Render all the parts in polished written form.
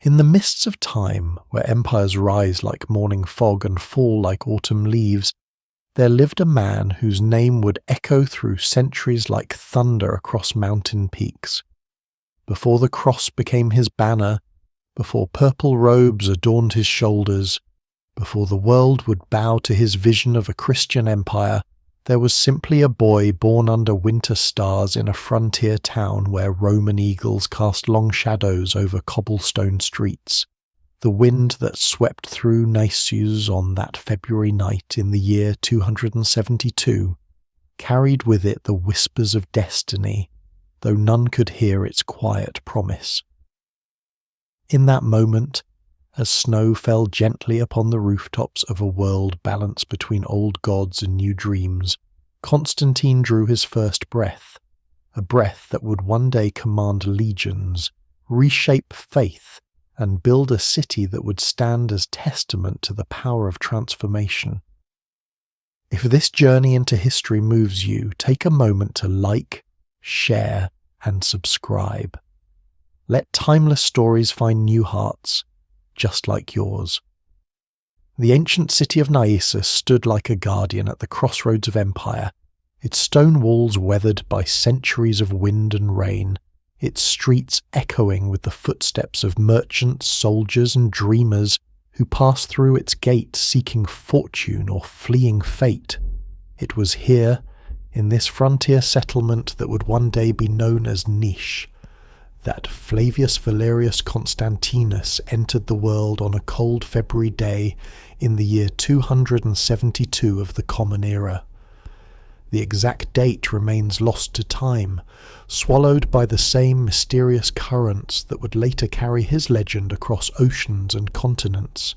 In the mists of time, where empires rise like morning fog and fall like autumn leaves, there lived a man whose name would echo through centuries like thunder across mountain peaks. Before the cross became his banner, before purple robes adorned his shoulders, before the world would bow to his vision of a Christian empire, there was simply a boy born under winter stars in a frontier town where Roman eagles cast long shadows over cobblestone streets. The wind that swept through Naissus on that February night in the year 272 carried with it the whispers of destiny, though none could hear its quiet promise. In that moment, as snow fell gently upon the rooftops of a world balanced between old gods and new dreams, Constantine drew his first breath, a breath that would one day command legions, reshape faith, and build a city that would stand as testament to the power of transformation. If this journey into history moves you, take a moment to like, share, and subscribe. Let timeless stories find new hearts, just like yours. The ancient city of Naissus stood like a guardian at the crossroads of empire, its stone walls weathered by centuries of wind and rain, its streets echoing with the footsteps of merchants, soldiers, and dreamers who passed through its gate seeking fortune or fleeing fate. It was here, in this frontier settlement that would one day be known as Niche, that Flavius Valerius Constantinus entered the world on a cold February day in the year 272 of the Common Era. The exact date remains lost to time, swallowed by the same mysterious currents that would later carry his legend across oceans and continents.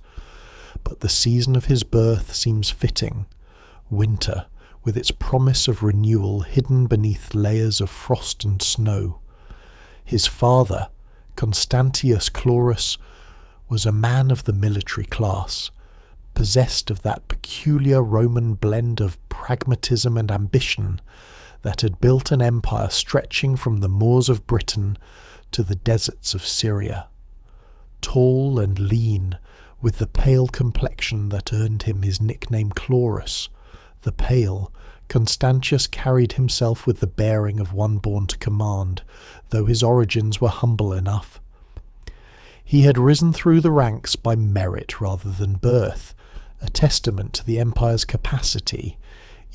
But the season of his birth seems fitting, winter, with its promise of renewal hidden beneath layers of frost and snow. His father, Constantius Chlorus, was a man of the military class, possessed of that peculiar Roman blend of pragmatism and ambition that had built an empire stretching from the moors of Britain to the deserts of Syria. Tall and lean, with the pale complexion that earned him his nickname Chlorus, the Pale, Constantius carried himself with the bearing of one born to command, though his origins were humble enough. He had risen through the ranks by merit rather than birth, a testament to the empire's capacity,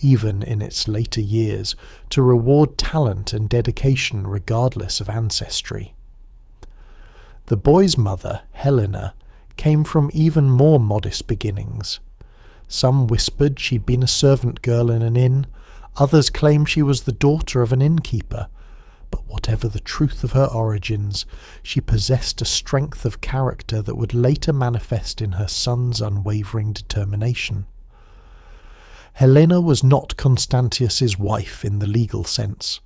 even in its later years, to reward talent and dedication regardless of ancestry. The boy's mother, Helena, came from even more modest beginnings. Some whispered she'd been a servant girl in an inn, others claimed she was the daughter of an innkeeper, but whatever the truth of her origins, she possessed a strength of character that would later manifest in her son's unwavering determination. Helena was not Constantius's wife in the legal sense.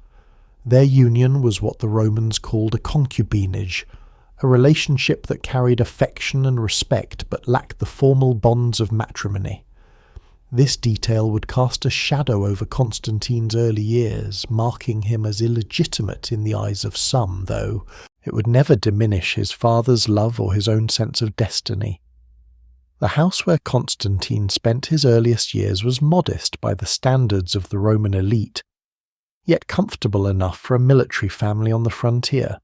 Their union was what the Romans called a concubinage, a relationship that carried affection and respect but lacked the formal bonds of matrimony. This detail would cast a shadow over Constantine's early years, marking him as illegitimate in the eyes of some, though it would never diminish his father's love or his own sense of destiny. The house where Constantine spent his earliest years was modest by the standards of the Roman elite, yet comfortable enough for a military family on the frontier.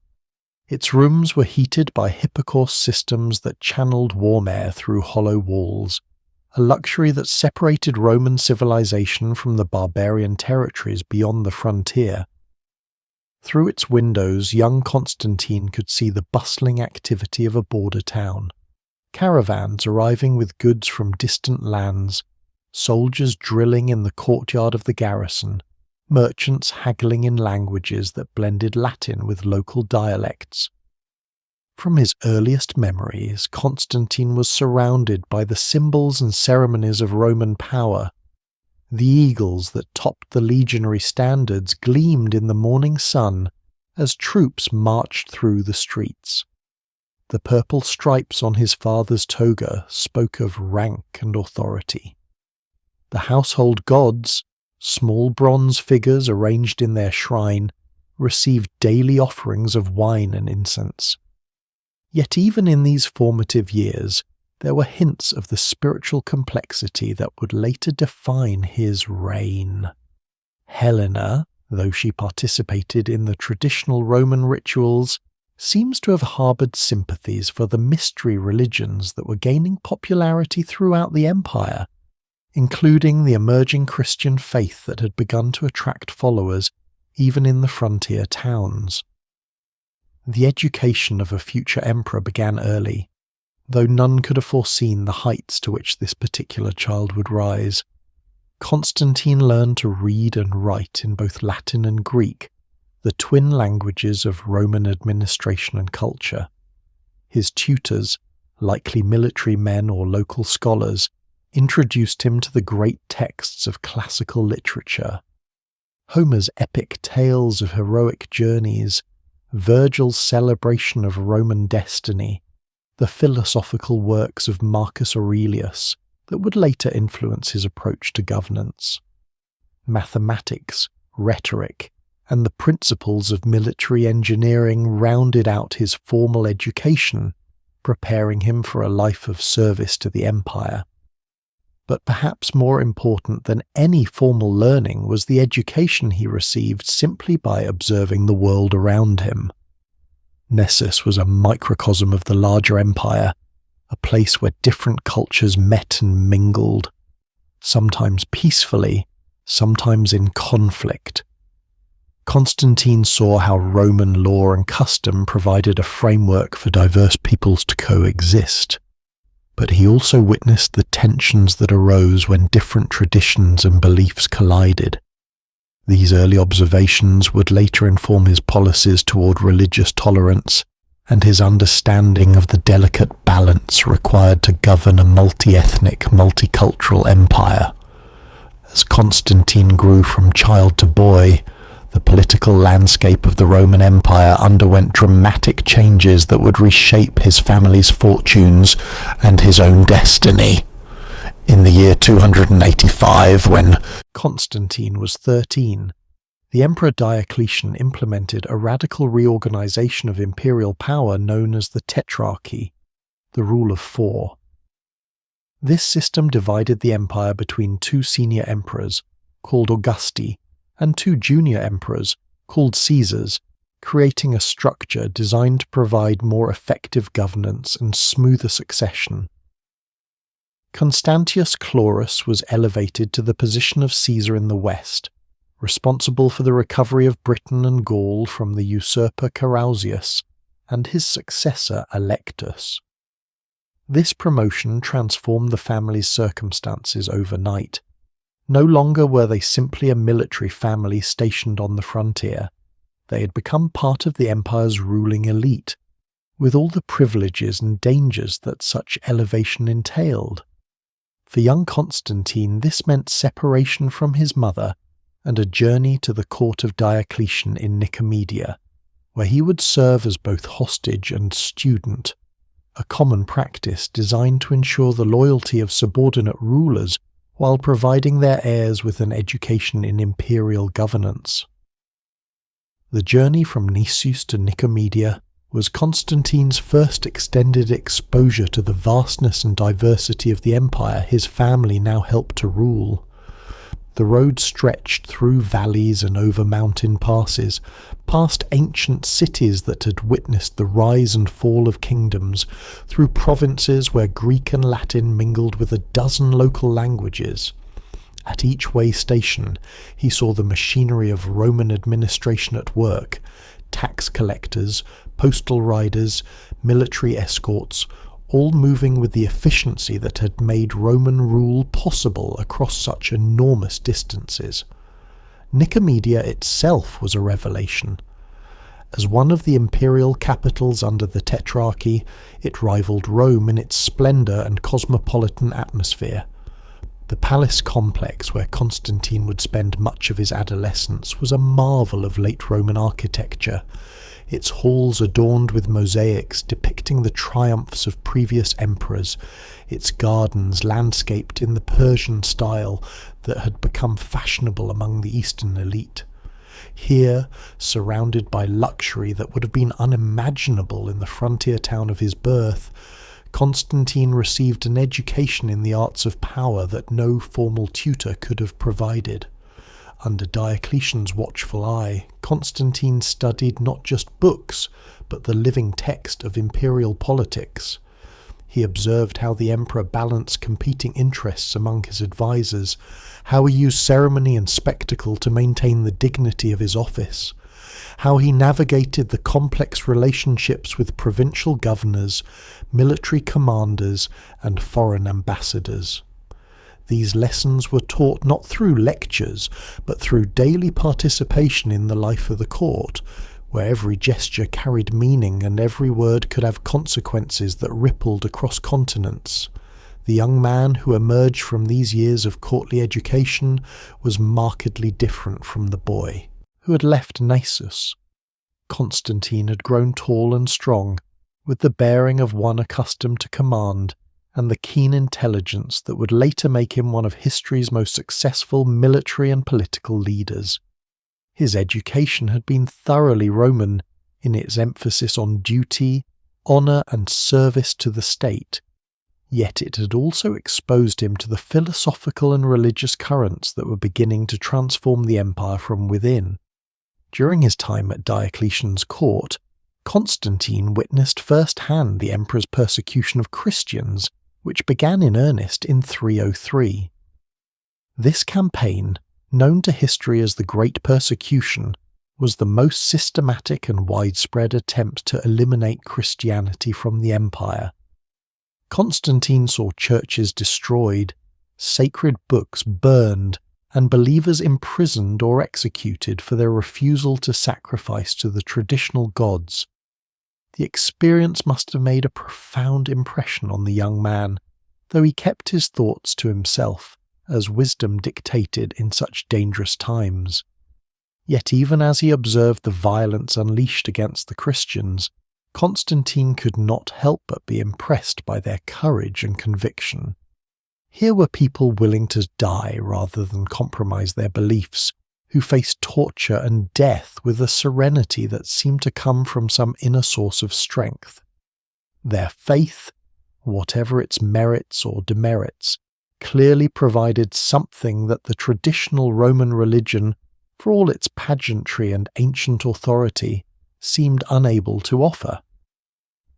Its rooms were heated by hypocaust systems that channeled warm air through hollow walls, a luxury that separated Roman civilization from the barbarian territories beyond the frontier. Through its windows, young Constantine could see the bustling activity of a border town. Caravans arriving with goods from distant lands, soldiers drilling in the courtyard of the garrison, merchants haggling in languages that blended Latin with local dialects. From his earliest memories, Constantine was surrounded by the symbols and ceremonies of Roman power. The eagles that topped the legionary standards gleamed in the morning sun as troops marched through the streets. The purple stripes on his father's toga spoke of rank and authority. The household gods, small bronze figures arranged in their shrine, received daily offerings of wine and incense. Yet even in these formative years, there were hints of the spiritual complexity that would later define his reign. Helena, though she participated in the traditional Roman rituals, seems to have harboured sympathies for the mystery religions that were gaining popularity throughout the empire, including the emerging Christian faith that had begun to attract followers even in the frontier towns. The education of a future emperor began early, though none could have foreseen the heights to which this particular child would rise. Constantine learned to read and write in both Latin and Greek, the twin languages of Roman administration and culture. His tutors, likely military men or local scholars, introduced him to the great texts of classical literature. Homer's epic tales of heroic journeys, Virgil's celebration of Roman destiny, the philosophical works of Marcus Aurelius that would later influence his approach to governance. Mathematics, rhetoric, and the principles of military engineering rounded out his formal education, preparing him for a life of service to the empire. But perhaps more important than any formal learning was the education he received simply by observing the world around him. Nessus was a microcosm of the larger empire, a place where different cultures met and mingled, sometimes peacefully, sometimes in conflict. Constantine saw how Roman law and custom provided a framework for diverse peoples to coexist, but he also witnessed the tensions that arose when different traditions and beliefs collided. These early observations would later inform his policies toward religious tolerance and his understanding of the delicate balance required to govern a multi-ethnic, multicultural empire. As Constantine grew from child to boy, the political landscape of the Roman Empire underwent dramatic changes that would reshape his family's fortunes and his own destiny. In the year 285, when Constantine was 13, the Emperor Diocletian implemented a radical reorganization of imperial power known as the Tetrarchy, the rule of 4. This system divided the empire between 2 senior emperors, called Augusti, and 2 junior emperors, called Caesars, creating a structure designed to provide more effective governance and smoother succession. Constantius Chlorus was elevated to the position of Caesar in the west, responsible for the recovery of Britain and Gaul from the usurper Carausius and his successor Electus. This promotion transformed the family's circumstances overnight. No longer were they simply a military family stationed on the frontier. They had become part of the empire's ruling elite, with all the privileges and dangers that such elevation entailed. For young Constantine, this meant separation from his mother and a journey to the court of Diocletian in Nicomedia, where he would serve as both hostage and student, a common practice designed to ensure the loyalty of subordinate rulers while providing their heirs with an education in imperial governance. The journey from Nissus to Nicomedia was Constantine's first extended exposure to the vastness and diversity of the empire his family now helped to rule. The road stretched through valleys and over mountain passes, past ancient cities that had witnessed the rise and fall of kingdoms, through provinces where Greek and Latin mingled with a dozen local languages. At each way station, he saw the machinery of Roman administration at work: tax collectors, postal riders, military escorts, all moving with the efficiency that had made Roman rule possible across such enormous distances. Nicomedia itself was a revelation. As one of the imperial capitals under the Tetrarchy, it rivaled Rome in its splendour and cosmopolitan atmosphere. The palace complex where Constantine would spend much of his adolescence was a marvel of late Roman architecture, its halls adorned with mosaics depicting the triumphs of previous emperors, its gardens landscaped in the Persian style that had become fashionable among the Eastern elite. Here, surrounded by luxury that would have been unimaginable in the frontier town of his birth, Constantine received an education in the arts of power that no formal tutor could have provided. Under Diocletian's watchful eye, Constantine studied not just books, but the living text of imperial politics. He observed how the emperor balanced competing interests among his advisors, how he used ceremony and spectacle to maintain the dignity of his office, how he navigated the complex relationships with provincial governors, military commanders, and foreign ambassadors. These lessons were taught not through lectures, but through daily participation in the life of the court, where every gesture carried meaning and every word could have consequences that rippled across continents. The young man who emerged from these years of courtly education was markedly different from the boy who had left Naissus. Constantine had grown tall and strong, with the bearing of one accustomed to command, and the keen intelligence that would later make him one of history's most successful military and political leaders. His education had been thoroughly Roman in its emphasis on duty, honour and service to the state, yet it had also exposed him to the philosophical and religious currents that were beginning to transform the empire from within. During his time at Diocletian's court, Constantine witnessed firsthand the emperor's persecution of Christians, which began in earnest in 303. This campaign, known to history as the Great Persecution, was the most systematic and widespread attempt to eliminate Christianity from the empire. Constantine saw churches destroyed, sacred books burned, and believers imprisoned or executed for their refusal to sacrifice to the traditional gods. The experience must have made a profound impression on the young man, though he kept his thoughts to himself, as wisdom dictated in such dangerous times. Yet even as he observed the violence unleashed against the Christians, Constantine could not help but be impressed by their courage and conviction. Here were people willing to die rather than compromise their beliefs, who faced torture and death with a serenity that seemed to come from some inner source of strength. Their faith, whatever its merits or demerits, clearly provided something that the traditional Roman religion, for all its pageantry and ancient authority, seemed unable to offer.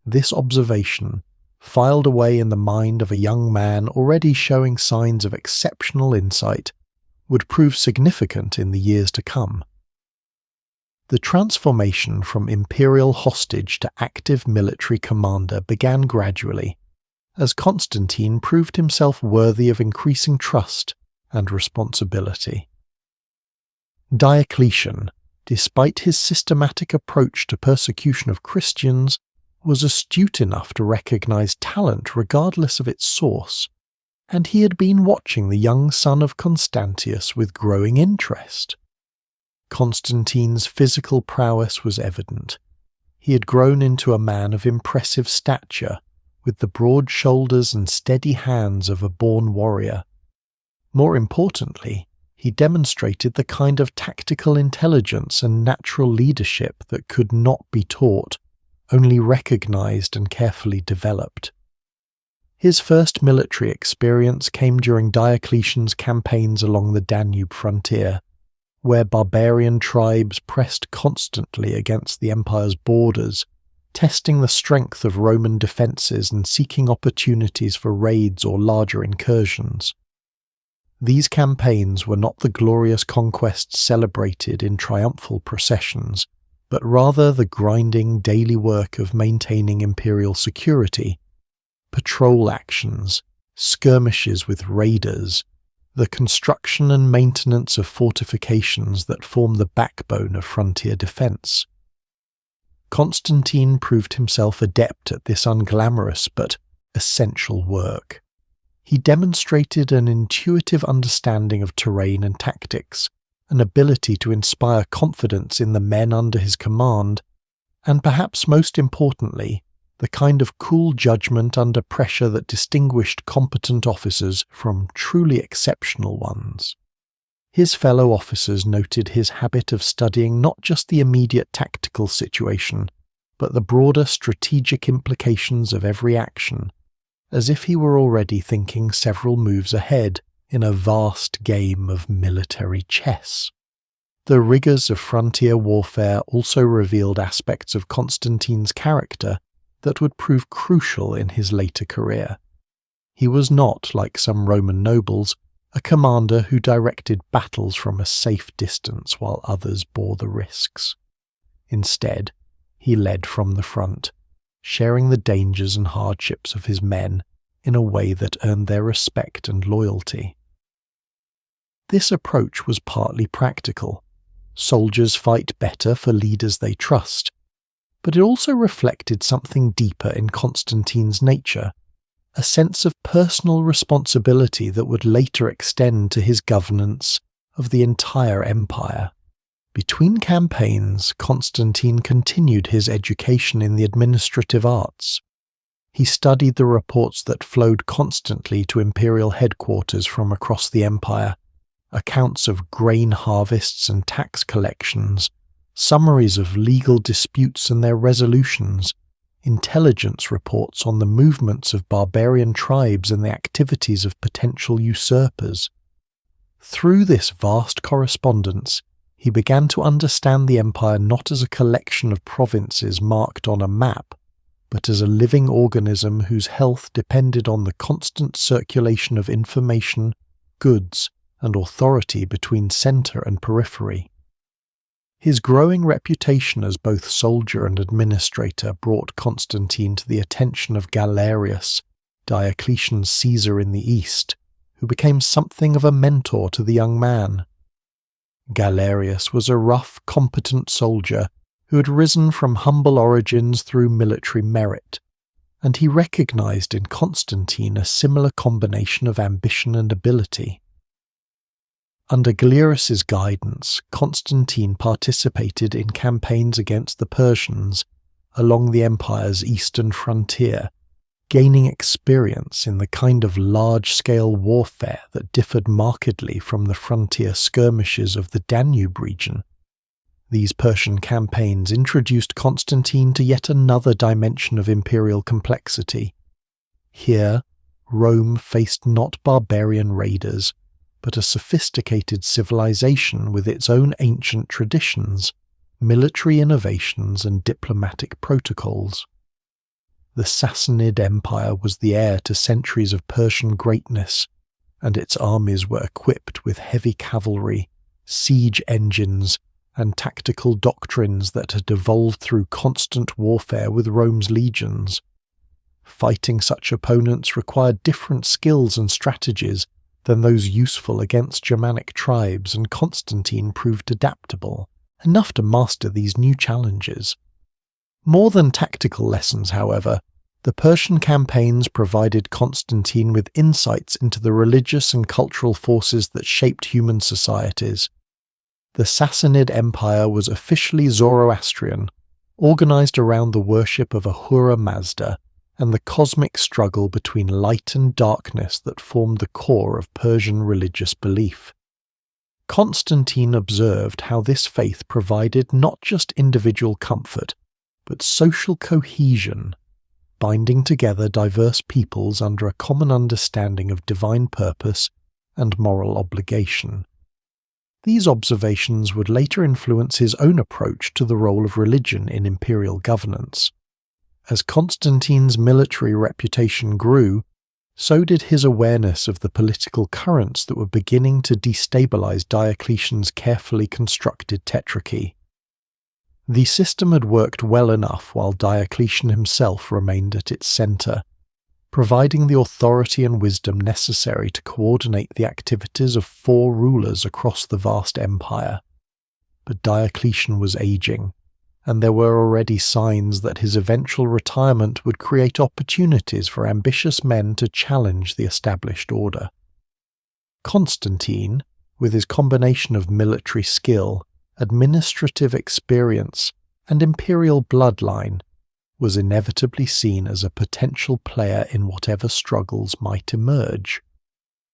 This observation, filed away in the mind of a young man already showing signs of exceptional insight, would prove significant in the years to come. The transformation from imperial hostage to active military commander began gradually, as Constantine proved himself worthy of increasing trust and responsibility. Diocletian, despite his systematic approach to persecution of Christians, was astute enough to recognize talent regardless of its source, and he had been watching the young son of Constantius with growing interest. Constantine's physical prowess was evident. He had grown into a man of impressive stature, with the broad shoulders and steady hands of a born warrior. More importantly, he demonstrated the kind of tactical intelligence and natural leadership that could not be taught, only recognized and carefully developed. His first military experience came during Diocletian's campaigns along the Danube frontier, where barbarian tribes pressed constantly against the empire's borders, testing the strength of Roman defences and seeking opportunities for raids or larger incursions. These campaigns were not the glorious conquests celebrated in triumphal processions, but rather the grinding daily work of maintaining imperial security, patrol actions, skirmishes with raiders, the construction and maintenance of fortifications that form the backbone of frontier defence. Constantine proved himself adept at this unglamorous but essential work. He demonstrated an intuitive understanding of terrain and tactics, an ability to inspire confidence in the men under his command, and perhaps most importantly, the kind of cool judgment under pressure that distinguished competent officers from truly exceptional ones. His fellow officers noted his habit of studying not just the immediate tactical situation, but the broader strategic implications of every action, as if he were already thinking several moves ahead in a vast game of military chess. The rigours of frontier warfare also revealed aspects of Constantine's character that would prove crucial in his later career. He was not, like some Roman nobles, a commander who directed battles from a safe distance while others bore the risks. Instead, he led from the front, sharing the dangers and hardships of his men in a way that earned their respect and loyalty. This approach was partly practical. Soldiers fight better for leaders they trust, but it also reflected something deeper in Constantine's nature, a sense of personal responsibility that would later extend to his governance of the entire empire. Between campaigns, Constantine continued his education in the administrative arts. He studied the reports that flowed constantly to imperial headquarters from across the empire, accounts of grain harvests and tax collections, summaries of legal disputes and their resolutions, intelligence reports on the movements of barbarian tribes and the activities of potential usurpers. Through this vast correspondence, he began to understand the empire not as a collection of provinces marked on a map, but as a living organism whose health depended on the constant circulation of information, goods, and authority between centre and periphery. His growing reputation as both soldier and administrator brought Constantine to the attention of Galerius, Diocletian's Caesar in the east, who became something of a mentor to the young man. Galerius was a rough, competent soldier who had risen from humble origins through military merit, and he recognized in Constantine a similar combination of ambition and ability. Under Galerius's guidance, Constantine participated in campaigns against the Persians along the empire's eastern frontier, gaining experience in the kind of large-scale warfare that differed markedly from the frontier skirmishes of the Danube region. These Persian campaigns introduced Constantine to yet another dimension of imperial complexity. Here, Rome faced not barbarian raiders, but a sophisticated civilization with its own ancient traditions, military innovations, and diplomatic protocols. The Sassanid Empire was the heir to centuries of Persian greatness, and its armies were equipped with heavy cavalry, siege engines, and tactical doctrines that had evolved through constant warfare with Rome's legions. Fighting such opponents required different skills and strategies than those useful against Germanic tribes, and Constantine proved adaptable, enough to master these new challenges. More than tactical lessons, however, the Persian campaigns provided Constantine with insights into the religious and cultural forces that shaped human societies. The Sassanid Empire was officially Zoroastrian, organized around the worship of Ahura Mazda, and the cosmic struggle between light and darkness that formed the core of Persian religious belief. Constantine observed how this faith provided not just individual comfort, but social cohesion, binding together diverse peoples under a common understanding of divine purpose and moral obligation. These observations would later influence his own approach to the role of religion in imperial governance. As Constantine's military reputation grew, so did his awareness of the political currents that were beginning to destabilize Diocletian's carefully constructed Tetrarchy. The system had worked well enough while Diocletian himself remained at its center, providing the authority and wisdom necessary to coordinate the activities of 4 rulers across the vast empire. But Diocletian was aging, and there were already signs that his eventual retirement would create opportunities for ambitious men to challenge the established order. Constantine, with his combination of military skill, administrative experience, and imperial bloodline, was inevitably seen as a potential player in whatever struggles might emerge.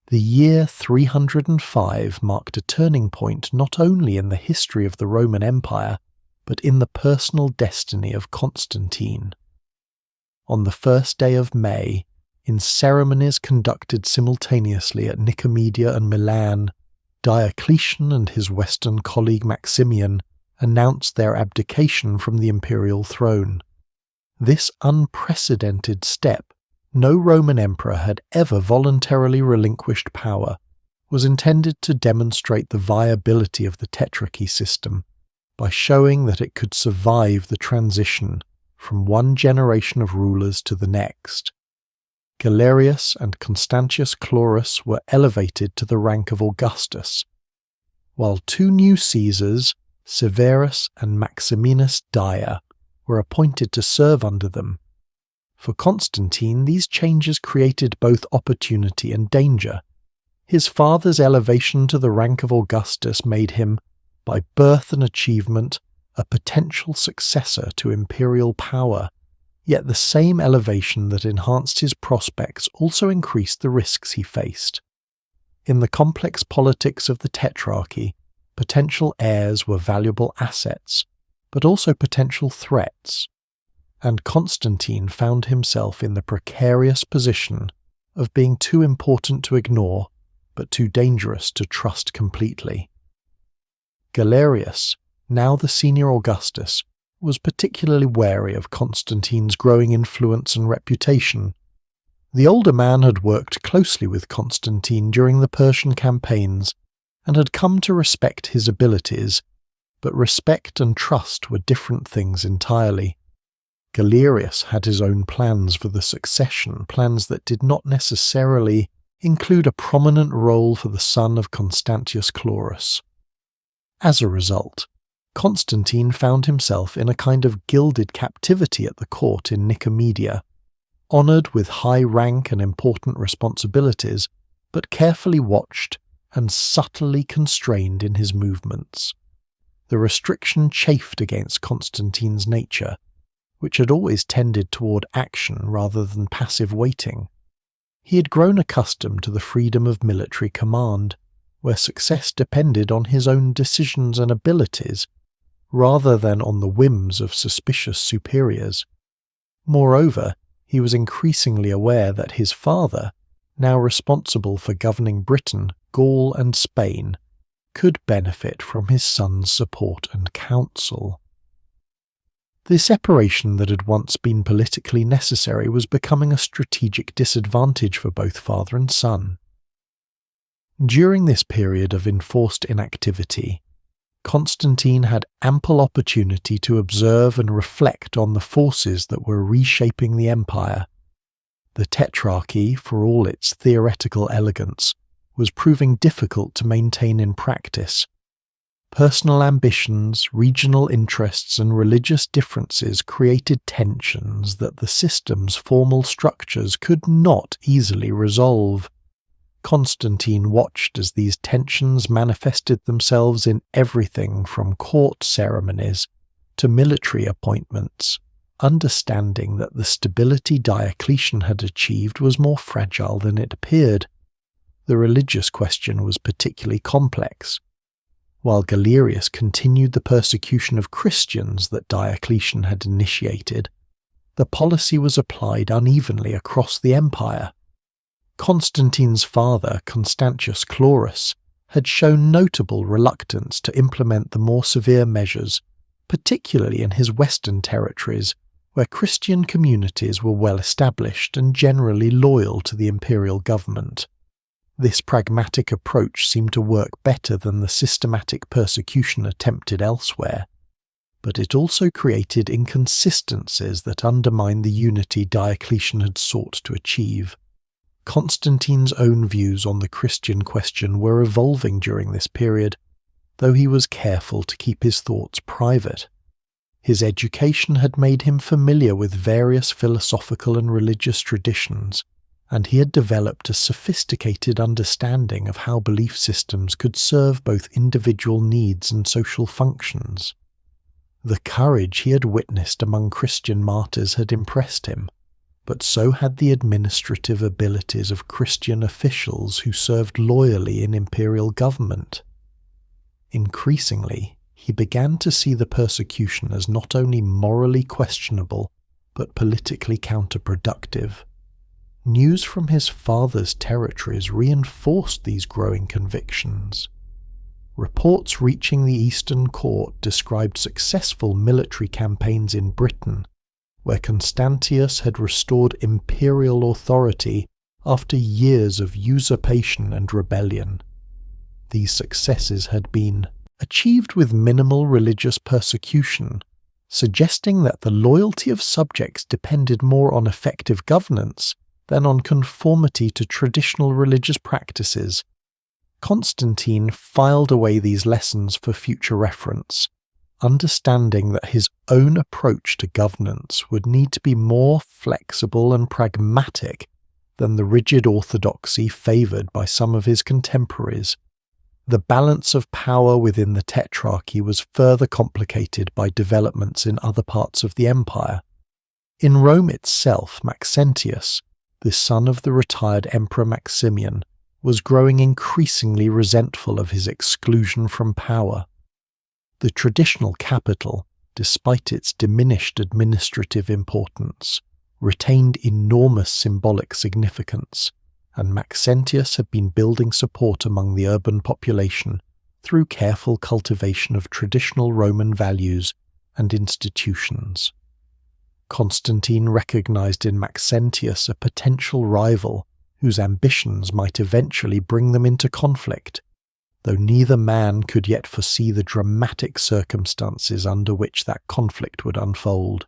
The year 305 marked a turning point not only in the history of the Roman Empire, but in the personal destiny of Constantine. On the first day of May, in ceremonies conducted simultaneously at Nicomedia and Milan, Diocletian and his Western colleague Maximian announced their abdication from the imperial throne. This unprecedented step, no Roman emperor had ever voluntarily relinquished power, was intended to demonstrate the viability of the Tetrarchy system by showing that it could survive the transition from one generation of rulers to the next. Galerius and Constantius Chlorus were elevated to the rank of Augustus, while two new Caesars, Severus and Maximinus Dia, were appointed to serve under them. For Constantine, these changes created both opportunity and danger. His father's elevation to the rank of Augustus made him, by birth and achievement, a potential successor to imperial power, yet the same elevation that enhanced his prospects also increased the risks he faced. In the complex politics of the Tetrarchy, potential heirs were valuable assets, but also potential threats, and Constantine found himself in the precarious position of being too important to ignore, but too dangerous to trust completely. Galerius, now the senior Augustus, was particularly wary of Constantine's growing influence and reputation. The older man had worked closely with Constantine during the Persian campaigns and had come to respect his abilities, but respect and trust were different things entirely. Galerius had his own plans for the succession, plans that did not necessarily include a prominent role for the son of Constantius Chlorus. As a result, Constantine found himself in a kind of gilded captivity at the court in Nicomedia, honoured with high rank and important responsibilities, but carefully watched and subtly constrained in his movements. The restriction chafed against Constantine's nature, which had always tended toward action rather than passive waiting. He had grown accustomed to the freedom of military command, where success depended on his own decisions and abilities, rather than on the whims of suspicious superiors. Moreover, he was increasingly aware that his father, now responsible for governing Britain, Gaul and Spain, could benefit from his son's support and counsel. The separation that had once been politically necessary was becoming a strategic disadvantage for both father and son. During this period of enforced inactivity, Constantine had ample opportunity to observe and reflect on the forces that were reshaping the empire. The Tetrarchy, for all its theoretical elegance, was proving difficult to maintain in practice. Personal ambitions, regional interests, and religious differences created tensions that the system's formal structures could not easily resolve. Constantine watched as these tensions manifested themselves in everything from court ceremonies to military appointments, understanding that the stability Diocletian had achieved was more fragile than it appeared. The religious question was particularly complex. While Galerius continued the persecution of Christians that Diocletian had initiated, the policy was applied unevenly across the empire. Constantine's father, Constantius Chlorus, had shown notable reluctance to implement the more severe measures, particularly in his western territories, where Christian communities were well established and generally loyal to the imperial government. This pragmatic approach seemed to work better than the systematic persecution attempted elsewhere, but it also created inconsistencies that undermined the unity Diocletian had sought to achieve. Constantine's own views on the Christian question were evolving during this period, though he was careful to keep his thoughts private. His education had made him familiar with various philosophical and religious traditions, and he had developed a sophisticated understanding of how belief systems could serve both individual needs and social functions. The courage he had witnessed among Christian martyrs had impressed him, but so had the administrative abilities of Christian officials who served loyally in imperial government. Increasingly, he began to see the persecution as not only morally questionable, but politically counterproductive. News from his father's territories reinforced these growing convictions. Reports reaching the Eastern Court described successful military campaigns in Britain, where Constantius had restored imperial authority after years of usurpation and rebellion. These successes had been achieved with minimal religious persecution, suggesting that the loyalty of subjects depended more on effective governance than on conformity to traditional religious practices. Constantine filed away these lessons for future reference, understanding that his own approach to governance would need to be more flexible and pragmatic than the rigid orthodoxy favoured by some of his contemporaries. The balance of power within the Tetrarchy was further complicated by developments in other parts of the empire. In Rome itself, Maxentius, the son of the retired Emperor Maximian, was growing increasingly resentful of his exclusion from power. The traditional capital, despite its diminished administrative importance, retained enormous symbolic significance, and Maxentius had been building support among the urban population through careful cultivation of traditional Roman values and institutions. Constantine recognized in Maxentius a potential rival whose ambitions might eventually bring them into conflict, though neither man could yet foresee the dramatic circumstances under which that conflict would unfold.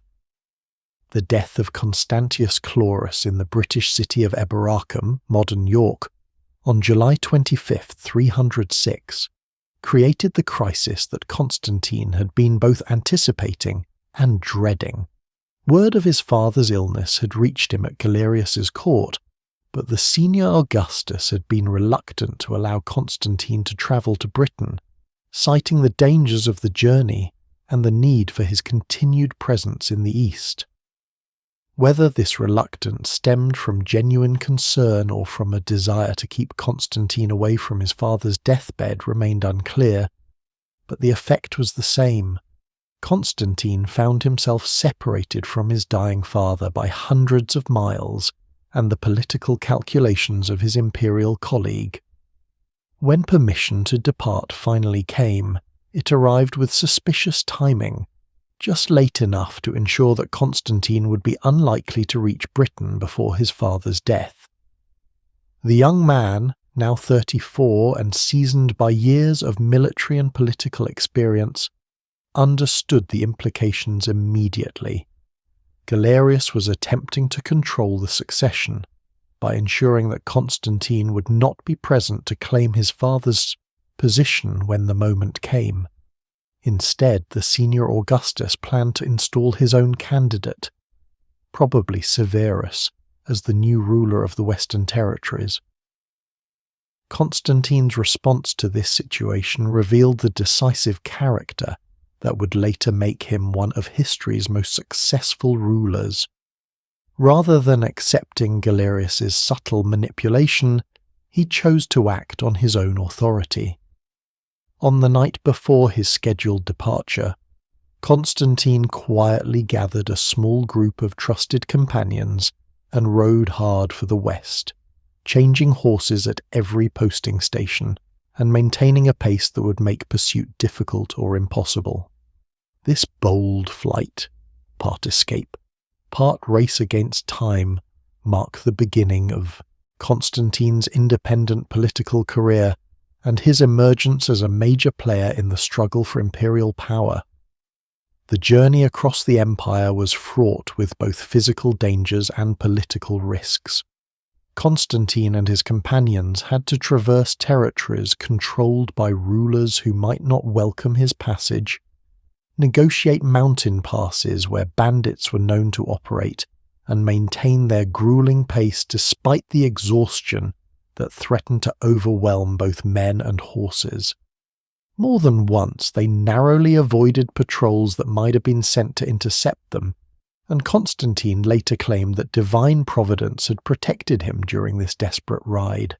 The death of Constantius Chlorus in the British city of Eboracum, modern York, on July 25, 306, created the crisis that Constantine had been both anticipating and dreading. Word of his father's illness had reached him at Galerius's court, but the senior Augustus had been reluctant to allow Constantine to travel to Britain, citing the dangers of the journey and the need for his continued presence in the East. Whether this reluctance stemmed from genuine concern or from a desire to keep Constantine away from his father's deathbed remained unclear, but the effect was the same. Constantine found himself separated from his dying father by hundreds of miles and the political calculations of his imperial colleague. When permission to depart finally came, it arrived with suspicious timing, just late enough to ensure that Constantine would be unlikely to reach Britain before his father's death. The young man, now 34 and seasoned by years of military and political experience, understood the implications immediately. Galerius was attempting to control the succession by ensuring that Constantine would not be present to claim his father's position when the moment came. Instead, the senior Augustus planned to install his own candidate, probably Severus, as the new ruler of the Western territories. Constantine's response to this situation revealed the decisive character that would later make him one of history's most successful rulers. Rather than accepting Galerius's subtle manipulation, he chose to act on his own authority. On the night before his scheduled departure, Constantine quietly gathered a small group of trusted companions and rode hard for the west, changing horses at every posting station and maintaining a pace that would make pursuit difficult or impossible. This bold flight, part escape, part race against time, marked the beginning of Constantine's independent political career and his emergence as a major player in the struggle for imperial power. The journey across the empire was fraught with both physical dangers and political risks. Constantine and his companions had to traverse territories controlled by rulers who might not welcome his passage, negotiate mountain passes where bandits were known to operate, and maintain their grueling pace despite the exhaustion that threatened to overwhelm both men and horses. More than once they narrowly avoided patrols that might have been sent to intercept them, and Constantine later claimed that divine providence had protected him during this desperate ride.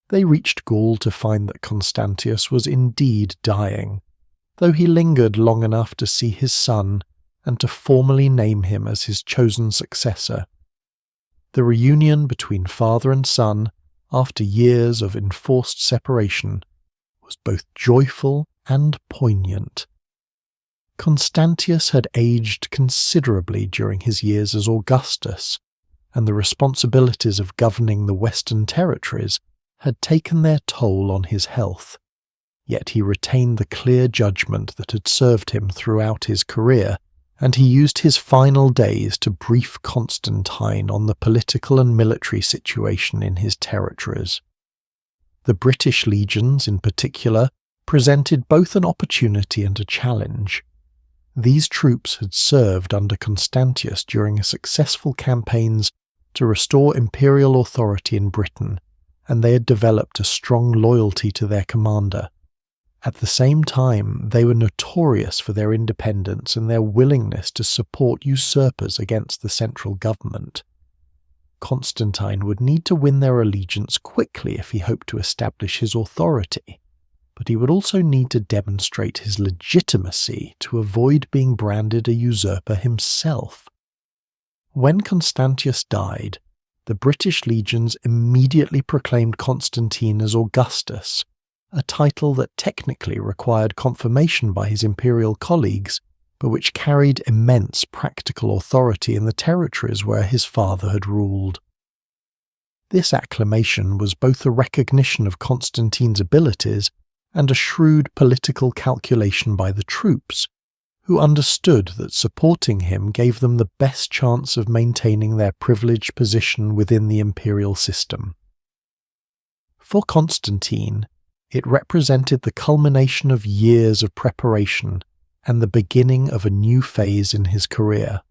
They reached Gaul to find that Constantius was indeed dying, though he lingered long enough to see his son and to formally name him as his chosen successor. The reunion between father and son, after years of enforced separation, was both joyful and poignant. Constantius had aged considerably during his years as Augustus, and the responsibilities of governing the Western territories had taken their toll on his health. Yet he retained the clear judgment that had served him throughout his career, and he used his final days to brief Constantine on the political and military situation in his territories. The British legions, in particular, presented both an opportunity and a challenge. These troops had served under Constantius during successful campaigns to restore imperial authority in Britain, and they had developed a strong loyalty to their commander. At the same time, they were notorious for their independence and their willingness to support usurpers against the central government. Constantine would need to win their allegiance quickly if he hoped to establish his authority, but he would also need to demonstrate his legitimacy to avoid being branded a usurper himself. When Constantius died, the British legions immediately proclaimed Constantine as Augustus, a title that technically required confirmation by his imperial colleagues, but which carried immense practical authority in the territories where his father had ruled. This acclamation was both a recognition of Constantine's abilities and a shrewd political calculation by the troops, who understood that supporting him gave them the best chance of maintaining their privileged position within the imperial system. For Constantine, it represented the culmination of years of preparation and the beginning of a new phase in his career.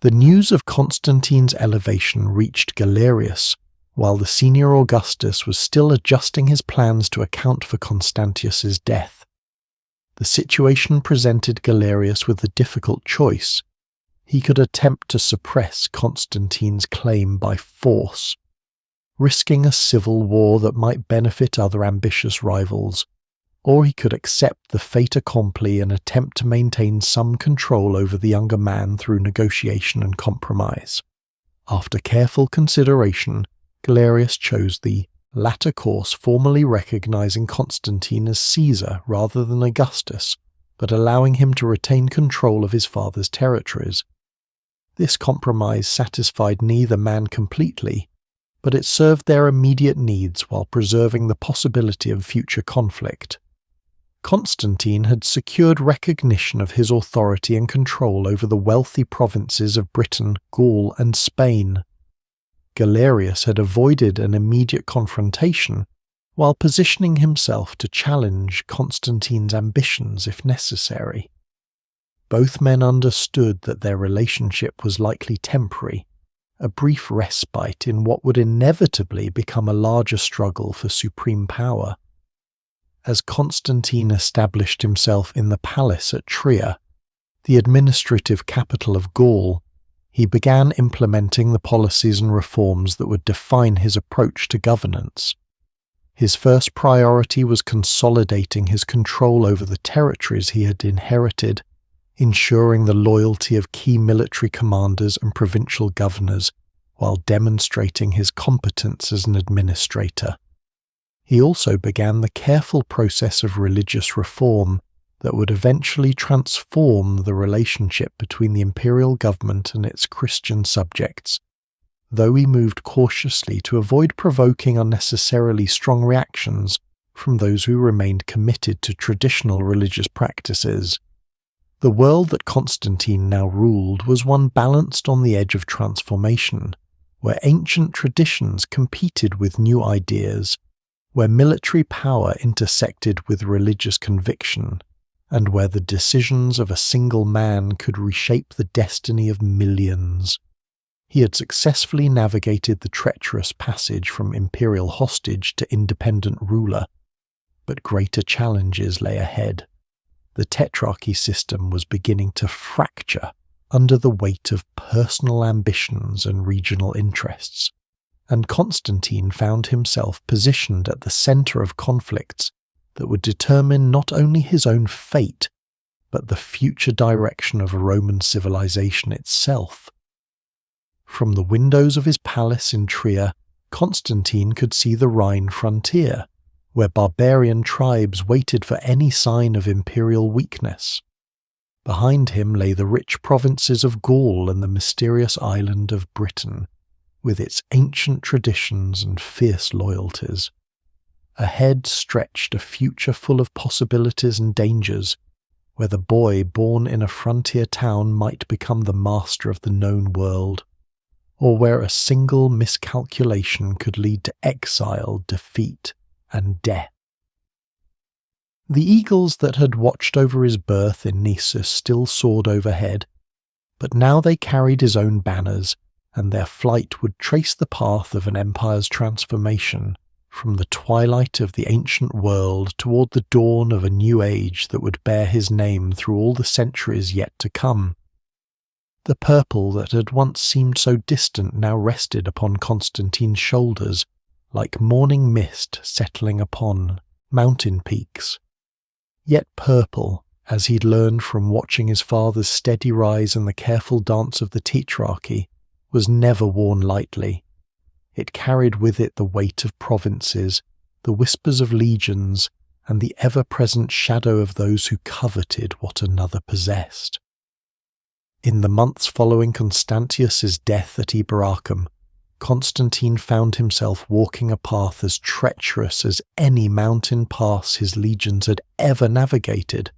The news of Constantine's elevation reached Galerius, while the senior Augustus was still adjusting his plans to account for Constantius's death. The situation presented Galerius with a difficult choice. He could attempt to suppress Constantine's claim by force, risking a civil war that might benefit other ambitious rivals, or he could accept the fait accompli and attempt to maintain some control over the younger man through negotiation and compromise. After careful consideration, Galerius chose the latter course, formally recognizing Constantine as Caesar rather than Augustus, but allowing him to retain control of his father's territories. This compromise satisfied neither man completely, but it served their immediate needs while preserving the possibility of future conflict. Constantine had secured recognition of his authority and control over the wealthy provinces of Britain, Gaul, and Spain. Galerius had avoided an immediate confrontation, while positioning himself to challenge Constantine's ambitions if necessary. Both men understood that their relationship was likely temporary, a brief respite in what would inevitably become a larger struggle for supreme power. As Constantine established himself in the palace at Trier, the administrative capital of Gaul, he began implementing the policies and reforms that would define his approach to governance. His first priority was consolidating his control over the territories he had inherited, ensuring the loyalty of key military commanders and provincial governors, while demonstrating his competence as an administrator. He also began the careful process of religious reform that would eventually transform the relationship between the imperial government and its Christian subjects, though he moved cautiously to avoid provoking unnecessarily strong reactions from those who remained committed to traditional religious practices. The world that Constantine now ruled was one balanced on the edge of transformation, where ancient traditions competed with new ideas, where military power intersected with religious conviction, and where the decisions of a single man could reshape the destiny of millions. He had successfully navigated the treacherous passage from imperial hostage to independent ruler, but greater challenges lay ahead. The Tetrarchy system was beginning to fracture under the weight of personal ambitions and regional interests, and Constantine found himself positioned at the centre of conflicts that would determine not only his own fate, but the future direction of Roman civilization itself. From the windows of his palace in Trier, Constantine could see the Rhine frontier, where barbarian tribes waited for any sign of imperial weakness. Behind him lay the rich provinces of Gaul and the mysterious island of Britain, with its ancient traditions and fierce loyalties. Ahead stretched a future full of possibilities and dangers, where the boy born in a frontier town might become the master of the known world, or where a single miscalculation could lead to exile, defeat, and death. The eagles that had watched over his birth in Nisus still soared overhead, but now they carried his own banners, and their flight would trace the path of an empire's transformation from the twilight of the ancient world toward the dawn of a new age that would bear his name through all the centuries yet to come. The purple that had once seemed so distant now rested upon Constantine's shoulders, like morning mist settling upon mountain peaks. Yet purple, as he'd learned from watching his father's steady rise and the careful dance of the Tetrarchy, was never worn lightly. It carried with it the weight of provinces, the whispers of legions, and the ever-present shadow of those who coveted what another possessed. In the months following Constantius's death at Eboracum, Constantine found himself walking a path as treacherous as any mountain pass his legions had ever navigated.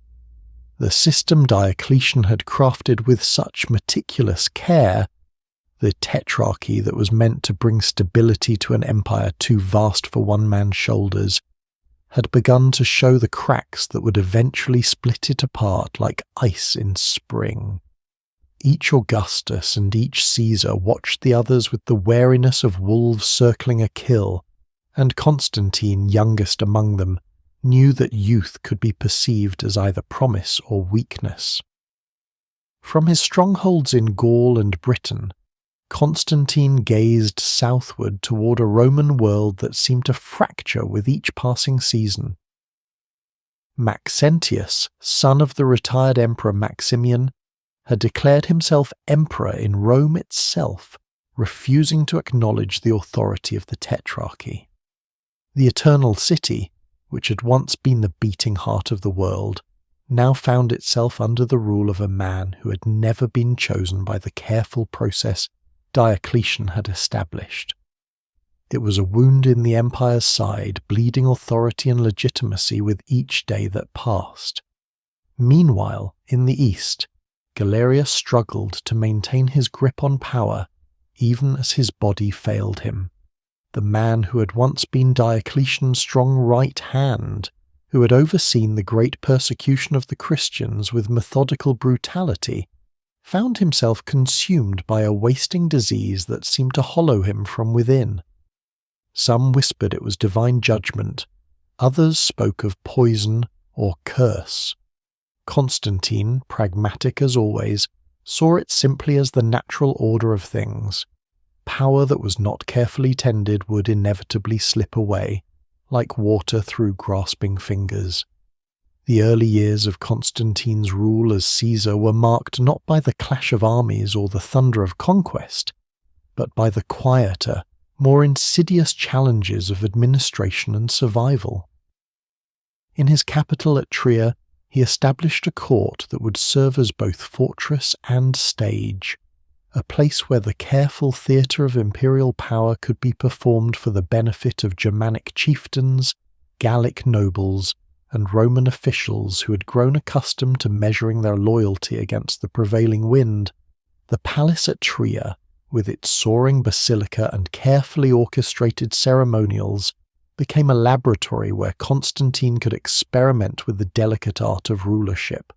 The system Diocletian had crafted with such meticulous care, the Tetrarchy that was meant to bring stability to an empire too vast for one man's shoulders, had begun to show the cracks that would eventually split it apart like ice in spring. Each Augustus and each Caesar watched the others with the wariness of wolves circling a kill, and Constantine, youngest among them, knew that youth could be perceived as either promise or weakness. From his strongholds in Gaul and Britain, Constantine gazed southward toward a Roman world that seemed to fracture with each passing season. Maxentius, son of the retired Emperor Maximian, had declared himself emperor in Rome itself, refusing to acknowledge the authority of the Tetrarchy. The Eternal City, which had once been the beating heart of the world, now found itself under the rule of a man who had never been chosen by the careful process Diocletian had established. It was a wound in the empire's side, bleeding authority and legitimacy with each day that passed. Meanwhile, in the east, Galerius struggled to maintain his grip on power, even as his body failed him. The man who had once been Diocletian's strong right hand, who had overseen the great persecution of the Christians with methodical brutality, found himself consumed by a wasting disease that seemed to hollow him from within. Some whispered it was divine judgment, others spoke of poison or curse. Constantine, pragmatic as always, saw it simply as the natural order of things. Power that was not carefully tended would inevitably slip away, like water through grasping fingers. The early years of Constantine's rule as Caesar were marked not by the clash of armies or the thunder of conquest, but by the quieter, more insidious challenges of administration and survival. In his capital at Trier, he established a court that would serve as both fortress and stage, a place where the careful theatre of imperial power could be performed for the benefit of Germanic chieftains, Gallic nobles, and Roman officials who had grown accustomed to measuring their loyalty against the prevailing wind. The palace at Trier, with its soaring basilica and carefully orchestrated ceremonials, became a laboratory where Constantine could experiment with the delicate art of rulership.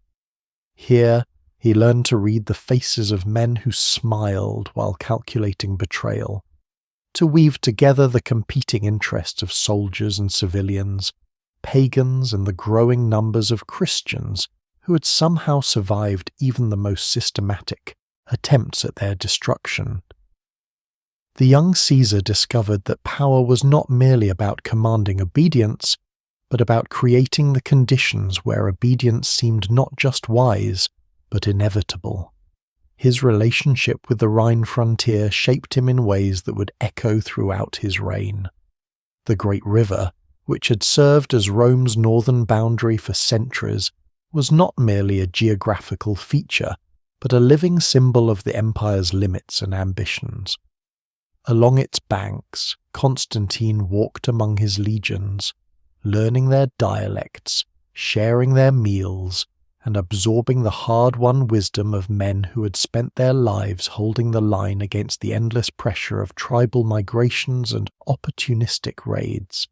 Here, he learned to read the faces of men who smiled while calculating betrayal, to weave together the competing interests of soldiers and civilians, pagans and the growing numbers of Christians who had somehow survived even the most systematic attempts at their destruction. The young Caesar discovered that power was not merely about commanding obedience, but about creating the conditions where obedience seemed not just wise, but inevitable. His relationship with the Rhine frontier shaped him in ways that would echo throughout his reign. The great river, which had served as Rome's northern boundary for centuries, was not merely a geographical feature, but a living symbol of the empire's limits and ambitions. Along its banks, Constantine walked among his legions, learning their dialects, sharing their meals, and absorbing the hard-won wisdom of men who had spent their lives holding the line against the endless pressure of tribal migrations and opportunistic raids.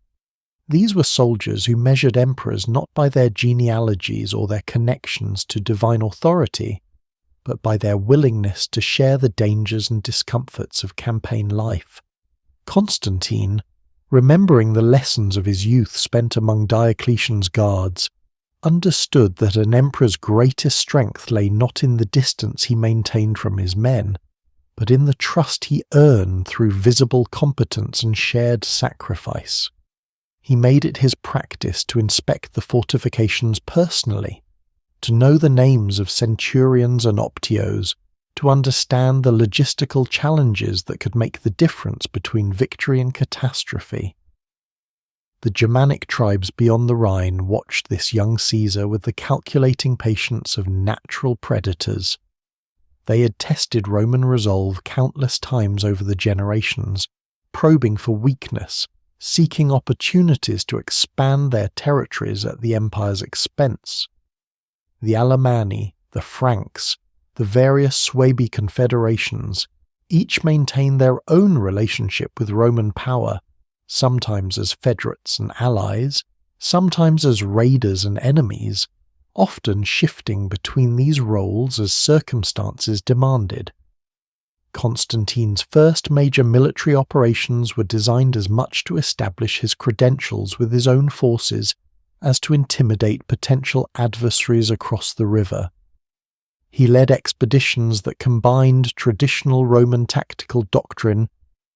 These were soldiers who measured emperors not by their genealogies or their connections to divine authority, but by their willingness to share the dangers and discomforts of campaign life. Constantine, remembering the lessons of his youth spent among Diocletian's guards, understood that an emperor's greatest strength lay not in the distance he maintained from his men, but in the trust he earned through visible competence and shared sacrifice. He made it his practice to inspect the fortifications personally, to know the names of centurions and optios, to understand the logistical challenges that could make the difference between victory and catastrophe. The Germanic tribes beyond the Rhine watched this young Caesar with the calculating patience of natural predators. They had tested Roman resolve countless times over the generations, probing for weakness, seeking opportunities to expand their territories at the empire's expense. The Alemanni, the Franks, the various Suebi confederations, each maintained their own relationship with Roman power, sometimes as federates and allies, sometimes as raiders and enemies, often shifting between these roles as circumstances demanded. Constantine's first major military operations were designed as much to establish his credentials with his own forces as to intimidate potential adversaries across the river. He led expeditions that combined traditional Roman tactical doctrine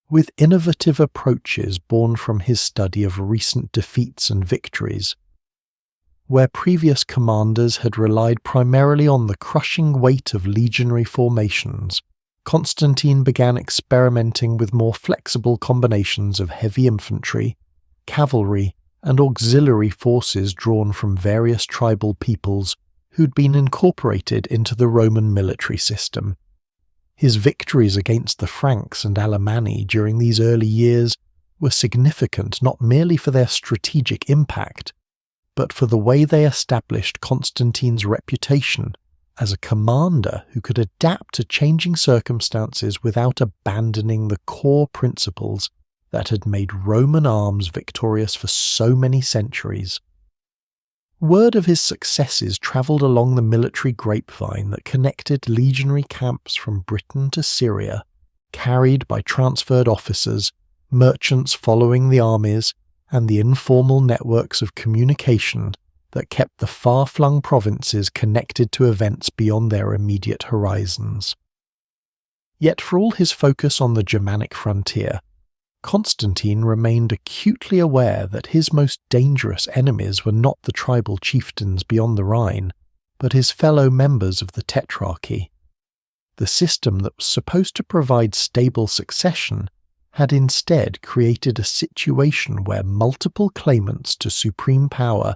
with innovative approaches born from his study of recent defeats and victories. Where previous commanders had relied primarily on the crushing weight of legionary formations, Constantine began experimenting with more flexible combinations of heavy infantry, cavalry, and auxiliary forces drawn from various tribal peoples who'd been incorporated into the Roman military system. His victories against the Franks and Alemanni during these early years were significant not merely for their strategic impact, but for the way they established Constantine's reputation as a commander who could adapt to changing circumstances without abandoning the core principles that had made Roman arms victorious for so many centuries. Word of his successes travelled along the military grapevine that connected legionary camps from Britain to Syria, carried by transferred officers, merchants following the armies, and the informal networks of communication that kept the far-flung provinces connected to events beyond their immediate horizons. Yet for all his focus on the Germanic frontier, Constantine remained acutely aware that his most dangerous enemies were not the tribal chieftains beyond the Rhine, but his fellow members of the Tetrarchy. The system that was supposed to provide stable succession had instead created a situation where multiple claimants to supreme power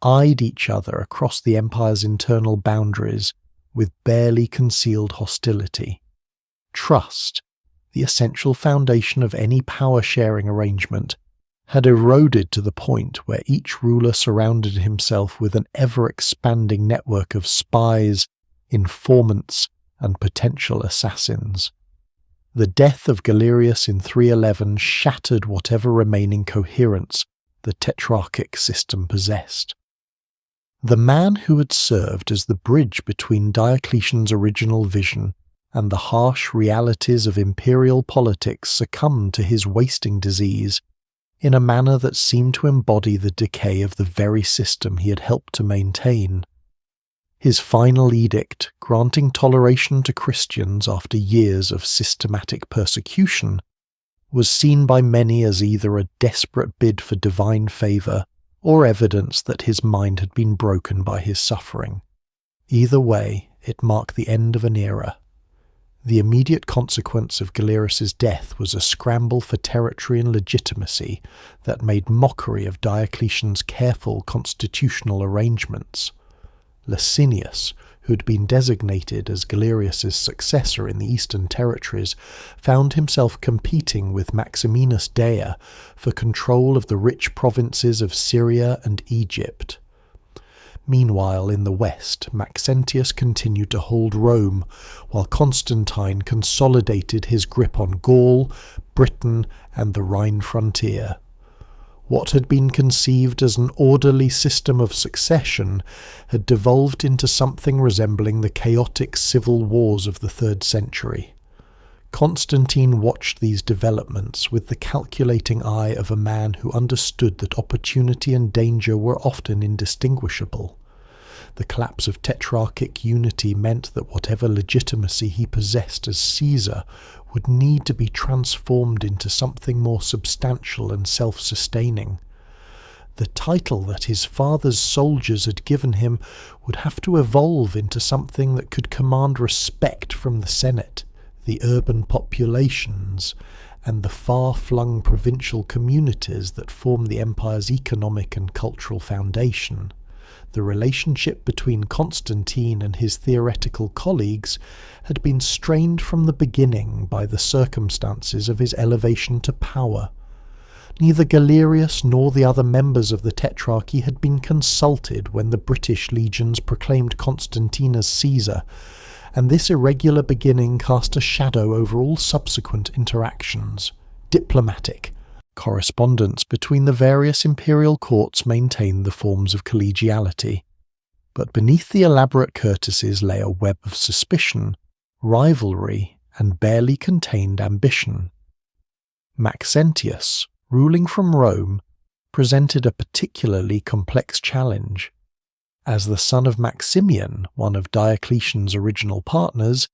eyed each other across the empire's internal boundaries with barely concealed hostility. Trust, the essential foundation of any power-sharing arrangement, had eroded to the point where each ruler surrounded himself with an ever-expanding network of spies, informants, and potential assassins. The death of Galerius in 311 shattered whatever remaining coherence the Tetrarchic system possessed. The man who had served as the bridge between Diocletian's original vision and the harsh realities of imperial politics succumbed to his wasting disease in a manner that seemed to embody the decay of the very system he had helped to maintain. His final edict, granting toleration to Christians after years of systematic persecution, was seen by many as either a desperate bid for divine favour or evidence that his mind had been broken by his suffering. Either way, it marked the end of an era. The immediate consequence of Galerius's death was a scramble for territory and legitimacy that made mockery of Diocletian's careful constitutional arrangements. Licinius, who had been designated as Galerius's successor in the eastern territories, found himself competing with Maximinus Daia for control of the rich provinces of Syria and Egypt. Meanwhile, in the west, Maxentius continued to hold Rome, while Constantine consolidated his grip on Gaul, Britain, and the Rhine frontier. What had been conceived as an orderly system of succession had devolved into something resembling the chaotic civil wars of the 3rd century. Constantine watched these developments with the calculating eye of a man who understood that opportunity and danger were often indistinguishable. The collapse of Tetrarchic unity meant that whatever legitimacy he possessed as Caesar would need to be transformed into something more substantial and self-sustaining. The title that his father's soldiers had given him would have to evolve into something that could command respect from the Senate, the urban populations, and the far-flung provincial communities that form the empire's economic and cultural foundation. The relationship between Constantine and his theoretical colleagues had been strained from the beginning by the circumstances of his elevation to power. Neither Galerius nor the other members of the Tetrarchy had been consulted when the British legions proclaimed Constantine as Caesar, and this irregular beginning cast a shadow over all subsequent interactions. Diplomatic correspondence between the various imperial courts maintained the forms of collegiality, but beneath the elaborate courtesies lay a web of suspicion, rivalry, and barely contained ambition. Maxentius, ruling from Rome, presented a particularly complex challenge. As the son of Maximian, one of Diocletian's original partners,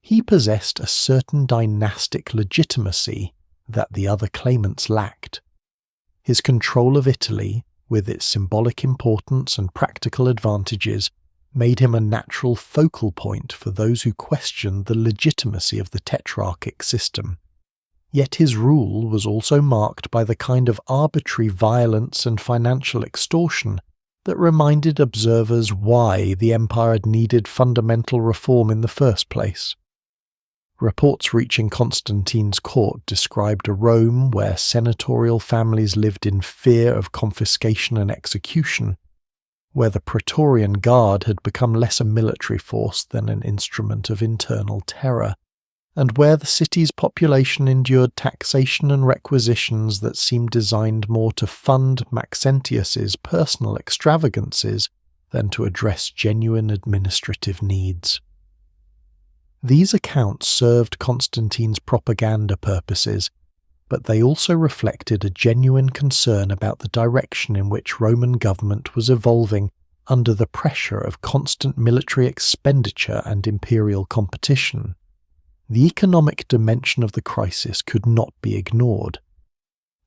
he possessed a certain dynastic legitimacy that the other claimants lacked. His control of Italy, with its symbolic importance and practical advantages, made him a natural focal point for those who questioned the legitimacy of the Tetrarchic system. Yet his rule was also marked by the kind of arbitrary violence and financial extortion that reminded observers why the empire had needed fundamental reform in the first place. Reports reaching Constantine's court described a Rome where senatorial families lived in fear of confiscation and execution, where the Praetorian Guard had become less a military force than an instrument of internal terror, and where the city's population endured taxation and requisitions that seemed designed more to fund Maxentius's personal extravagances than to address genuine administrative needs. These accounts served Constantine's propaganda purposes, but they also reflected a genuine concern about the direction in which Roman government was evolving under the pressure of constant military expenditure and imperial competition. The economic dimension of the crisis could not be ignored.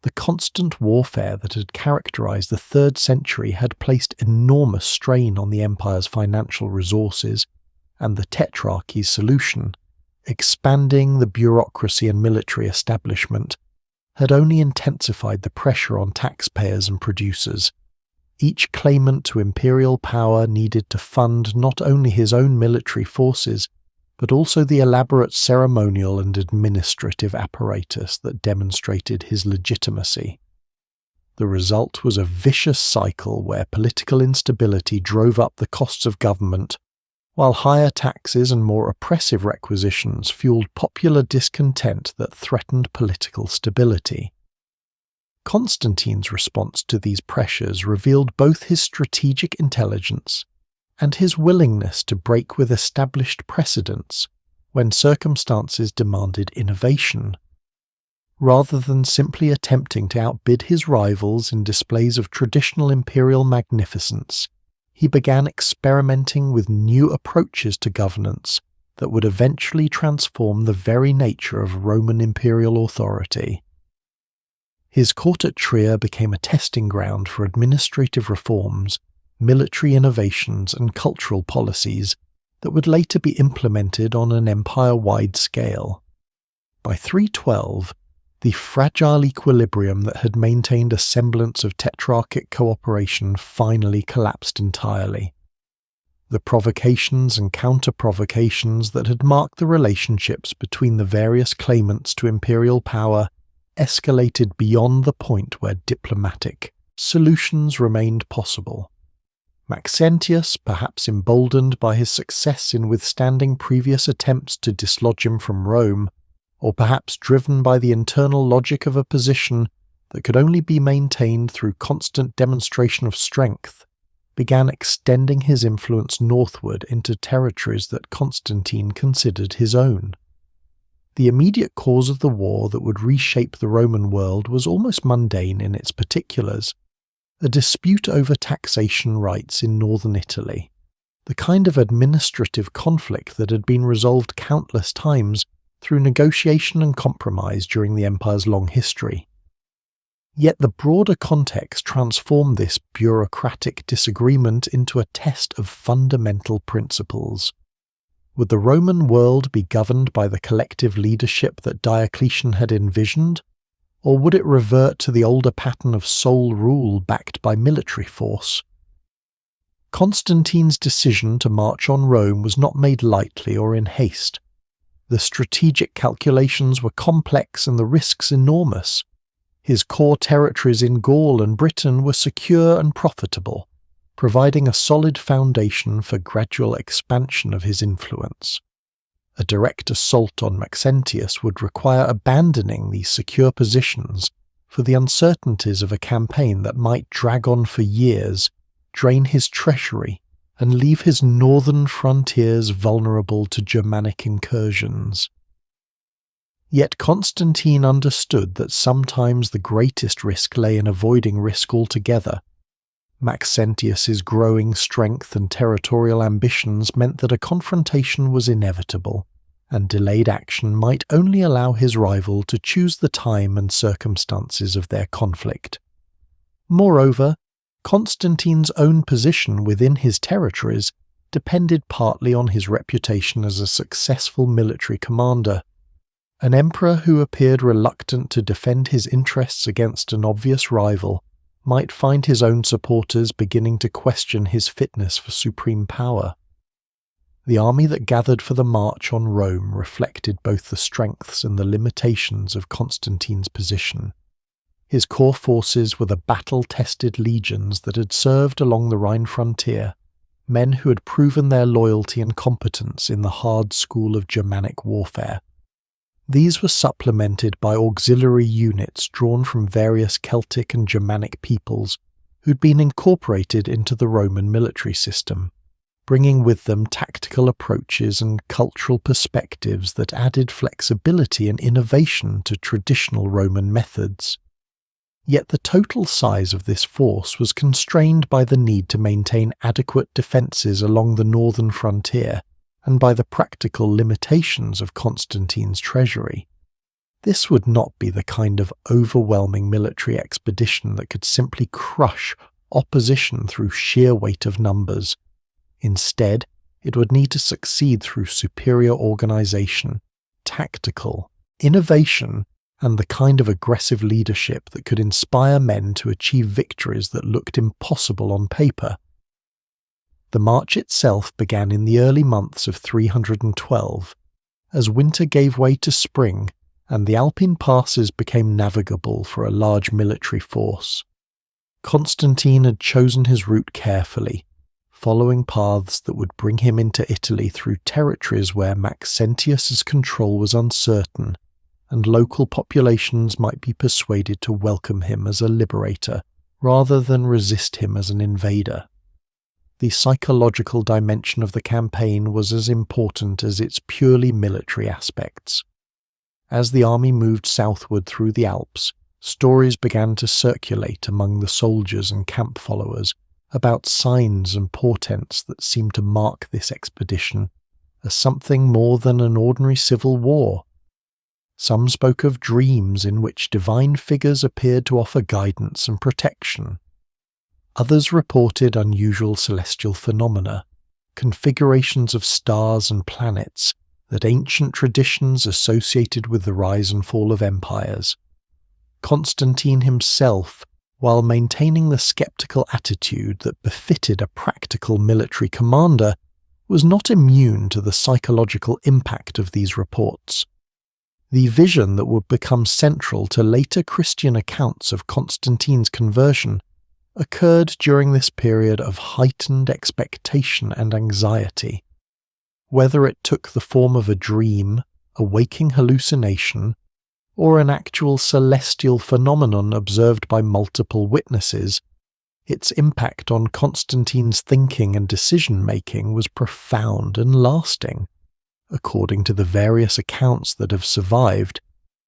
The constant warfare that had characterized the 3rd century had placed enormous strain on the empire's financial resources, and the Tetrarchy's solution, expanding the bureaucracy and military establishment, had only intensified the pressure on taxpayers and producers. Each claimant to imperial power needed to fund not only his own military forces, but also the elaborate ceremonial and administrative apparatus that demonstrated his legitimacy. The result was a vicious cycle where political instability drove up the costs of government, while higher taxes and more oppressive requisitions fueled popular discontent that threatened political stability. Constantine's response to these pressures revealed both his strategic intelligence and his willingness to break with established precedents when circumstances demanded innovation. Rather than simply attempting to outbid his rivals in displays of traditional imperial magnificence, he began experimenting with new approaches to governance that would eventually transform the very nature of Roman imperial authority. His court at Trier became a testing ground for administrative reforms, military innovations, and cultural policies that would later be implemented on an empire-wide scale. By 312, the fragile equilibrium that had maintained a semblance of tetrarchic cooperation finally collapsed entirely. The provocations and counter-provocations that had marked the relationships between the various claimants to imperial power escalated beyond the point where diplomatic solutions remained possible. Maxentius, perhaps emboldened by his success in withstanding previous attempts to dislodge him from Rome, or perhaps driven by the internal logic of a position that could only be maintained through constant demonstration of strength, began extending his influence northward into territories that Constantine considered his own. The immediate cause of the war that would reshape the Roman world was almost mundane in its particulars: a dispute over taxation rights in northern Italy, the kind of administrative conflict that had been resolved countless times through negotiation and compromise during the empire's long history. Yet the broader context transformed this bureaucratic disagreement into a test of fundamental principles. Would the Roman world be governed by the collective leadership that Diocletian had envisioned, or would it revert to the older pattern of sole rule backed by military force? Constantine's decision to march on Rome was not made lightly or in haste. The strategic calculations were complex and the risks enormous. His core territories in Gaul and Britain were secure and profitable, providing a solid foundation for gradual expansion of his influence. A direct assault on Maxentius would require abandoning these secure positions for the uncertainties of a campaign that might drag on for years, drain his treasury, and leave his northern frontiers vulnerable to Germanic incursions. Yet Constantine understood that sometimes the greatest risk lay in avoiding risk altogether. Maxentius's growing strength and territorial ambitions meant that a confrontation was inevitable, and delayed action might only allow his rival to choose the time and circumstances of their conflict. Moreover, Constantine's own position within his territories depended partly on his reputation as a successful military commander. An emperor who appeared reluctant to defend his interests against an obvious rival might find his own supporters beginning to question his fitness for supreme power. The army that gathered for the march on Rome reflected both the strengths and the limitations of Constantine's position. His core forces were the battle-tested legions that had served along the Rhine frontier, men who had proven their loyalty and competence in the hard school of Germanic warfare. These were supplemented by auxiliary units drawn from various Celtic and Germanic peoples who'd been incorporated into the Roman military system, bringing with them tactical approaches and cultural perspectives that added flexibility and innovation to traditional Roman methods. Yet the total size of this force was constrained by the need to maintain adequate defences along the northern frontier, and by the practical limitations of Constantine's treasury. This would not be the kind of overwhelming military expedition that could simply crush opposition through sheer weight of numbers. Instead, it would need to succeed through superior organisation, tactical innovation, and the kind of aggressive leadership that could inspire men to achieve victories that looked impossible on paper. The march itself began in the early months of 312, as winter gave way to spring and the Alpine passes became navigable for a large military force. Constantine had chosen his route carefully, following paths that would bring him into Italy through territories where Maxentius's control was uncertain, and local populations might be persuaded to welcome him as a liberator rather than resist him as an invader. The psychological dimension of the campaign was as important as its purely military aspects. As the army moved southward through the Alps, stories began to circulate among the soldiers and camp followers about signs and portents that seemed to mark this expedition as something more than an ordinary civil war. Some spoke of dreams in which divine figures appeared to offer guidance and protection. Others reported unusual celestial phenomena, configurations of stars and planets that ancient traditions associated with the rise and fall of empires. Constantine himself, while maintaining the skeptical attitude that befitted a practical military commander, was not immune to the psychological impact of these reports. The vision that would become central to later Christian accounts of Constantine's conversion occurred during this period of heightened expectation and anxiety. Whether it took the form of a dream, a waking hallucination, or an actual celestial phenomenon observed by multiple witnesses, its impact on Constantine's thinking and decision-making was profound and lasting. According to the various accounts that have survived,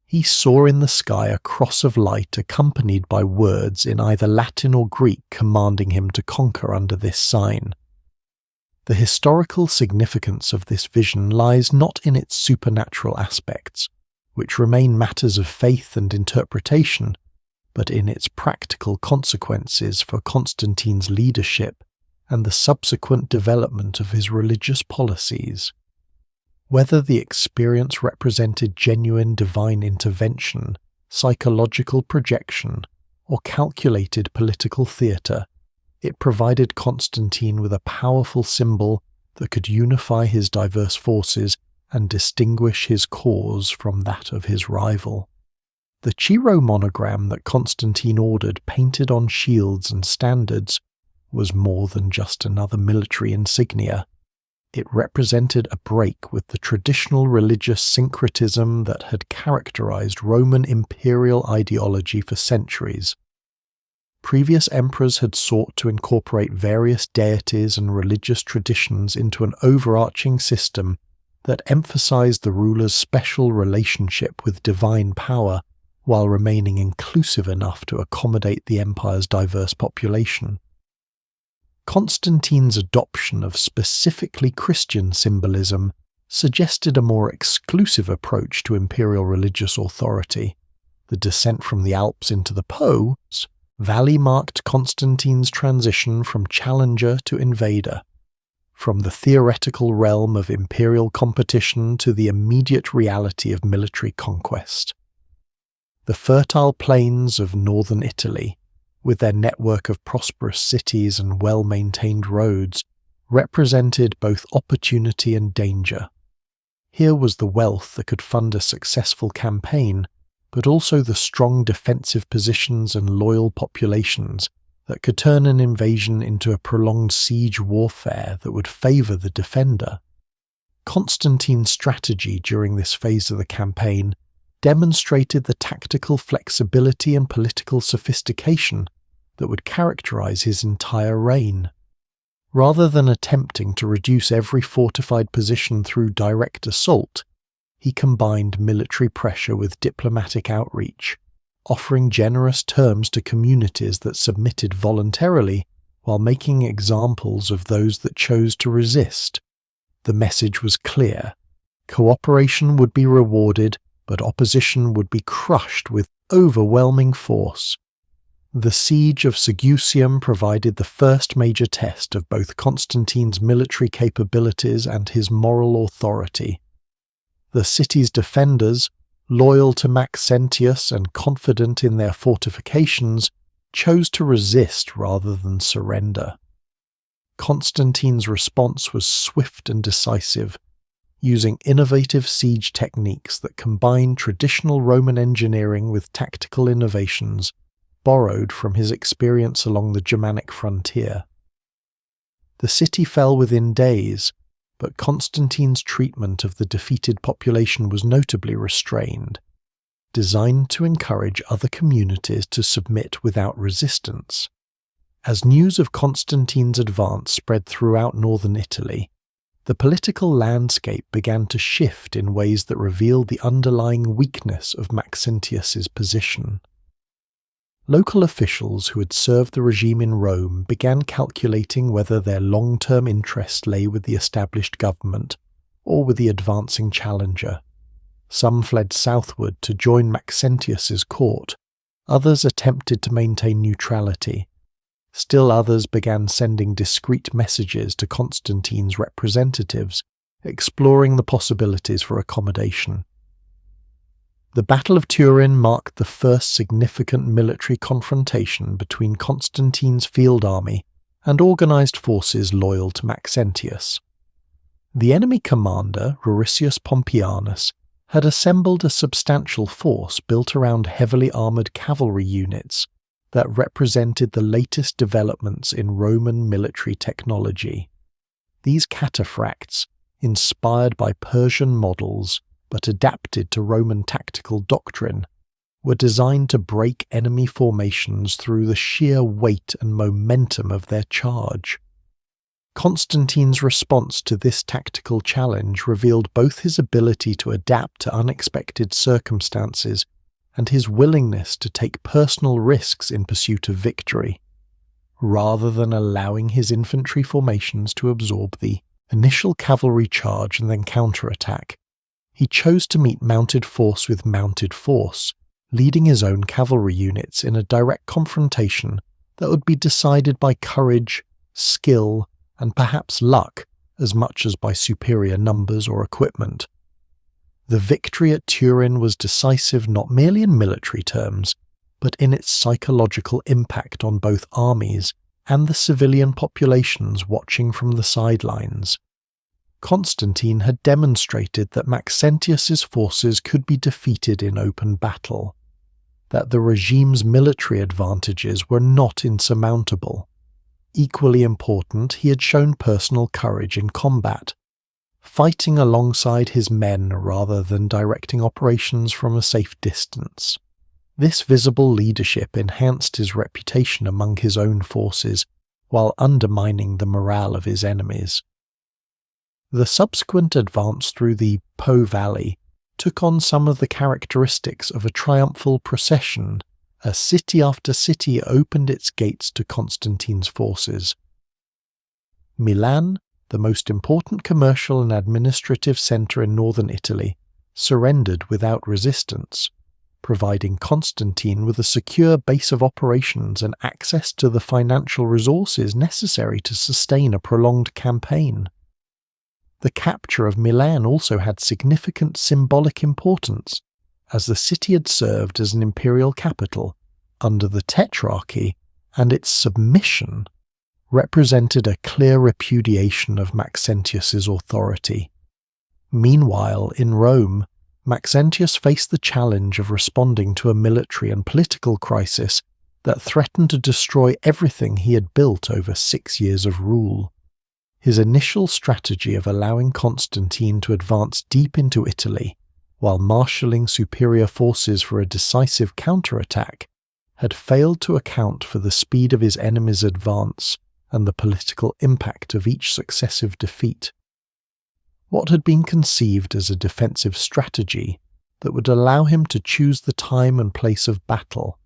he saw in the sky a cross of light accompanied by words in either Latin or Greek commanding him to conquer under this sign. The historical significance of this vision lies not in its supernatural aspects, which remain matters of faith and interpretation, but in its practical consequences for Constantine's leadership and the subsequent development of his religious policies. Whether the experience represented genuine divine intervention, psychological projection, or calculated political theatre, it provided Constantine with a powerful symbol that could unify his diverse forces and distinguish his cause from that of his rival. The Chiro monogram that Constantine ordered painted on shields and standards was more than just another military insignia. It represented a break with the traditional religious syncretism that had characterized Roman imperial ideology for centuries. Previous emperors had sought to incorporate various deities and religious traditions into an overarching system that emphasized the ruler's special relationship with divine power while remaining inclusive enough to accommodate the empire's diverse population. Constantine's adoption of specifically Christian symbolism suggested a more exclusive approach to imperial religious authority. The descent from the Alps into the Po valley marked Constantine's transition from challenger to invader, from the theoretical realm of imperial competition to the immediate reality of military conquest. The fertile plains of northern Italy, with their network of prosperous cities and well-maintained roads, represented both opportunity and danger. Here was the wealth that could fund a successful campaign, but also the strong defensive positions and loyal populations that could turn an invasion into a prolonged siege warfare that would favour the defender. Constantine's strategy during this phase of the campaign demonstrated the tactical flexibility and political sophistication that would characterize his entire reign. Rather than attempting to reduce every fortified position through direct assault, he combined military pressure with diplomatic outreach, offering generous terms to communities that submitted voluntarily while making examples of those that chose to resist. The message was clear: cooperation would be rewarded, but opposition would be crushed with overwhelming force. The siege of Segusum provided the first major test of both Constantine's military capabilities and his moral authority. The city's defenders, loyal to Maxentius and confident in their fortifications, chose to resist rather than surrender. Constantine's response was swift and decisive, using innovative siege techniques that combined traditional Roman engineering with tactical innovations borrowed from his experience along the Germanic frontier. The city fell within days, but Constantine's treatment of the defeated population was notably restrained, designed to encourage other communities to submit without resistance. As news of Constantine's advance spread throughout northern Italy, the political landscape began to shift in ways that revealed the underlying weakness of Maxentius's position. Local officials who had served the regime in Rome began calculating whether their long-term interest lay with the established government or with the advancing challenger. Some fled southward to join Maxentius's court, others attempted to maintain neutrality. Still others began sending discreet messages to Constantine's representatives, exploring the possibilities for accommodation. The Battle of Turin marked the first significant military confrontation between Constantine's field army and organised forces loyal to Maxentius. The enemy commander, Ruricius Pompeianus, had assembled a substantial force built around heavily armoured cavalry units that represented the latest developments in Roman military technology. These cataphracts, inspired by Persian models but adapted to Roman tactical doctrine, were designed to break enemy formations through the sheer weight and momentum of their charge. Constantine's response to this tactical challenge revealed both his ability to adapt to unexpected circumstances and his willingness to take personal risks in pursuit of victory. Rather than allowing his infantry formations to absorb the initial cavalry charge and then counterattack, he chose to meet mounted force with mounted force, leading his own cavalry units in a direct confrontation that would be decided by courage, skill, and perhaps luck as much as by superior numbers or equipment. The victory at Turin was decisive not merely in military terms, but in its psychological impact on both armies and the civilian populations watching from the sidelines. Constantine had demonstrated that Maxentius's forces could be defeated in open battle, that the regime's military advantages were not insurmountable. Equally important, he had shown personal courage in combat, fighting alongside his men rather than directing operations from a safe distance. This visible leadership enhanced his reputation among his own forces, while undermining the morale of his enemies. The subsequent advance through the Po Valley took on some of the characteristics of a triumphal procession as city after city opened its gates to Constantine's forces. Milan, the most important commercial and administrative centre in northern Italy, surrendered without resistance, providing Constantine with a secure base of operations and access to the financial resources necessary to sustain a prolonged campaign. The capture of Milan also had significant symbolic importance, as the city had served as an imperial capital under the Tetrarchy, and its submission represented a clear repudiation of Maxentius's authority. Meanwhile, in Rome, Maxentius faced the challenge of responding to a military and political crisis that threatened to destroy everything he had built over 6 years of rule. His initial strategy of allowing Constantine to advance deep into Italy, while marshalling superior forces for a decisive counterattack, had failed to account for the speed of his enemy's advance and the political impact of each successive defeat. What had been conceived as a defensive strategy that would allow him to choose the time and place of battle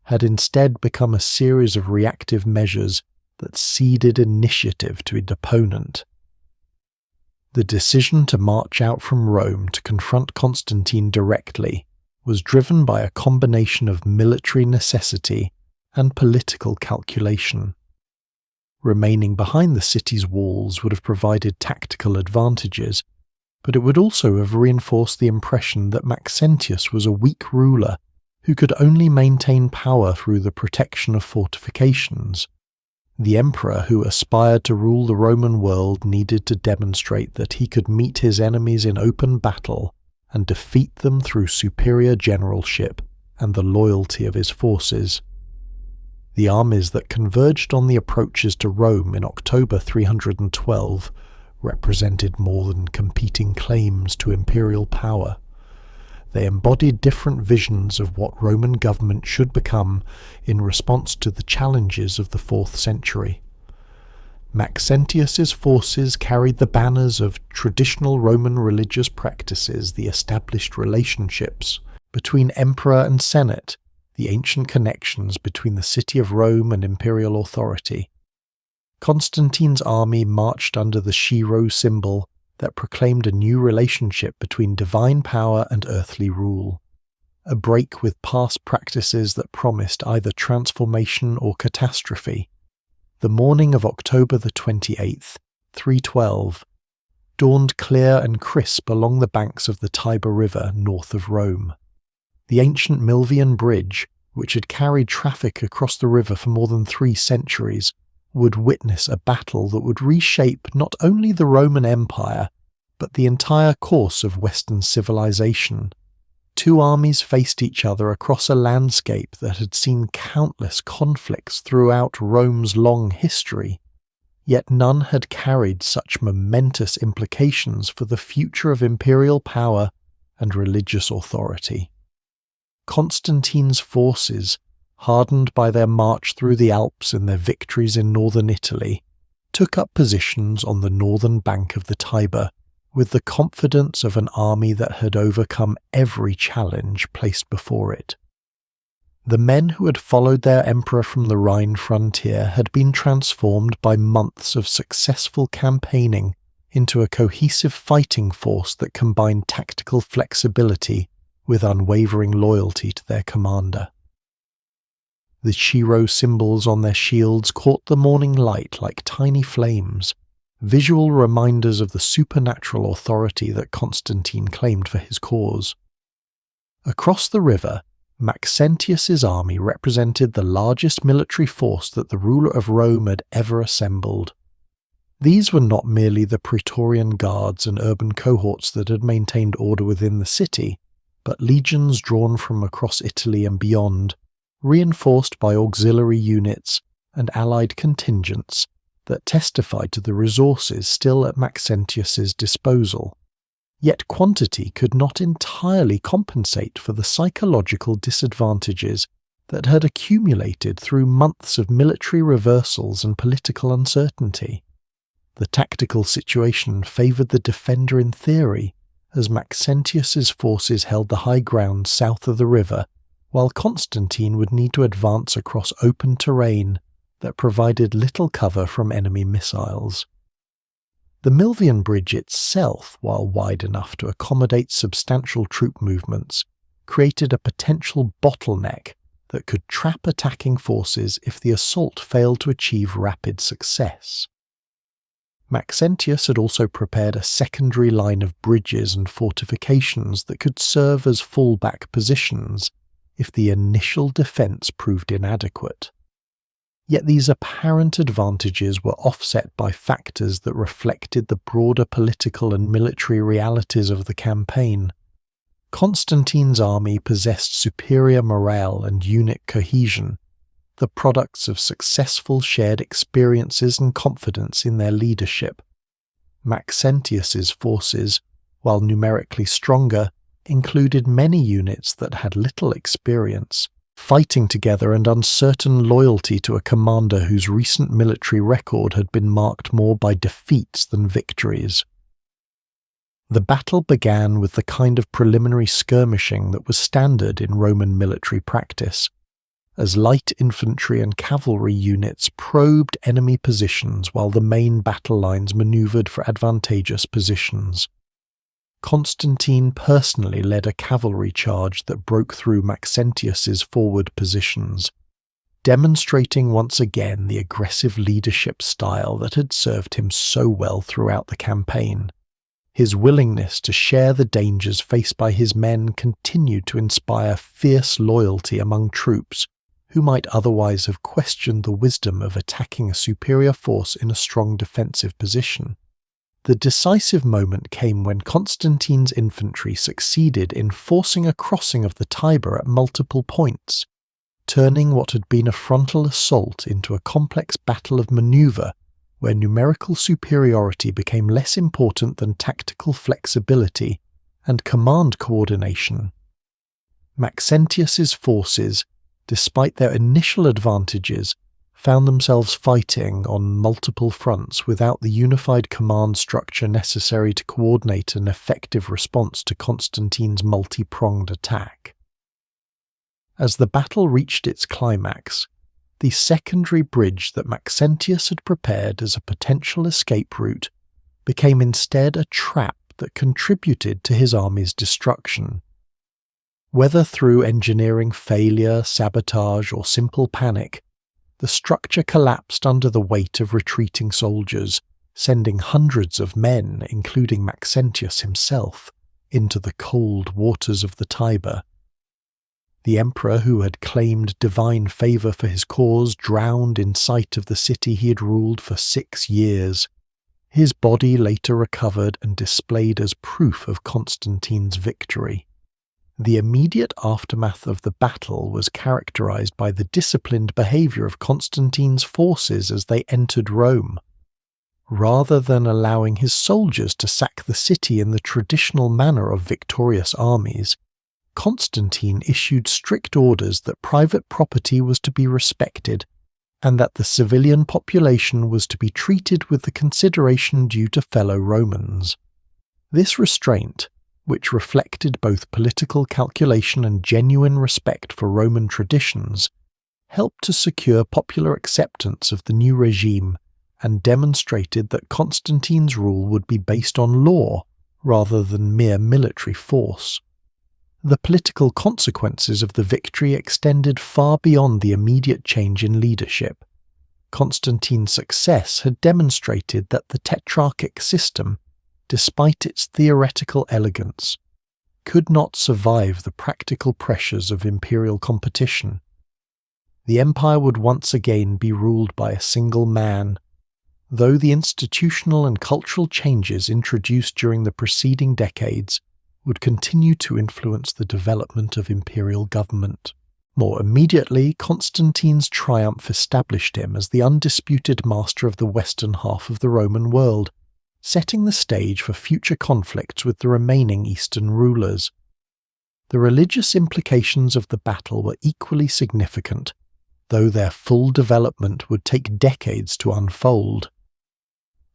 had instead become a series of reactive measures that ceded initiative to its opponent. The decision to march out from Rome to confront Constantine directly was driven by a combination of military necessity and political calculation. Remaining behind the city's walls would have provided tactical advantages, but it would also have reinforced the impression that Maxentius was a weak ruler who could only maintain power through the protection of fortifications. The emperor who aspired to rule the Roman world needed to demonstrate that he could meet his enemies in open battle and defeat them through superior generalship and the loyalty of his forces. The armies that converged on the approaches to Rome in October 312 represented more than competing claims to imperial power. They embodied different visions of what Roman government should become in response to the challenges of the 4th century. Maxentius's forces carried the banners of traditional Roman religious practices, the established relationships between emperor and senate, the ancient connections between the city of Rome and imperial authority. Constantine's army marched under the Shiro symbol that proclaimed a new relationship between divine power and earthly rule, a break with past practices that promised either transformation or catastrophe. The morning of October the 28th, 312, dawned clear and crisp along the banks of the Tiber River north of Rome. The ancient Milvian bridge, which had carried traffic across the river for more than 3 centuries, would witness a battle that would reshape not only the Roman Empire, but the entire course of Western civilization. 2 armies faced each other across a landscape that had seen countless conflicts throughout Rome's long history, yet none had carried such momentous implications for the future of imperial power and religious authority. Constantine's forces, hardened by their march through the Alps and their victories in northern Italy, took up positions on the northern bank of the Tiber with the confidence of an army that had overcome every challenge placed before it. The men who had followed their emperor from the Rhine frontier had been transformed by months of successful campaigning into a cohesive fighting force that combined tactical flexibility with unwavering loyalty to their commander. The Shiro symbols on their shields caught the morning light like tiny flames, visual reminders of the supernatural authority that Constantine claimed for his cause. Across the river, Maxentius's army represented the largest military force that the ruler of Rome had ever assembled. These were not merely the Praetorian guards and urban cohorts that had maintained order within the city, but legions drawn from across Italy and beyond, reinforced by auxiliary units and allied contingents that testified to the resources still at Maxentius's disposal. Yet quantity could not entirely compensate for the psychological disadvantages that had accumulated through months of military reversals and political uncertainty. The tactical situation favoured the defender in theory, as Maxentius's forces held the high ground south of the river, while Constantine would need to advance across open terrain that provided little cover from enemy missiles. The Milvian bridge itself, while wide enough to accommodate substantial troop movements, created a potential bottleneck that could trap attacking forces if the assault failed to achieve rapid success. Maxentius had also prepared a secondary line of bridges and fortifications that could serve as fallback positions if the initial defence proved inadequate. Yet these apparent advantages were offset by factors that reflected the broader political and military realities of the campaign. Constantine's army possessed superior morale and unit cohesion, the products of successful shared experiences and confidence in their leadership. Maxentius's forces, while numerically stronger, included many units that had little experience, fighting together and uncertain loyalty to a commander whose recent military record had been marked more by defeats than victories. The battle began with the kind of preliminary skirmishing that was standard in Roman military practice, as light infantry and cavalry units probed enemy positions while the main battle lines manoeuvred for advantageous positions. Constantine personally led a cavalry charge that broke through Maxentius's forward positions, demonstrating once again the aggressive leadership style that had served him so well throughout the campaign. His willingness to share the dangers faced by his men continued to inspire fierce loyalty among troops who might otherwise have questioned the wisdom of attacking a superior force in a strong defensive position. The decisive moment came when Constantine's infantry succeeded in forcing a crossing of the Tiber at multiple points, turning what had been a frontal assault into a complex battle of maneuver where numerical superiority became less important than tactical flexibility and command coordination. Maxentius's forces, despite their initial advantages, found themselves fighting on multiple fronts without the unified command structure necessary to coordinate an effective response to Constantine's multi-pronged attack. As the battle reached its climax, the secondary bridge that Maxentius had prepared as a potential escape route became instead a trap that contributed to his army's destruction. Whether through engineering failure, sabotage, or simple panic, the structure collapsed under the weight of retreating soldiers, sending hundreds of men, including Maxentius himself, into the cold waters of the Tiber. The emperor, who had claimed divine favour for his cause, drowned in sight of the city he had ruled for 6 years. His body later recovered and displayed as proof of Constantine's victory. The immediate aftermath of the battle was characterized by the disciplined behaviour of Constantine's forces as they entered Rome. Rather than allowing his soldiers to sack the city in the traditional manner of victorious armies, Constantine issued strict orders that private property was to be respected and that the civilian population was to be treated with the consideration due to fellow Romans. This restraint, which reflected both political calculation and genuine respect for Roman traditions, helped to secure popular acceptance of the new regime and demonstrated that Constantine's rule would be based on law rather than mere military force. The political consequences of the victory extended far beyond the immediate change in leadership. Constantine's success had demonstrated that the Tetrarchic system, despite its theoretical elegance, could not survive the practical pressures of imperial competition. The empire would once again be ruled by a single man, though the institutional and cultural changes introduced during the preceding decades would continue to influence the development of imperial government. More immediately, Constantine's triumph established him as the undisputed master of the western half of the Roman world, setting the stage for future conflicts with the remaining eastern rulers. The religious implications of the battle were equally significant, though their full development would take decades to unfold.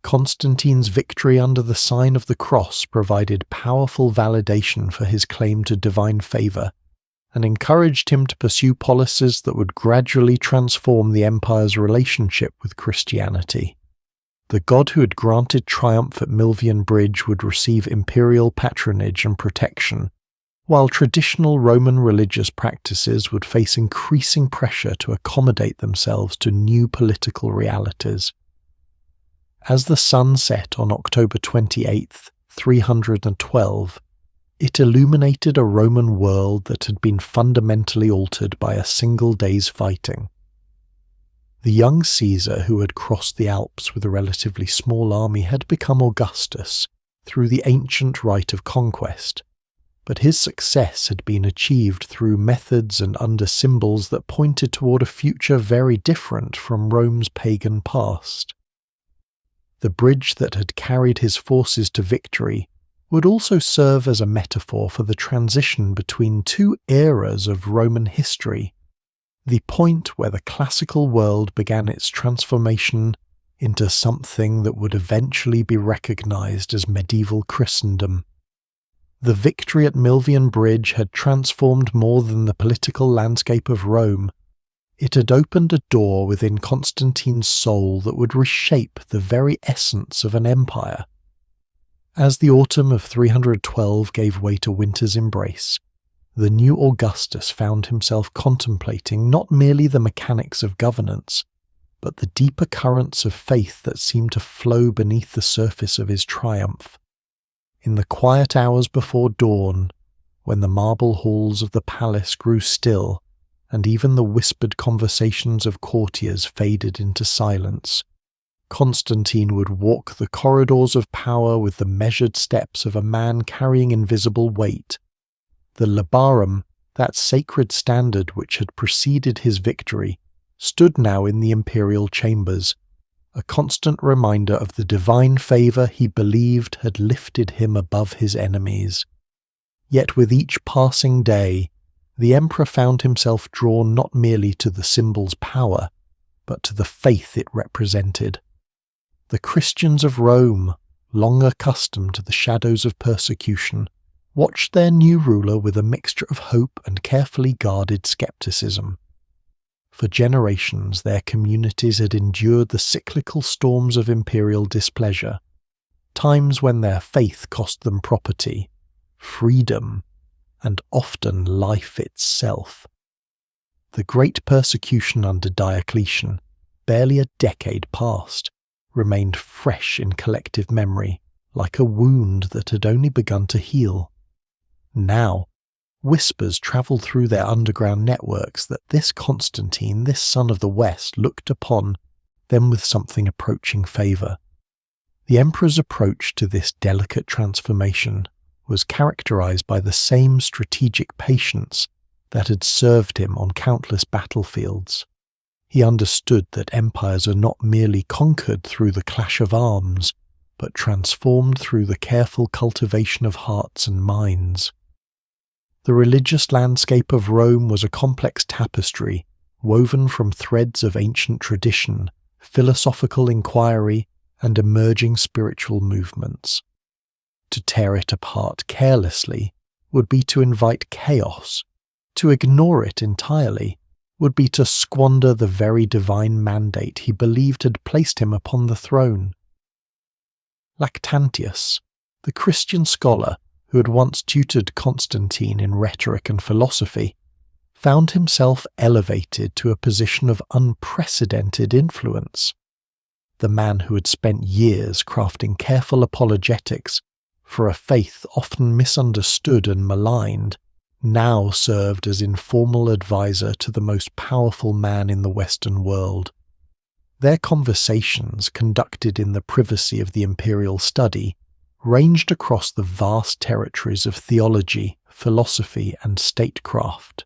Constantine's victory under the sign of the cross provided powerful validation for his claim to divine favour, and encouraged him to pursue policies that would gradually transform the empire's relationship with Christianity. The god who had granted triumph at Milvian Bridge would receive imperial patronage and protection, while traditional Roman religious practices would face increasing pressure to accommodate themselves to new political realities. As the sun set on October 28, 312, it illuminated a Roman world that had been fundamentally altered by a single day's fighting. The young Caesar, who had crossed the Alps with a relatively small army, had become Augustus through the ancient rite of conquest, but his success had been achieved through methods and under symbols that pointed toward a future very different from Rome's pagan past. The bridge that had carried his forces to victory would also serve as a metaphor for the transition between two eras of Roman history, the point where the classical world began its transformation into something that would eventually be recognized as medieval Christendom. The victory at Milvian Bridge had transformed more than the political landscape of Rome. It had opened a door within Constantine's soul that would reshape the very essence of an empire. As the autumn of 312 gave way to winter's embrace, the new Augustus found himself contemplating not merely the mechanics of governance, but the deeper currents of faith that seemed to flow beneath the surface of his triumph. In the quiet hours before dawn, when the marble halls of the palace grew still, and even the whispered conversations of courtiers faded into silence, Constantine would walk the corridors of power with the measured steps of a man carrying invisible weight. The labarum, that sacred standard which had preceded his victory, stood now in the imperial chambers, a constant reminder of the divine favour he believed had lifted him above his enemies. Yet with each passing day, the emperor found himself drawn not merely to the symbol's power, but to the faith it represented. The Christians of Rome, long accustomed to the shadows of persecution, watched their new ruler with a mixture of hope and carefully guarded skepticism. For generations, their communities had endured the cyclical storms of imperial displeasure, times when their faith cost them property, freedom, and often life itself. The great persecution under Diocletian, barely a decade past, remained fresh in collective memory, like a wound that had only begun to heal. Now, whispers travelled through their underground networks that this Constantine, this son of the West, looked upon them with something approaching favour. The emperor's approach to this delicate transformation was characterised by the same strategic patience that had served him on countless battlefields. He understood that empires are not merely conquered through the clash of arms, but transformed through the careful cultivation of hearts and minds. The religious landscape of Rome was a complex tapestry, woven from threads of ancient tradition, philosophical inquiry, and emerging spiritual movements. To tear it apart carelessly would be to invite chaos. To ignore it entirely would be to squander the very divine mandate he believed had placed him upon the throne. Lactantius, the Christian scholar who had once tutored Constantine in rhetoric and philosophy, found himself elevated to a position of unprecedented influence. The man who had spent years crafting careful apologetics for a faith often misunderstood and maligned, now served as informal advisor to the most powerful man in the Western world. Their conversations, conducted in the privacy of the imperial study, ranged across the vast territories of theology, philosophy, and statecraft.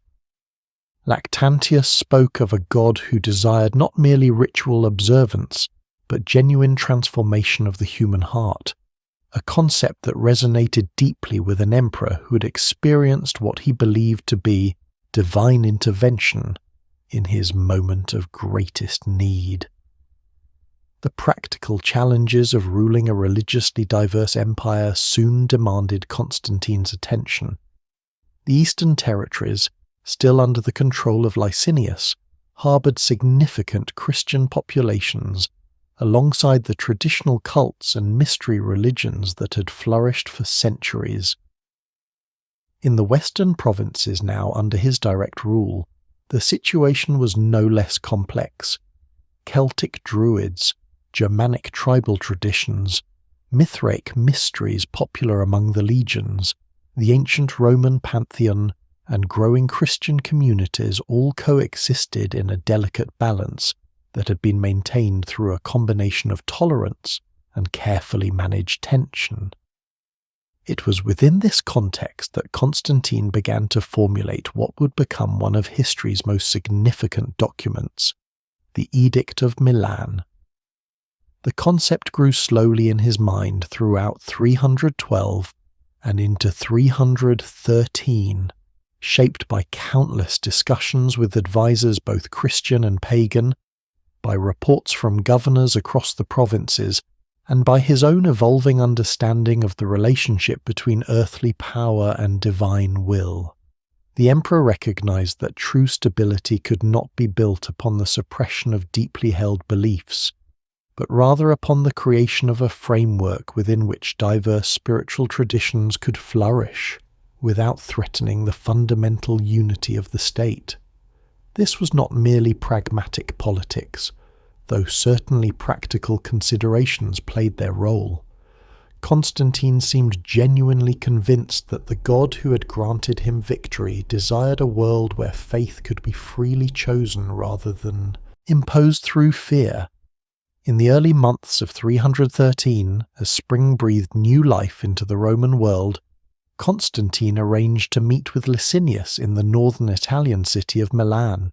Lactantius spoke of a god who desired not merely ritual observance, but genuine transformation of the human heart, a concept that resonated deeply with an emperor who had experienced what he believed to be divine intervention in his moment of greatest need. The practical challenges of ruling a religiously diverse empire soon demanded Constantine's attention. The eastern territories, still under the control of Licinius, harboured significant Christian populations alongside the traditional cults and mystery religions that had flourished for centuries. In the western provinces now under his direct rule, the situation was no less complex. Celtic druids, Germanic tribal traditions, Mithraic mysteries popular among the legions, the ancient Roman pantheon, and growing Christian communities all coexisted in a delicate balance that had been maintained through a combination of tolerance and carefully managed tension. It was within this context that Constantine began to formulate what would become one of history's most significant documents, the Edict of Milan. The concept grew slowly in his mind throughout 312 and into 313, shaped by countless discussions with advisors both Christian and pagan, by reports from governors across the provinces, and by his own evolving understanding of the relationship between earthly power and divine will. The emperor recognized that true stability could not be built upon the suppression of deeply held beliefs, but rather upon the creation of a framework within which diverse spiritual traditions could flourish, without threatening the fundamental unity of the state. This was not merely pragmatic politics, though certainly practical considerations played their role. Constantine seemed genuinely convinced that the God who had granted him victory desired a world where faith could be freely chosen rather than imposed through fear. In the early months of 313, as spring breathed new life into the Roman world, Constantine arranged to meet with Licinius in the northern Italian city of Milan.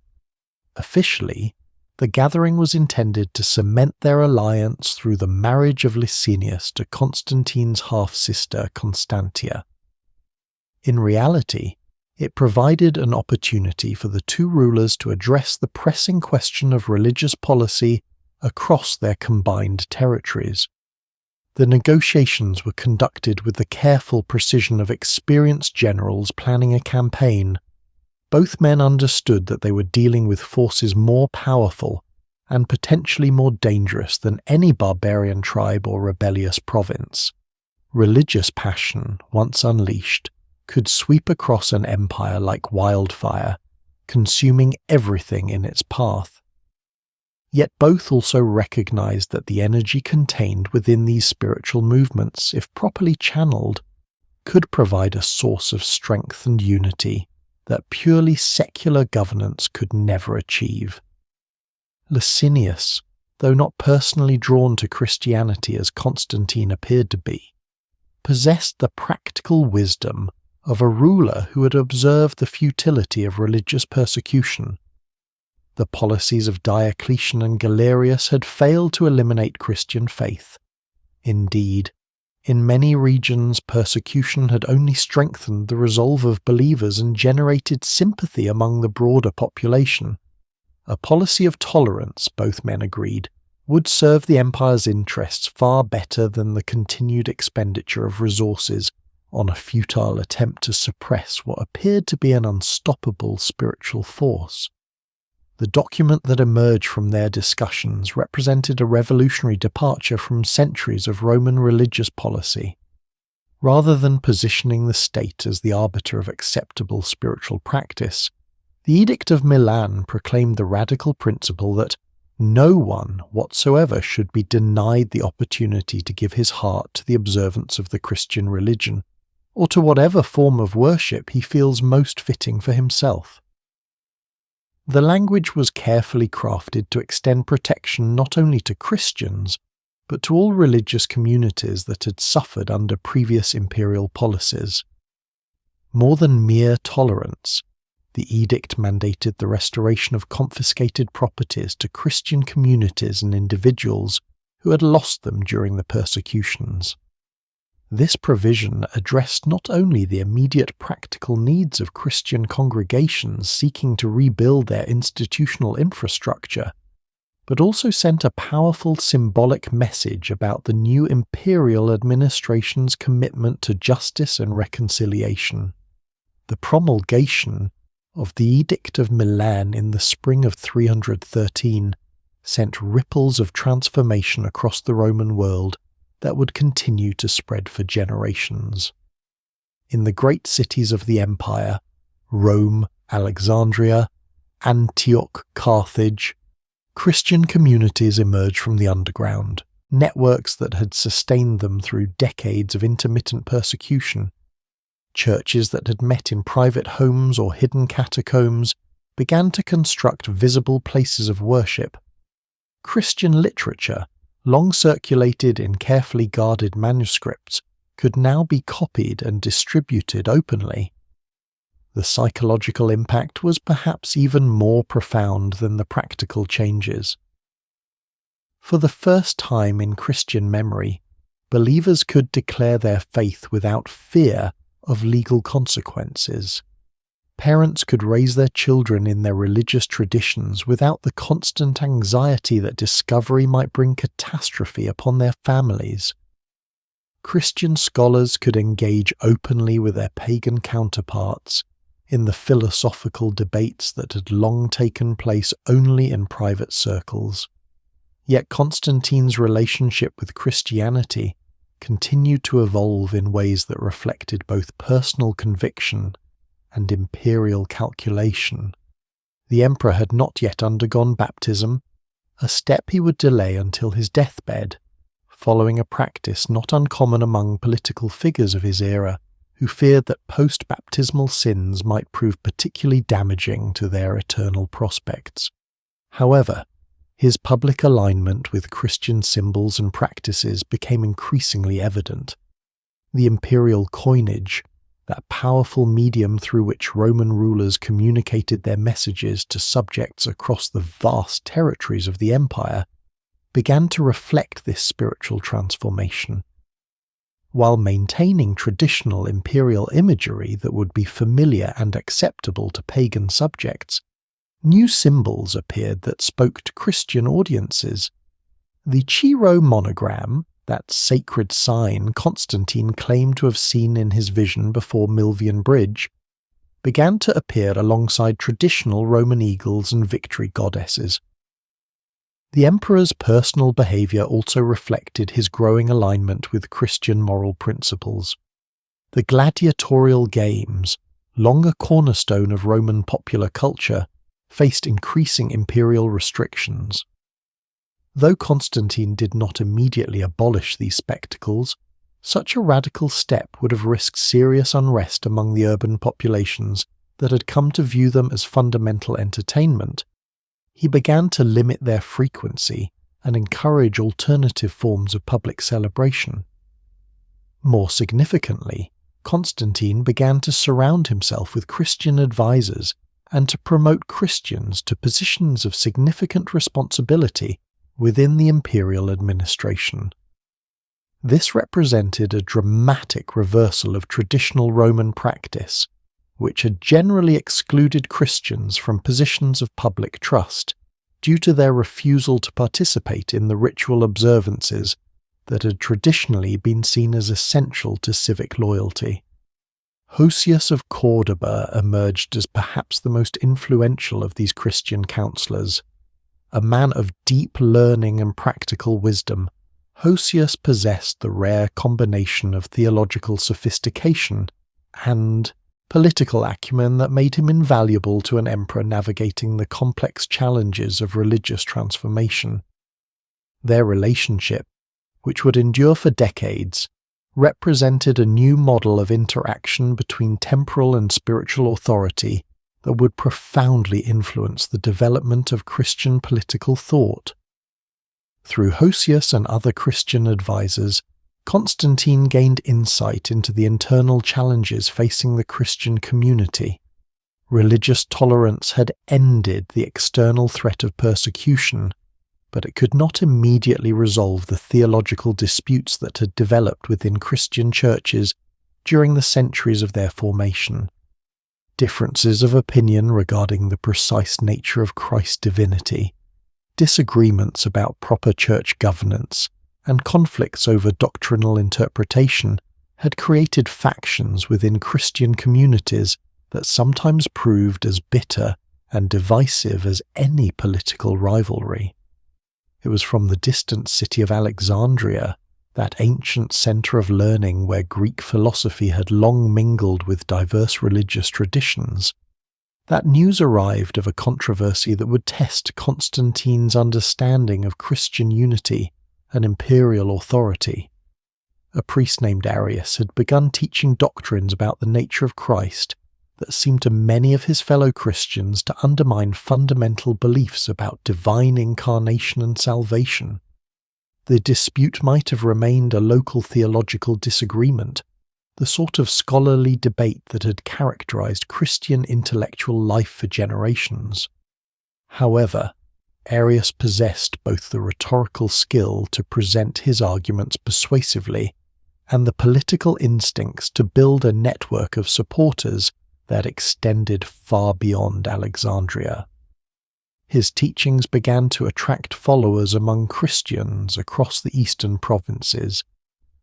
Officially, the gathering was intended to cement their alliance through the marriage of Licinius to Constantine's half-sister Constantia. In reality, it provided an opportunity for the two rulers to address the pressing question of religious policy across their combined territories. The negotiations were conducted with the careful precision of experienced generals planning a campaign. Both men understood that they were dealing with forces more powerful and potentially more dangerous than any barbarian tribe or rebellious province. Religious passion, once unleashed, could sweep across an empire like wildfire, consuming everything in its path. Yet both also recognized that the energy contained within these spiritual movements, if properly channeled, could provide a source of strength and unity that purely secular governance could never achieve. Licinius, though not personally drawn to Christianity as Constantine appeared to be, possessed the practical wisdom of a ruler who had observed the futility of religious persecution. The policies of Diocletian and Galerius had failed to eliminate Christian faith. Indeed, in many regions persecution had only strengthened the resolve of believers and generated sympathy among the broader population. A policy of tolerance, both men agreed, would serve the empire's interests far better than the continued expenditure of resources on a futile attempt to suppress what appeared to be an unstoppable spiritual force. The document that emerged from their discussions represented a revolutionary departure from centuries of Roman religious policy. Rather than positioning the state as the arbiter of acceptable spiritual practice, the Edict of Milan proclaimed the radical principle that no one whatsoever should be denied the opportunity to give his heart to the observance of the Christian religion, or to whatever form of worship he feels most fitting for himself. The language was carefully crafted to extend protection not only to Christians, but to all religious communities that had suffered under previous imperial policies. More than mere tolerance, the edict mandated the restoration of confiscated properties to Christian communities and individuals who had lost them during the persecutions. This provision addressed not only the immediate practical needs of Christian congregations seeking to rebuild their institutional infrastructure, but also sent a powerful symbolic message about the new imperial administration's commitment to justice and reconciliation. The promulgation of the Edict of Milan in the spring of 313 sent ripples of transformation across the Roman world that would continue to spread for generations. In the great cities of the empire, Rome, Alexandria, Antioch, Carthage, Christian communities emerged from the underground, networks that had sustained them through decades of intermittent persecution. Churches that had met in private homes or hidden catacombs began to construct visible places of worship. Christian literature, long circulated in carefully guarded manuscripts, could now be copied and distributed openly. The psychological impact was perhaps even more profound than the practical changes. For the first time in Christian memory, believers could declare their faith without fear of legal consequences. Parents could raise their children in their religious traditions without the constant anxiety that discovery might bring catastrophe upon their families. Christian scholars could engage openly with their pagan counterparts in the philosophical debates that had long taken place only in private circles. Yet Constantine's relationship with Christianity continued to evolve in ways that reflected both personal conviction and imperial calculation. The emperor had not yet undergone baptism, a step he would delay until his deathbed, following a practice not uncommon among political figures of his era, who feared that post-baptismal sins might prove particularly damaging to their eternal prospects. However, his public alignment with Christian symbols and practices became increasingly evident. The imperial coinage, that powerful medium through which Roman rulers communicated their messages to subjects across the vast territories of the empire, began to reflect this spiritual transformation. While maintaining traditional imperial imagery that would be familiar and acceptable to pagan subjects, new symbols appeared that spoke to Christian audiences. The Chi Rho monogram, that sacred sign Constantine claimed to have seen in his vision before Milvian Bridge, began to appear alongside traditional Roman eagles and victory goddesses. The emperor's personal behaviour also reflected his growing alignment with Christian moral principles. The gladiatorial games, long a cornerstone of Roman popular culture, faced increasing imperial restrictions. Though Constantine did not immediately abolish these spectacles, such a radical step would have risked serious unrest among the urban populations that had come to view them as fundamental entertainment. He began to limit their frequency and encourage alternative forms of public celebration. More significantly, Constantine began to surround himself with Christian advisors and to promote Christians to positions of significant responsibility within the imperial administration. This represented a dramatic reversal of traditional Roman practice, which had generally excluded Christians from positions of public trust due to their refusal to participate in the ritual observances that had traditionally been seen as essential to civic loyalty. Hosius of Cordoba emerged as perhaps the most influential of these Christian counselors. A man of deep learning and practical wisdom, Hosius possessed the rare combination of theological sophistication and political acumen that made him invaluable to an emperor navigating the complex challenges of religious transformation. Their relationship, which would endure for decades, represented a new model of interaction between temporal and spiritual authority that would profoundly influence the development of Christian political thought. Through Hosius and other Christian advisors, Constantine gained insight into the internal challenges facing the Christian community. Religious tolerance had ended the external threat of persecution, but it could not immediately resolve the theological disputes that had developed within Christian churches during the centuries of their formation. Differences of opinion regarding the precise nature of Christ's divinity, disagreements about proper church governance, and conflicts over doctrinal interpretation had created factions within Christian communities that sometimes proved as bitter and divisive as any political rivalry. It was from the distant city of Alexandria, that ancient centre of learning where Greek philosophy had long mingled with diverse religious traditions, that news arrived of a controversy that would test Constantine's understanding of Christian unity and imperial authority. A priest named Arius had begun teaching doctrines about the nature of Christ that seemed to many of his fellow Christians to undermine fundamental beliefs about divine incarnation and salvation. The dispute might have remained a local theological disagreement, the sort of scholarly debate that had characterized Christian intellectual life for generations. However, Arius possessed both the rhetorical skill to present his arguments persuasively and the political instincts to build a network of supporters that extended far beyond Alexandria. His teachings began to attract followers among Christians across the eastern provinces,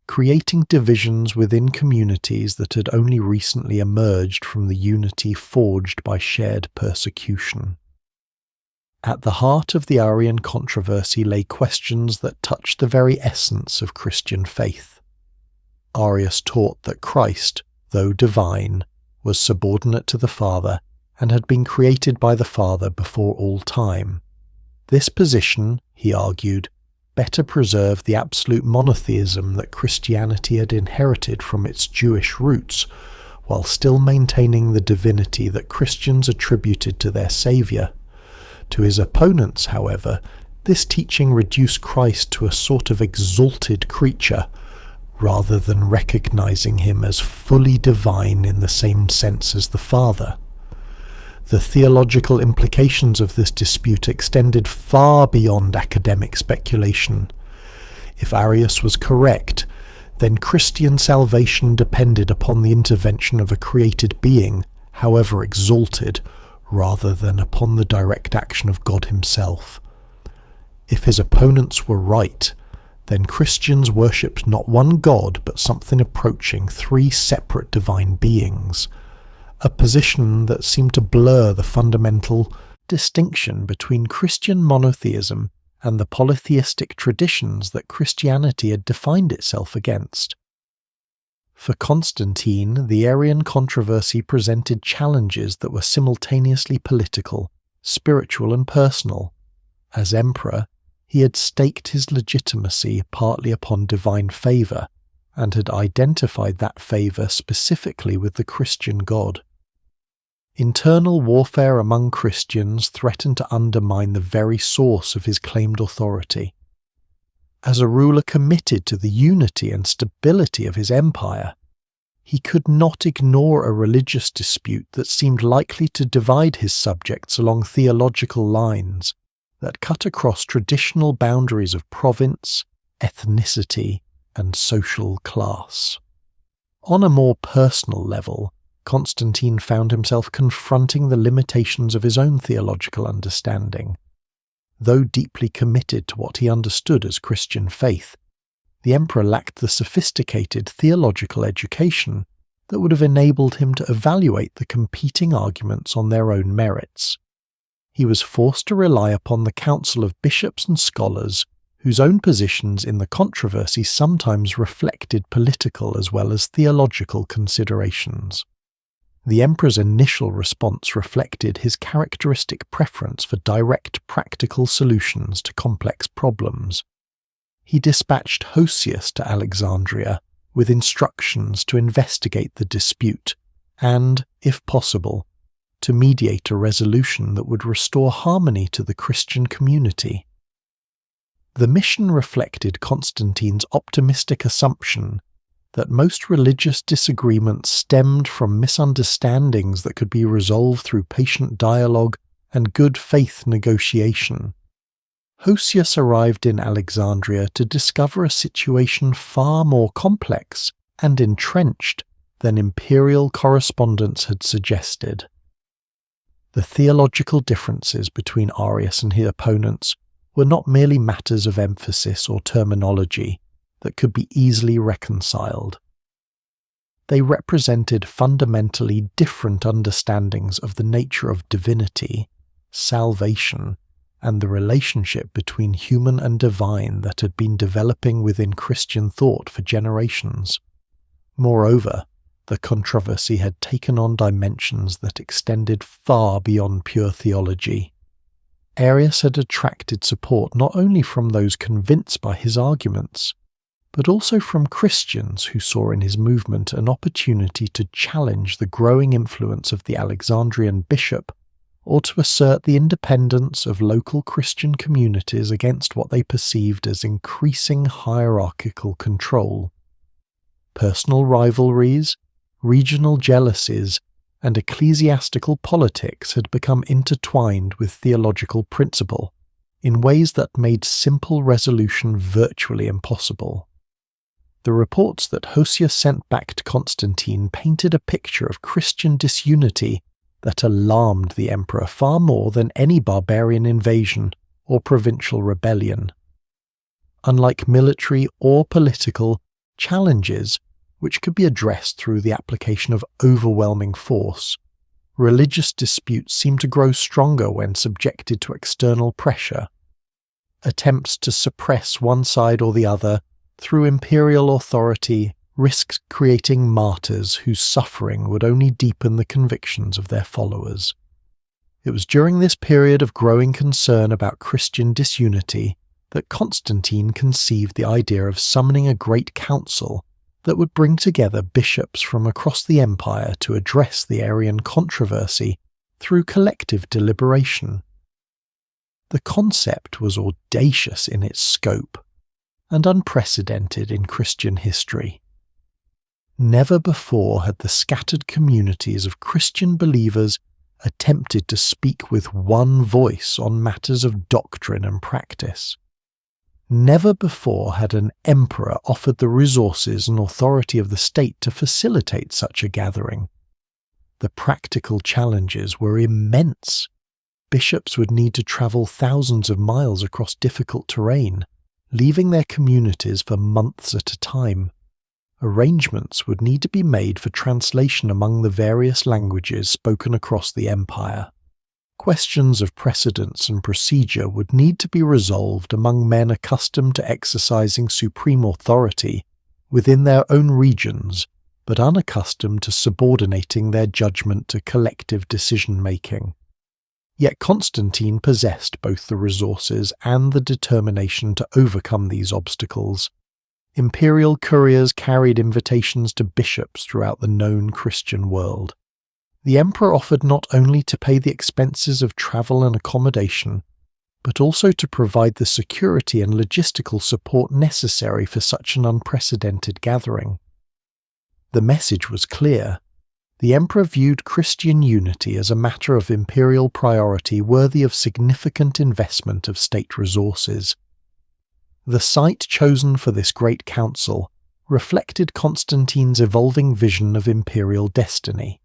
creating divisions within communities that had only recently emerged from the unity forged by shared persecution. At the heart of the Arian controversy lay questions that touched the very essence of Christian faith. Arius taught that Christ, though divine, was subordinate to the Father and had been created by the Father before all time. This position, he argued, better preserved the absolute monotheism that Christianity had inherited from its Jewish roots, while still maintaining the divinity that Christians attributed to their Saviour. To his opponents, however, this teaching reduced Christ to a sort of exalted creature, rather than recognizing him as fully divine in the same sense as the Father. The theological implications of this dispute extended far beyond academic speculation. If Arius was correct, then Christian salvation depended upon the intervention of a created being, however exalted, rather than upon the direct action of God himself. If his opponents were right, then Christians worshipped not one god but something approaching 3 separate divine beings, a position that seemed to blur the fundamental distinction between Christian monotheism and the polytheistic traditions that Christianity had defined itself against. For Constantine, the Arian controversy presented challenges that were simultaneously political, spiritual and personal. As emperor, he had staked his legitimacy partly upon divine favour, and had identified that favour specifically with the Christian God. Internal warfare among Christians threatened to undermine the very source of his claimed authority. As a ruler committed to the unity and stability of his empire, he could not ignore a religious dispute that seemed likely to divide his subjects along theological lines that cut across traditional boundaries of province, ethnicity, and social class. On a more personal level, Constantine found himself confronting the limitations of his own theological understanding. Though deeply committed to what he understood as Christian faith, the emperor lacked the sophisticated theological education that would have enabled him to evaluate the competing arguments on their own merits. He was forced to rely upon the council of bishops and scholars whose own positions in the controversy sometimes reflected political as well as theological considerations. The emperor's initial response reflected his characteristic preference for direct practical solutions to complex problems. He dispatched Hosius to Alexandria with instructions to investigate the dispute and, if possible, to mediate a resolution that would restore harmony to the Christian community. The mission reflected Constantine's optimistic assumption that most religious disagreements stemmed from misunderstandings that could be resolved through patient dialogue and good faith negotiation. Hosius arrived in Alexandria to discover a situation far more complex and entrenched than imperial correspondence had suggested. The theological differences between Arius and his opponents were not merely matters of emphasis or terminology that could be easily reconciled. They represented fundamentally different understandings of the nature of divinity, salvation, and the relationship between human and divine that had been developing within Christian thought for generations. Moreover, the controversy had taken on dimensions that extended far beyond pure theology. Arius had attracted support not only from those convinced by his arguments, but also from Christians who saw in his movement an opportunity to challenge the growing influence of the Alexandrian bishop, or to assert the independence of local Christian communities against what they perceived as increasing hierarchical control. Personal rivalries, regional jealousies, and ecclesiastical politics had become intertwined with theological principle in ways that made simple resolution virtually impossible. The reports that Hosius sent back to Constantine painted a picture of Christian disunity that alarmed the emperor far more than any barbarian invasion or provincial rebellion. Unlike military or political challenges, which could be addressed through the application of overwhelming force, religious disputes seemed to grow stronger when subjected to external pressure. Attempts to suppress one side or the other through imperial authority risked creating martyrs whose suffering would only deepen the convictions of their followers. It was during this period of growing concern about Christian disunity that Constantine conceived the idea of summoning a great council that would bring together bishops from across the empire to address the Arian controversy through collective deliberation. The concept was audacious in its scope and unprecedented in Christian history. Never before had the scattered communities of Christian believers attempted to speak with one voice on matters of doctrine and practice. Never before had an emperor offered the resources and authority of the state to facilitate such a gathering. The practical challenges were immense. Bishops would need to travel thousands of miles across difficult terrain, leaving their communities for months at a time. Arrangements would need to be made for translation among the various languages spoken across the empire. Questions of precedence and procedure would need to be resolved among men accustomed to exercising supreme authority within their own regions, but unaccustomed to subordinating their judgment to collective decision-making. Yet Constantine possessed both the resources and the determination to overcome these obstacles. Imperial couriers carried invitations to bishops throughout the known Christian world. The emperor offered not only to pay the expenses of travel and accommodation, but also to provide the security and logistical support necessary for such an unprecedented gathering. The message was clear. The emperor viewed Christian unity as a matter of imperial priority worthy of significant investment of state resources. The site chosen for this great council reflected Constantine's evolving vision of imperial destiny.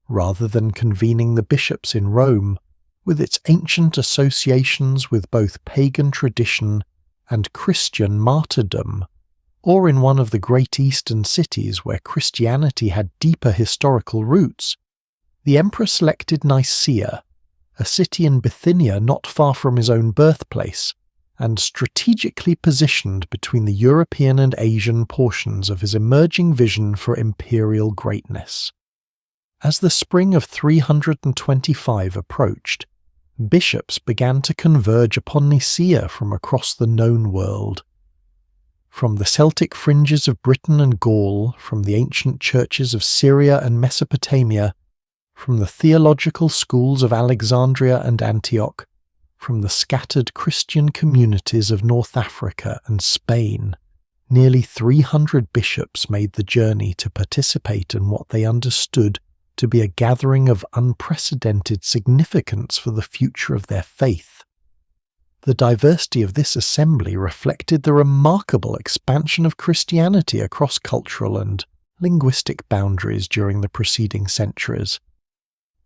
Rather than convening the bishops in Rome, with its ancient associations with both pagan tradition and Christian martyrdom, or in one of the great eastern cities where Christianity had deeper historical roots, the emperor selected Nicaea, a city in Bithynia not far from his own birthplace, and strategically positioned between the European and Asian portions of his emerging vision for imperial greatness. As the spring of 325 approached, bishops began to converge upon Nicaea from across the known world. From the Celtic fringes of Britain and Gaul, from the ancient churches of Syria and Mesopotamia, from the theological schools of Alexandria and Antioch, from the scattered Christian communities of North Africa and Spain, nearly 300 bishops made the journey to participate in what they understood to be a gathering of unprecedented significance for the future of their faith. The diversity of this assembly reflected the remarkable expansion of Christianity across cultural and linguistic boundaries during the preceding centuries.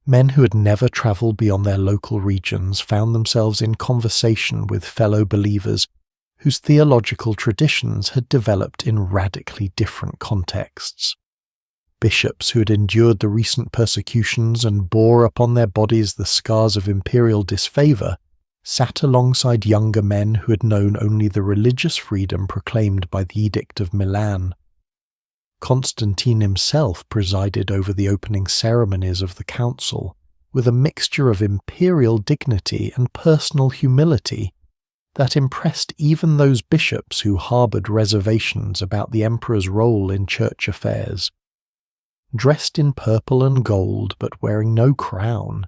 Men who had never travelled beyond their local regions found themselves in conversation with fellow believers whose theological traditions had developed in radically different contexts. Bishops who had endured the recent persecutions and bore upon their bodies the scars of imperial disfavour sat alongside younger men who had known only the religious freedom proclaimed by the Edict of Milan. Constantine himself presided over the opening ceremonies of the council, with a mixture of imperial dignity and personal humility that impressed even those bishops who harboured reservations about the emperor's role in church affairs. Dressed in purple and gold but wearing no crown,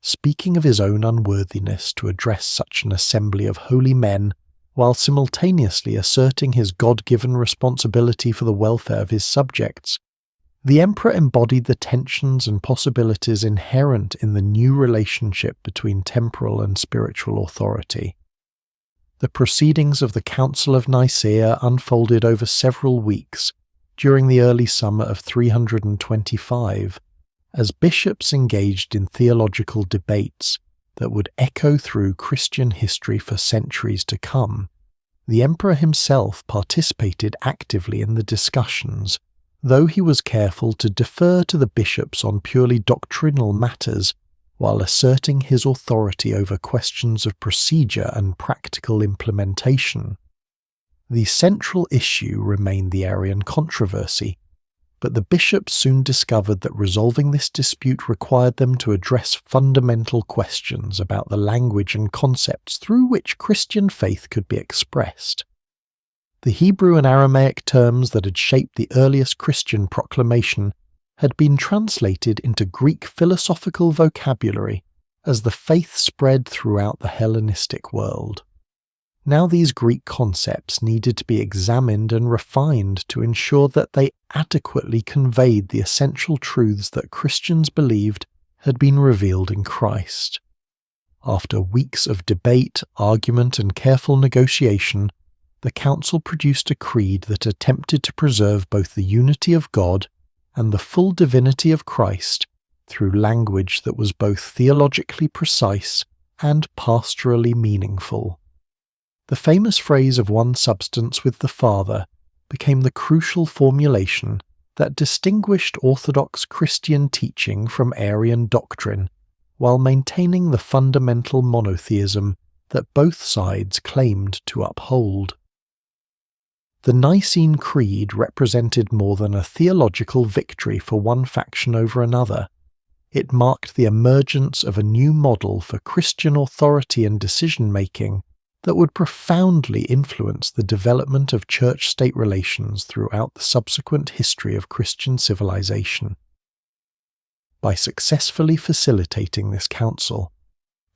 speaking of his own unworthiness to address such an assembly of holy men, while simultaneously asserting his God-given responsibility for the welfare of his subjects, the emperor embodied the tensions and possibilities inherent in the new relationship between temporal and spiritual authority. The proceedings of the Council of Nicaea unfolded over several weeks during the early summer of 325, as bishops engaged in theological debates that would echo through Christian history for centuries to come. The emperor himself participated actively in the discussions, though he was careful to defer to the bishops on purely doctrinal matters while asserting his authority over questions of procedure and practical implementation. The central issue remained the Arian controversy, but the bishops soon discovered that resolving this dispute required them to address fundamental questions about the language and concepts through which Christian faith could be expressed. The Hebrew and Aramaic terms that had shaped the earliest Christian proclamation had been translated into Greek philosophical vocabulary as the faith spread throughout the Hellenistic world. Now these Greek concepts needed to be examined and refined to ensure that they adequately conveyed the essential truths that Christians believed had been revealed in Christ. After weeks of debate, argument, and careful negotiation, the council produced a creed that attempted to preserve both the unity of God and the full divinity of Christ through language that was both theologically precise and pastorally meaningful. The famous phrase of one substance with the Father became the crucial formulation that distinguished Orthodox Christian teaching from Arian doctrine, while maintaining the fundamental monotheism that both sides claimed to uphold. The Nicene Creed represented more than a theological victory for one faction over another. It marked the emergence of a new model for Christian authority and decision-making that would profoundly influence the development of church-state relations throughout the subsequent history of Christian civilization. By successfully facilitating this council,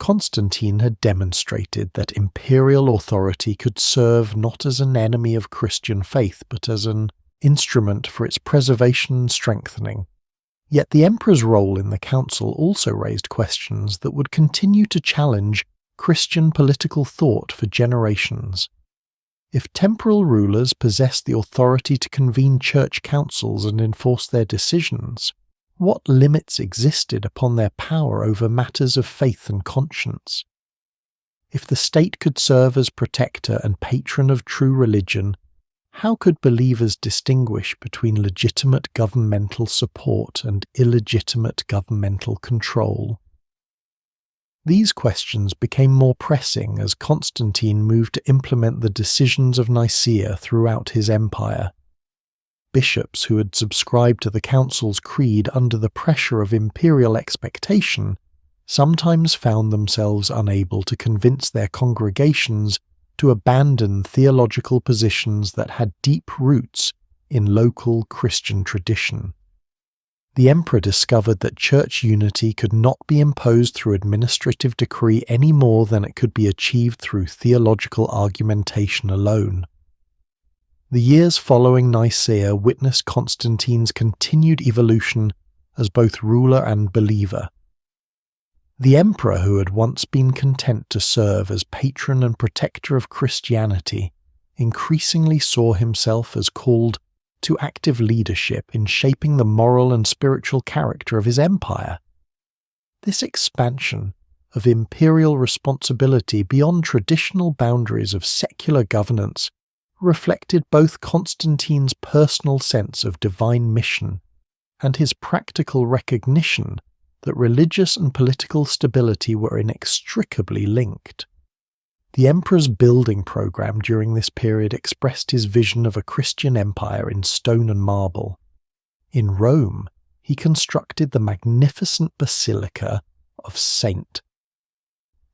Constantine had demonstrated that imperial authority could serve not as an enemy of Christian faith, but as an instrument for its preservation and strengthening. Yet the emperor's role in the council also raised questions that would continue to challenge Christian political thought for generations. If temporal rulers possessed the authority to convene church councils and enforce their decisions, what limits existed upon their power over matters of faith and conscience? If the state could serve as protector and patron of true religion, how could believers distinguish between legitimate governmental support and illegitimate governmental control? These questions became more pressing as Constantine moved to implement the decisions of Nicaea throughout his empire. Bishops who had subscribed to the council's creed under the pressure of imperial expectation sometimes found themselves unable to convince their congregations to abandon theological positions that had deep roots in local Christian tradition. The emperor discovered that church unity could not be imposed through administrative decree any more than it could be achieved through theological argumentation alone. The years following Nicaea witnessed Constantine's continued evolution as both ruler and believer. The emperor, who had once been content to serve as patron and protector of Christianity, increasingly saw himself as called to active leadership in shaping the moral and spiritual character of his empire. This expansion of imperial responsibility beyond traditional boundaries of secular governance reflected both Constantine's personal sense of divine mission and his practical recognition that religious and political stability were inextricably linked. The emperor's building program during this period expressed his vision of a Christian empire in stone and marble. In Rome, he constructed the magnificent basilica of St.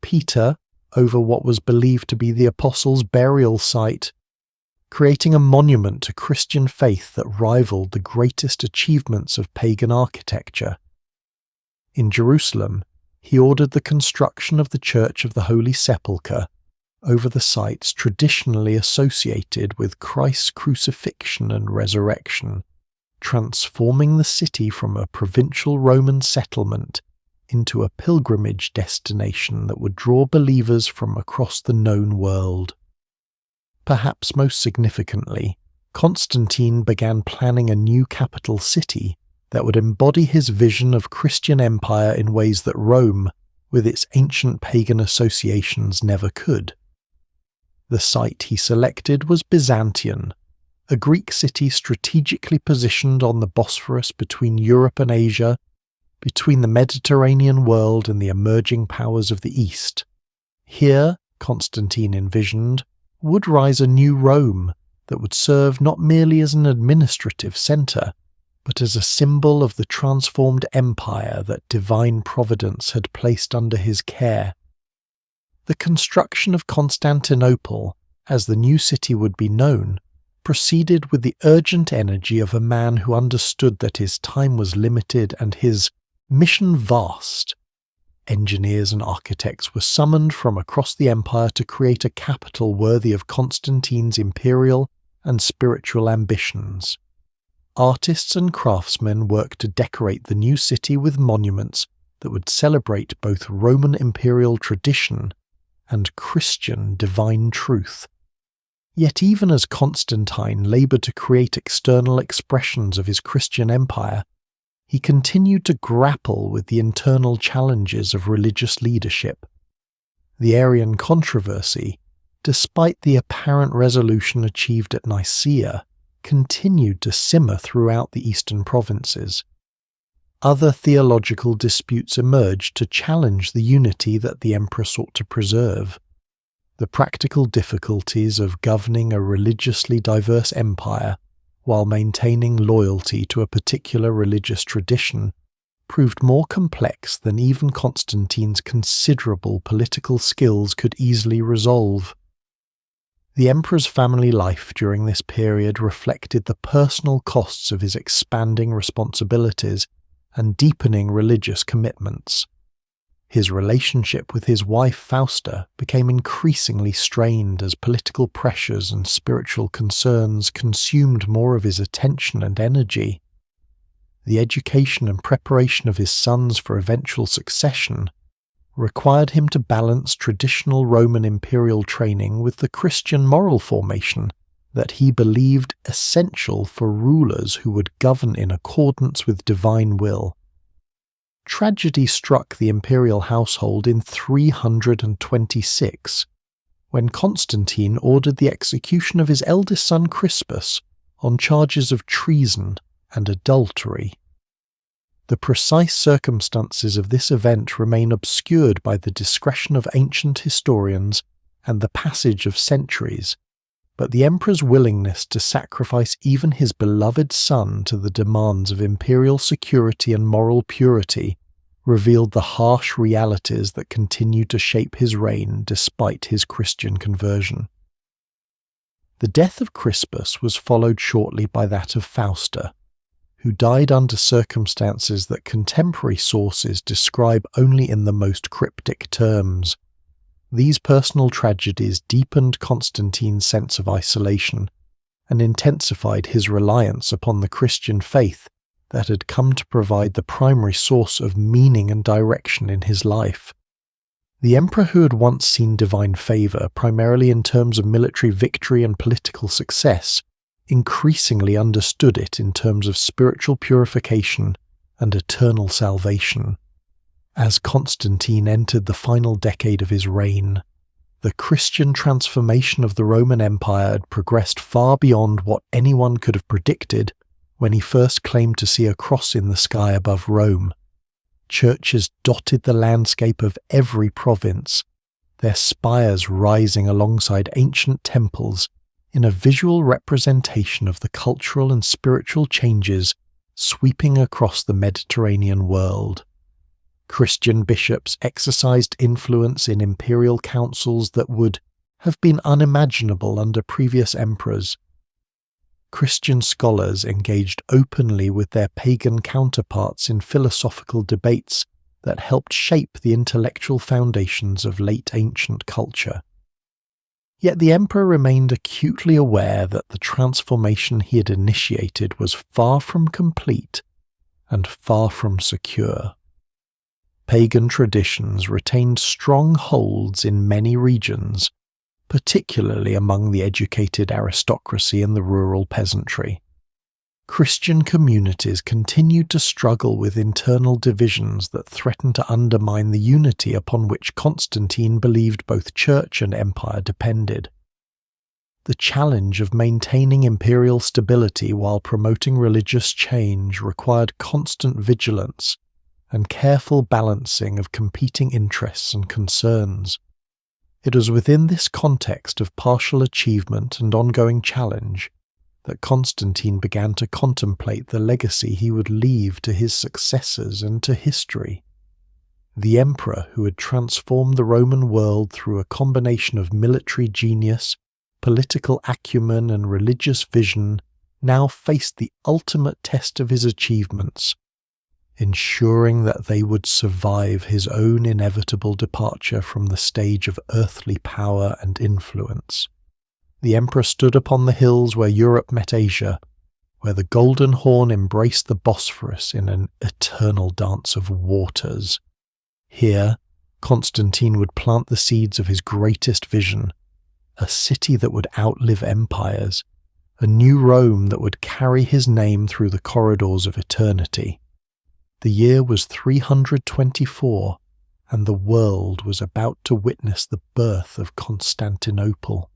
Peter over what was believed to be the apostles' burial site, creating a monument to Christian faith that rivaled the greatest achievements of pagan architecture. In Jerusalem, he ordered the construction of the Church of the Holy Sepulchre over the sites traditionally associated with Christ's crucifixion and resurrection, transforming the city from a provincial Roman settlement into a pilgrimage destination that would draw believers from across the known world. Perhaps most significantly, Constantine began planning a new capital city that would embody his vision of Christian empire in ways that Rome, with its ancient pagan associations, never could. The site he selected was Byzantium, a Greek city strategically positioned on the Bosphorus between Europe and Asia, between the Mediterranean world and the emerging powers of the East. Here, Constantine envisioned, would rise a new Rome that would serve not merely as an administrative centre, but as a symbol of the transformed empire that divine providence had placed under his care. The construction of Constantinople, as the new city would be known, proceeded with the urgent energy of a man who understood that his time was limited and his mission vast. Engineers and architects were summoned from across the empire to create a capital worthy of Constantine's imperial and spiritual ambitions. Artists and craftsmen worked to decorate the new city with monuments that would celebrate both Roman imperial tradition and Christian divine truth. Yet even as Constantine laboured to create external expressions of his Christian empire, he continued to grapple with the internal challenges of religious leadership. The Arian controversy, despite the apparent resolution achieved at Nicaea, continued to simmer throughout the eastern provinces. Other theological disputes emerged to challenge the unity that the emperor sought to preserve. The practical difficulties of governing a religiously diverse empire while maintaining loyalty to a particular religious tradition proved more complex than even Constantine's considerable political skills could easily resolve. The emperor's family life during this period reflected the personal costs of his expanding responsibilities and deepening religious commitments. His relationship with his wife Fausta became increasingly strained as political pressures and spiritual concerns consumed more of his attention and energy. The education and preparation of his sons for eventual succession required him to balance traditional Roman imperial training with the Christian moral formation that he believed essential for rulers who would govern in accordance with divine will. Tragedy struck the imperial household in 326, when Constantine ordered the execution of his eldest son Crispus on charges of treason and adultery. The precise circumstances of this event remain obscured by the discretion of ancient historians and the passage of centuries, but the emperor's willingness to sacrifice even his beloved son to the demands of imperial security and moral purity revealed the harsh realities that continued to shape his reign despite his Christian conversion. The death of Crispus was followed shortly by that of Fausta, who died under circumstances that contemporary sources describe only in the most cryptic terms. These personal tragedies deepened Constantine's sense of isolation and intensified his reliance upon the Christian faith that had come to provide the primary source of meaning and direction in his life. The emperor, who had once seen divine favour primarily in terms of military victory and political success, increasingly understood it in terms of spiritual purification and eternal salvation. As Constantine entered the final decade of his reign, the Christian transformation of the Roman Empire had progressed far beyond what anyone could have predicted when he first claimed to see a cross in the sky above Rome. Churches dotted the landscape of every province, their spires rising alongside ancient temples in a visual representation of the cultural and spiritual changes sweeping across the Mediterranean world. Christian bishops exercised influence in imperial councils that would have been unimaginable under previous emperors. Christian scholars engaged openly with their pagan counterparts in philosophical debates that helped shape the intellectual foundations of late ancient culture. Yet the emperor remained acutely aware that the transformation he had initiated was far from complete and far from secure. Pagan traditions retained strong holds in many regions, particularly among the educated aristocracy and the rural peasantry. Christian communities continued to struggle with internal divisions that threatened to undermine the unity upon which Constantine believed both church and empire depended. The challenge of maintaining imperial stability while promoting religious change required constant vigilance and careful balancing of competing interests and concerns. It was within this context of partial achievement and ongoing challenge that Constantine began to contemplate the legacy he would leave to his successors and to history. The emperor who had transformed the Roman world through a combination of military genius, political acumen, and religious vision now faced the ultimate test of his achievements, ensuring that they would survive his own inevitable departure from the stage of earthly power and influence. The emperor stood upon the hills where Europe met Asia, where the Golden Horn embraced the Bosphorus in an eternal dance of waters. Here, Constantine would plant the seeds of his greatest vision, a city that would outlive empires, a new Rome that would carry his name through the corridors of eternity. The year was 324, and the world was about to witness the birth of Constantinople.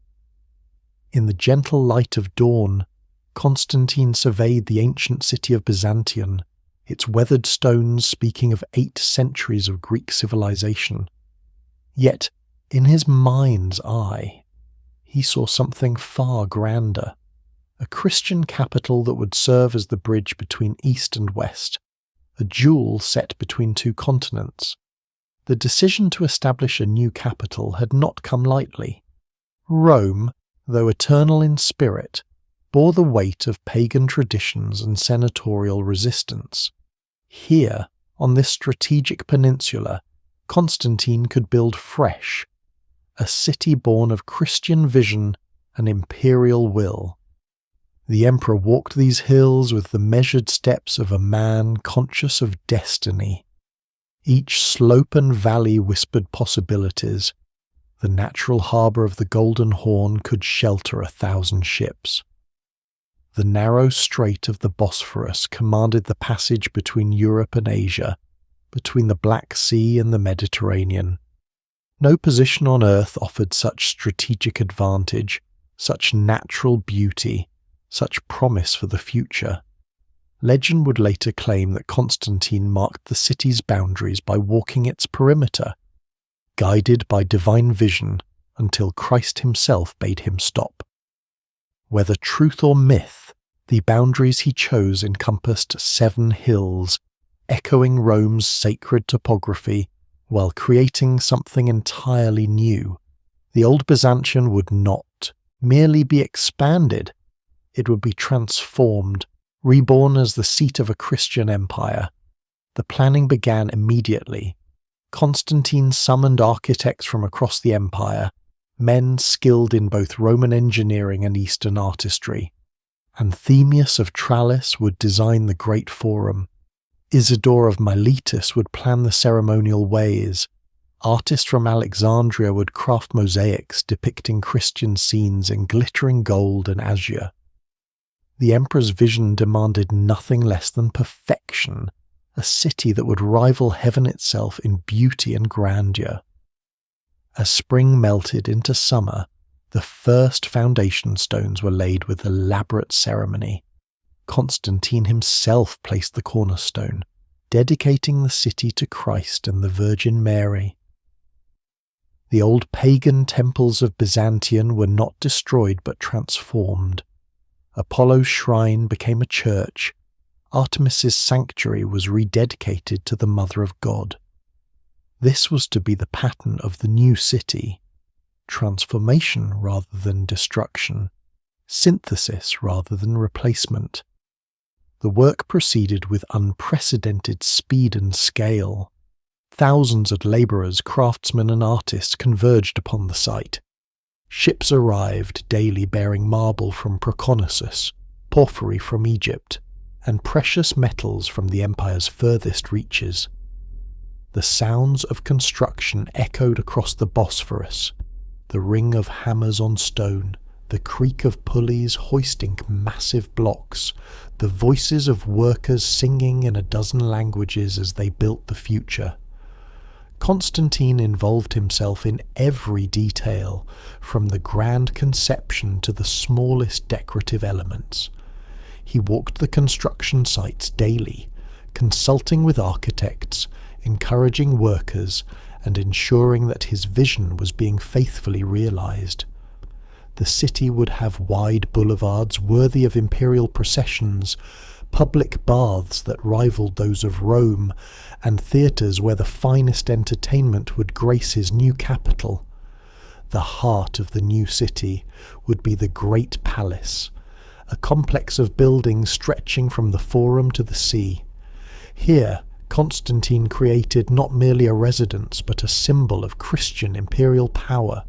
In the gentle light of dawn, Constantine surveyed the ancient city of Byzantium, its weathered stones speaking of 8 centuries of Greek civilization. Yet, in his mind's eye, he saw something far grander, a Christian capital that would serve as the bridge between East and West, a jewel set between 2 continents. The decision to establish a new capital had not come lightly. Rome, though eternal in spirit, bore the weight of pagan traditions and senatorial resistance. Here, on this strategic peninsula, Constantine could build fresh, a city born of Christian vision and imperial will. The emperor walked these hills with the measured steps of a man conscious of destiny. Each slope and valley whispered possibilities. The natural harbour of the Golden Horn could shelter 1,000 ships. The narrow strait of the Bosphorus commanded the passage between Europe and Asia, between the Black Sea and the Mediterranean. No position on earth offered such strategic advantage, such natural beauty, such promise for the future. Legend would later claim that Constantine marked the city's boundaries by walking its perimeter, guided by divine vision until Christ himself bade him stop. Whether truth or myth, the boundaries he chose encompassed 7 hills, echoing Rome's sacred topography, while creating something entirely new. The old Byzantium would not merely be expanded, it would be transformed, reborn as the seat of a Christian empire. The planning began immediately. Constantine summoned architects from across the empire, men skilled in both Roman engineering and Eastern artistry. Anthemius of Tralles would design the Great Forum. Isidore of Miletus would plan the ceremonial ways. Artists from Alexandria would craft mosaics depicting Christian scenes in glittering gold and azure. The emperor's vision demanded nothing less than perfection, a city that would rival heaven itself in beauty and grandeur. As spring melted into summer, the first foundation stones were laid with elaborate ceremony. Constantine himself placed the cornerstone, dedicating the city to Christ and the Virgin Mary. The old pagan temples of Byzantium were not destroyed but transformed. Apollo's shrine became a church. Artemis's sanctuary was rededicated to the Mother of God. This was to be the pattern of the new city: transformation rather than destruction, synthesis rather than replacement. The work proceeded with unprecedented speed and scale. Thousands of labourers, craftsmen and artists converged upon the site. Ships arrived daily bearing marble from Proconnesus, porphyry from Egypt, and precious metals from the empire's furthest reaches. The sounds of construction echoed across the Bosphorus, the ring of hammers on stone, the creak of pulleys hoisting massive blocks, the voices of workers singing in a dozen languages as they built the future. Constantine involved himself in every detail, from the grand conception to the smallest decorative elements. He walked the construction sites daily, consulting with architects, encouraging workers, and ensuring that his vision was being faithfully realized. The city would have wide boulevards worthy of imperial processions, public baths that rivaled those of Rome, and theatres where the finest entertainment would grace his new capital. The heart of the new city would be the Great Palace, a complex of buildings stretching from the Forum to the sea. Here, Constantine created not merely a residence but a symbol of Christian imperial power.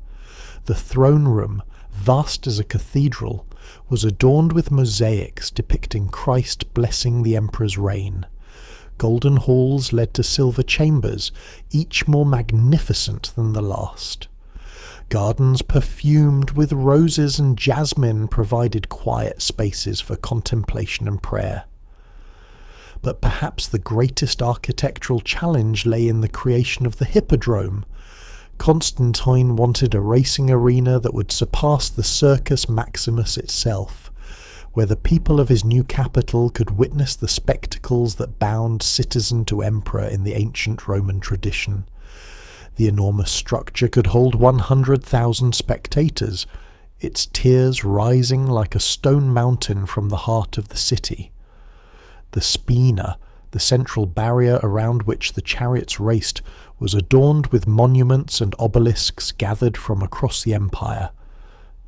The throne room, vast as a cathedral, was adorned with mosaics depicting Christ blessing the emperor's reign. Golden halls led to silver chambers, each more magnificent than the last. Gardens perfumed with roses and jasmine provided quiet spaces for contemplation and prayer. But perhaps the greatest architectural challenge lay in the creation of the hippodrome. Constantine wanted a racing arena that would surpass the Circus Maximus itself, where the people of his new capital could witness the spectacles that bound citizen to emperor in the ancient Roman tradition. The enormous structure could hold 100,000 spectators, its tiers rising like a stone mountain from the heart of the city. The spina, the central barrier around which the chariots raced, was adorned with monuments and obelisks gathered from across the empire.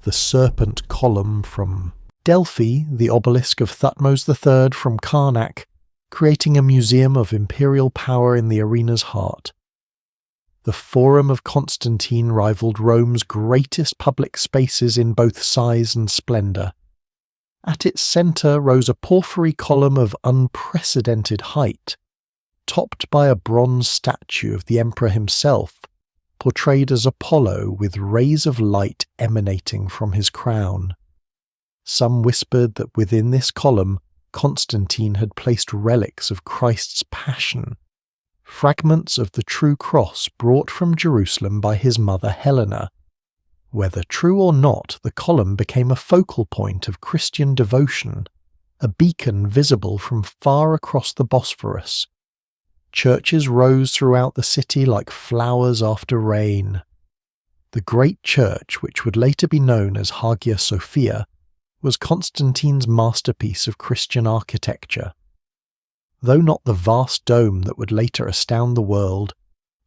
The serpent column from Delphi, the obelisk of Thutmose III from Karnak, creating a museum of imperial power in the arena's heart. The Forum of Constantine rivaled Rome's greatest public spaces in both size and splendour. At its centre rose a porphyry column of unprecedented height, topped by a bronze statue of the emperor himself, portrayed as Apollo with rays of light emanating from his crown. Some whispered that within this column Constantine had placed relics of Christ's passion, fragments of the true cross brought from Jerusalem by his mother Helena. Whether true or not, the column became a focal point of Christian devotion, a beacon visible from far across the Bosphorus. Churches rose throughout the city like flowers after rain. The great church, which would later be known as Hagia Sophia, was Constantine's masterpiece of Christian architecture. Though not the vast dome that would later astound the world,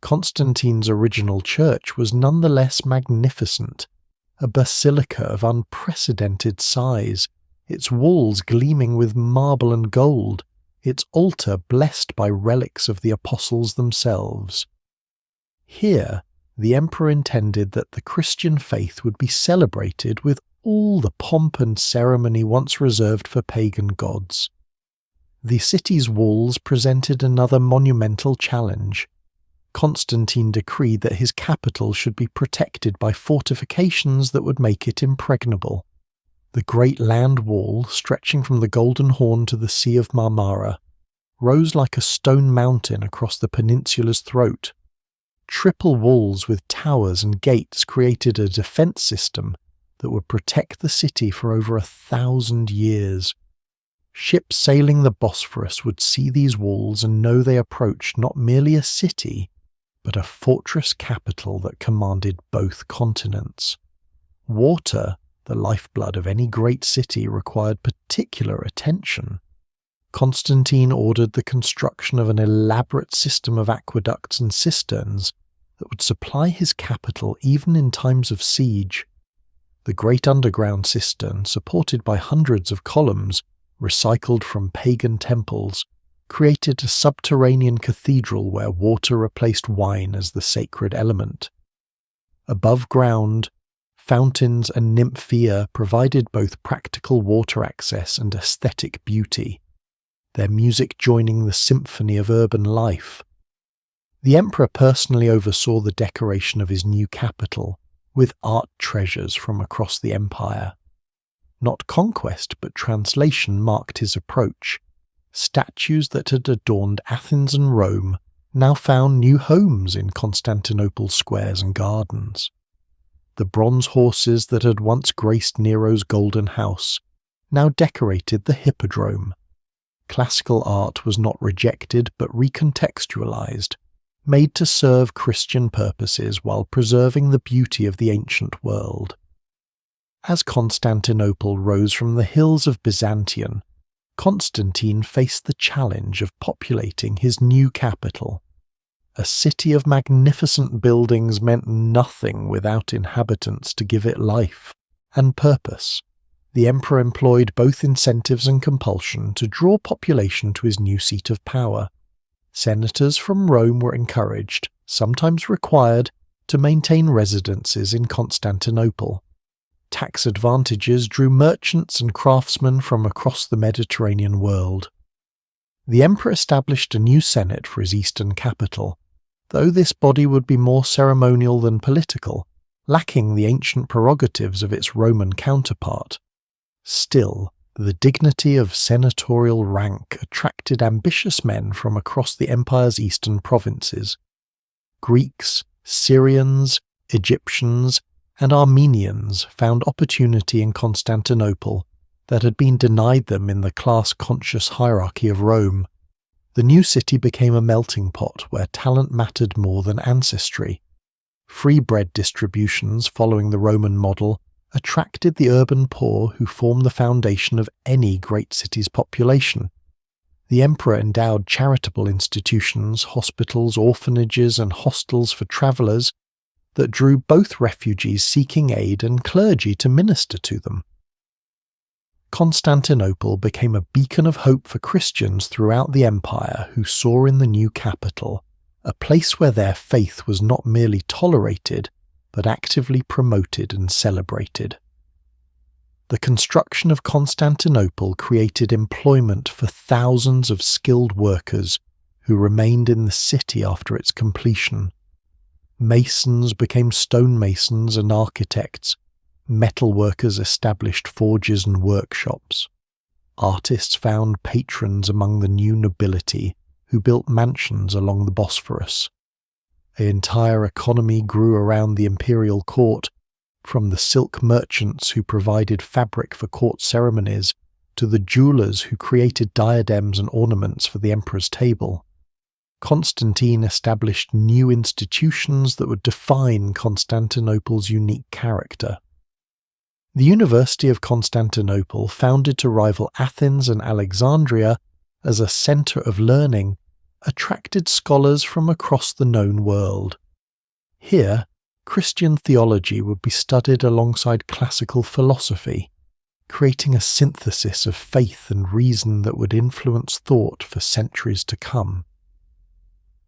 Constantine's original church was nonetheless magnificent, a basilica of unprecedented size, its walls gleaming with marble and gold, its altar blessed by relics of the apostles themselves. Here, the emperor intended that the Christian faith would be celebrated with all the pomp and ceremony once reserved for pagan gods. The city's walls presented another monumental challenge. Constantine decreed that his capital should be protected by fortifications that would make it impregnable. The great land wall, stretching from the Golden Horn to the Sea of Marmara, rose like a stone mountain across the peninsula's throat. Triple walls with towers and gates created a defence system that would protect the city for over 1,000 years. Ships sailing the Bosphorus would see these walls and know they approached not merely a city, but a fortress capital that commanded both continents. Water, the lifeblood of any great city, required particular attention. Constantine ordered the construction of an elaborate system of aqueducts and cisterns that would supply his capital even in times of siege. The great underground cistern, supported by hundreds of columns, recycled from pagan temples, created a subterranean cathedral where water replaced wine as the sacred element. Above ground, fountains and nymphea provided both practical water access and aesthetic beauty, their music joining the symphony of urban life. The emperor personally oversaw the decoration of his new capital, with art treasures from across the empire. Not conquest but translation marked his approach. Statues that had adorned Athens and Rome now found new homes in Constantinople's squares and gardens. The bronze horses that had once graced Nero's golden house now decorated the hippodrome. Classical art was not rejected but recontextualized, made to serve Christian purposes while preserving the beauty of the ancient world. As Constantinople rose from the hills of Byzantium, Constantine faced the challenge of populating his new capital. A city of magnificent buildings meant nothing without inhabitants to give it life and purpose. The emperor employed both incentives and compulsion to draw population to his new seat of power. Senators from Rome were encouraged, sometimes required, to maintain residences in Constantinople. Tax advantages drew merchants and craftsmen from across the Mediterranean world. The emperor established a new senate for his eastern capital, though this body would be more ceremonial than political, lacking the ancient prerogatives of its Roman counterpart. Still, The dignity of senatorial rank attracted ambitious men from across the empire's eastern provinces. Greeks, Syrians, Egyptians, and Armenians found opportunity in Constantinople that had been denied them in the class-conscious hierarchy of Rome. The new city became a melting pot where talent mattered more than ancestry. Free bread distributions following the Roman model attracted the urban poor who formed the foundation of any great city's population. The emperor endowed charitable institutions, hospitals, orphanages, and hostels for travellers that drew both refugees seeking aid and clergy to minister to them. Constantinople became a beacon of hope for Christians throughout the empire who saw in the new capital a place where their faith was not merely tolerated, but actively promoted and celebrated. The construction of Constantinople created employment for thousands of skilled workers who remained in the city after its completion. Masons became stonemasons and architects. Metal workers established forges and workshops. Artists found patrons among the new nobility who built mansions along the Bosphorus. An entire economy grew around the imperial court, from the silk merchants who provided fabric for court ceremonies to the jewelers who created diadems and ornaments for the emperor's table. Constantine established new institutions that would define Constantinople's unique character. The University of Constantinople, founded to rival Athens and Alexandria as a centre of learning, attracted scholars from across the known world. Here, Christian theology would be studied alongside classical philosophy, creating a synthesis of faith and reason that would influence thought for centuries to come.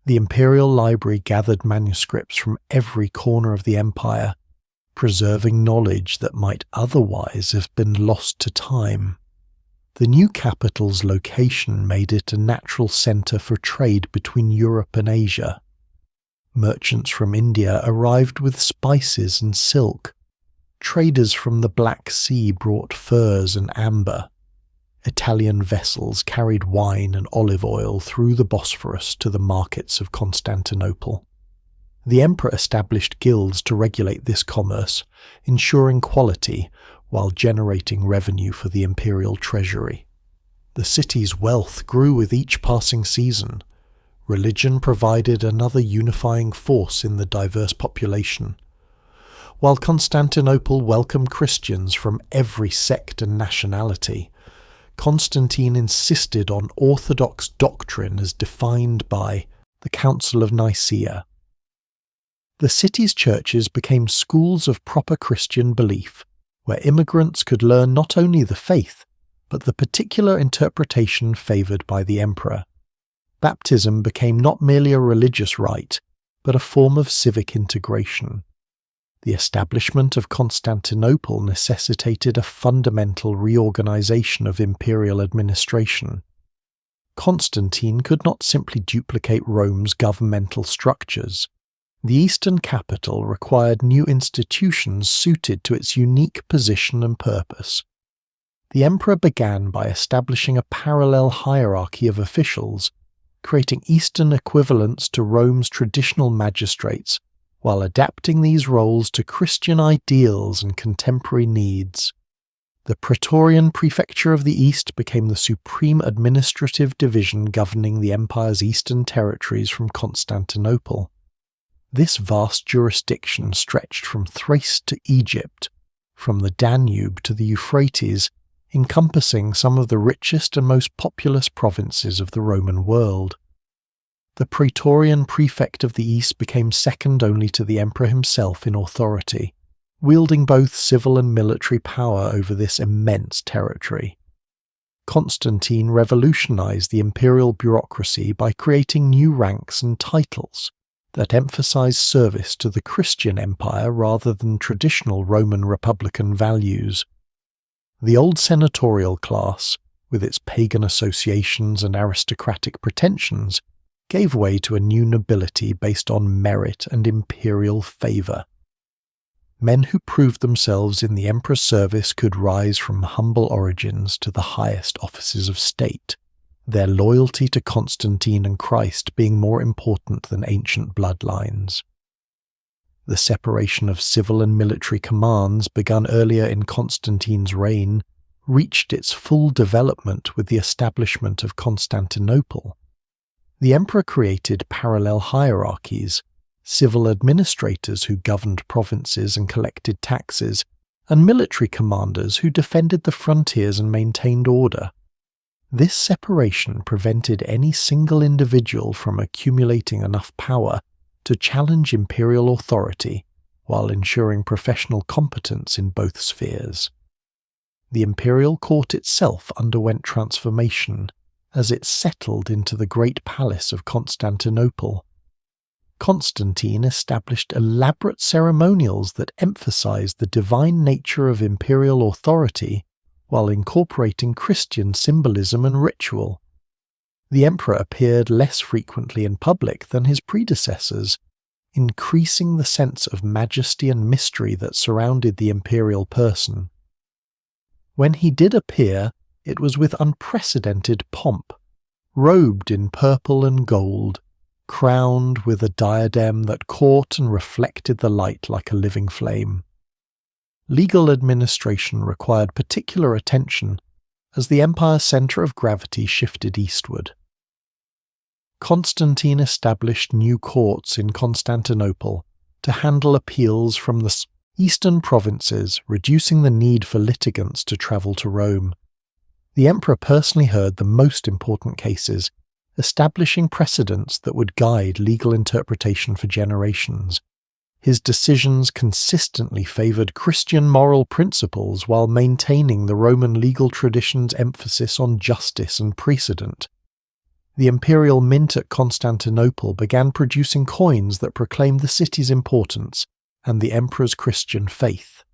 The imperial library gathered manuscripts from every corner of the empire, preserving knowledge that might otherwise have been lost to time. The new capital's location made it a natural centre for trade between Europe and Asia. Merchants from India arrived with spices and silk. Traders from the Black Sea brought furs and amber. Italian vessels carried wine and olive oil through the Bosphorus to the markets of Constantinople. The emperor established guilds to regulate this commerce, ensuring quality while generating revenue for the imperial treasury. The city's wealth grew with each passing season. Religion provided another unifying force in the diverse population. While Constantinople welcomed Christians from every sect and nationality, Constantine insisted on orthodox doctrine as defined by the Council of Nicaea. The city's churches became schools of proper Christian belief, where immigrants could learn not only the faith, but the particular interpretation favoured by the emperor. Baptism became not merely a religious rite, but a form of civic integration. The establishment of Constantinople necessitated a fundamental reorganization of imperial administration. Constantine could not simply duplicate Rome's governmental structures. The eastern capital required new institutions suited to its unique position and purpose. The emperor began by establishing a parallel hierarchy of officials, creating eastern equivalents to Rome's traditional magistrates, while adapting these roles to Christian ideals and contemporary needs. The Praetorian Prefecture of the East became the supreme administrative division governing the empire's eastern territories from Constantinople. This vast jurisdiction stretched from Thrace to Egypt, from the Danube to the Euphrates, encompassing some of the richest and most populous provinces of the Roman world. The Praetorian Prefect of the East became second only to the emperor himself in authority, wielding both civil and military power over this immense territory. Constantine revolutionized the imperial bureaucracy by creating new ranks and titles that emphasized service to the Christian empire rather than traditional Roman republican values. The old senatorial class, with its pagan associations and aristocratic pretensions, gave way to a new nobility based on merit and imperial favour. men who proved themselves in the emperor's service could rise from humble origins to the highest offices of state, their loyalty to Constantine and Christ being more important than ancient bloodlines. The separation of civil and military commands, begun earlier in Constantine's reign, reached its full development with the establishment of Constantinople. The emperor created parallel hierarchies, civil administrators who governed provinces and collected taxes, and military commanders who defended the frontiers and maintained order. This separation prevented any single individual from accumulating enough power to challenge imperial authority while ensuring professional competence in both spheres. The imperial court itself underwent transformation as it settled into the great palace of Constantinople. Constantine established elaborate ceremonials that emphasized the divine nature of imperial authority while incorporating Christian symbolism and ritual. The emperor appeared less frequently in public than his predecessors, increasing the sense of majesty and mystery that surrounded the imperial person. When he did appear, it was with unprecedented pomp, robed in purple and gold, crowned with a diadem that caught and reflected the light like a living flame. Legal administration required particular attention as the empire's centre of gravity shifted eastward. Constantine established new courts in Constantinople to handle appeals from the eastern provinces, reducing the need for litigants to travel to Rome. The emperor personally heard the most important cases, establishing precedents that would guide legal interpretation for generations. His decisions consistently favoured Christian moral principles while maintaining the Roman legal tradition's emphasis on justice and precedent. The imperial mint at Constantinople began producing coins that proclaimed the city's importance and the emperor's Christian faith.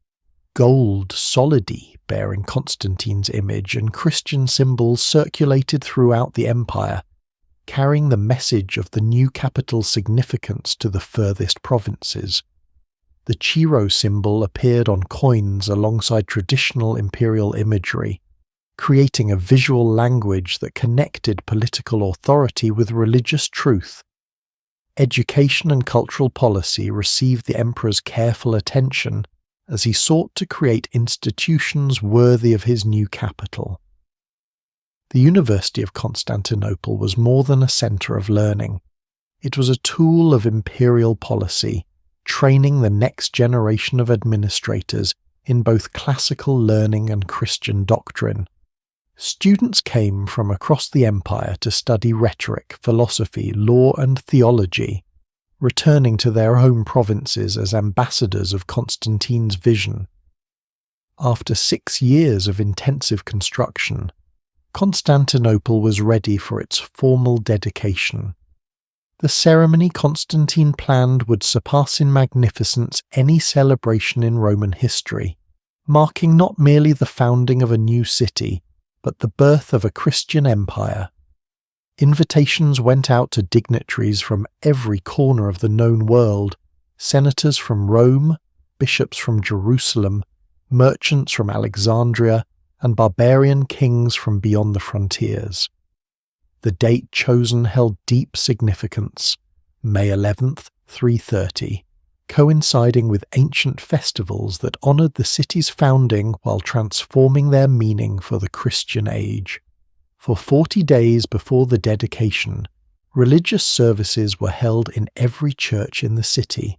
Gold solidi bearing Constantine's image and Christian symbols circulated throughout the empire, carrying the message of the new capital's significance to the furthest provinces. The Chiro symbol appeared on coins alongside traditional imperial imagery, creating a visual language that connected political authority with religious truth. Education and cultural policy received the emperor's careful attention as he sought to create institutions worthy of his new capital. The University of Constantinople was more than a centre of learning. It was a tool of imperial policy, training the next generation of administrators in both classical learning and Christian doctrine. Students came from across the empire to study rhetoric, philosophy, law and theology, returning to their home provinces as ambassadors of Constantine's vision. After 6 years of intensive construction, Constantinople was ready for its formal dedication. The ceremony Constantine planned would surpass in magnificence any celebration in Roman history, marking not merely the founding of a new city, but the birth of a Christian empire. Invitations went out to dignitaries from every corner of the known world, senators from Rome, bishops from Jerusalem, merchants from Alexandria, and barbarian kings from beyond the frontiers. The date chosen held deep significance, May 11th, 330, coinciding with ancient festivals that honoured the city's founding while transforming their meaning for the Christian age. For 40 days before the dedication, religious services were held in every church in the city,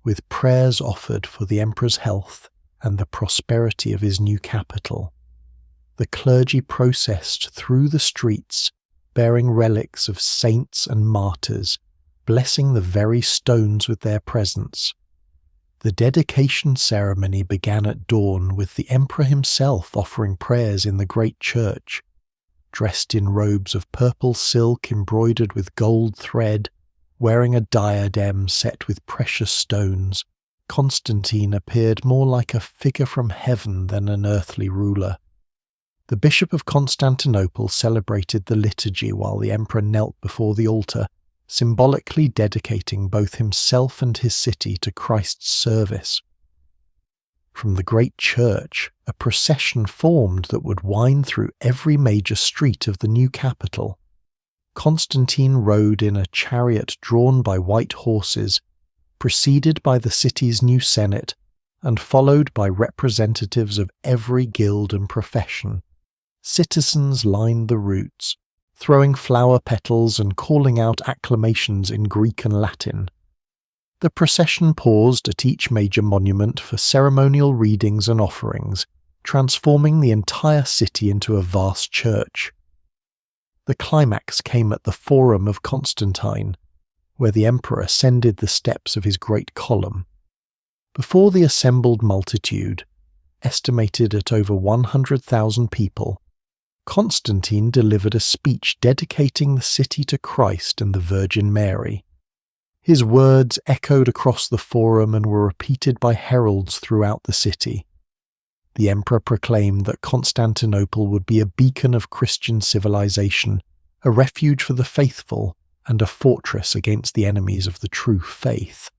with prayers offered for the emperor's health and the prosperity of his new capital. The clergy processed through the streets, bearing relics of saints and martyrs, blessing the very stones with their presence. The dedication ceremony began at dawn with the emperor himself offering prayers in the great church. Dressed in robes of purple silk embroidered with gold thread, wearing a diadem set with precious stones, Constantine appeared more like a figure from heaven than an earthly ruler. The Bishop of Constantinople celebrated the liturgy while the emperor knelt before the altar, symbolically dedicating both himself and his city to Christ's service. From the great church, a procession formed that would wind through every major street of the new capital. Constantine rode in a chariot drawn by white horses, preceded by the city's new senate, and followed by representatives of every guild and profession. Citizens lined the routes, throwing flower petals and calling out acclamations in Greek and Latin. The procession paused at each major monument for ceremonial readings and offerings, transforming the entire city into a vast church. The climax came at the Forum of Constantine, where the emperor ascended the steps of his great column. Before the assembled multitude, estimated at over 100,000 people, Constantine delivered a speech dedicating the city to Christ and the Virgin Mary. His words echoed across the forum and were repeated by heralds throughout the city. The emperor proclaimed that Constantinople would be a beacon of Christian civilization, a refuge for the faithful, and a fortress against the enemies of the true faith.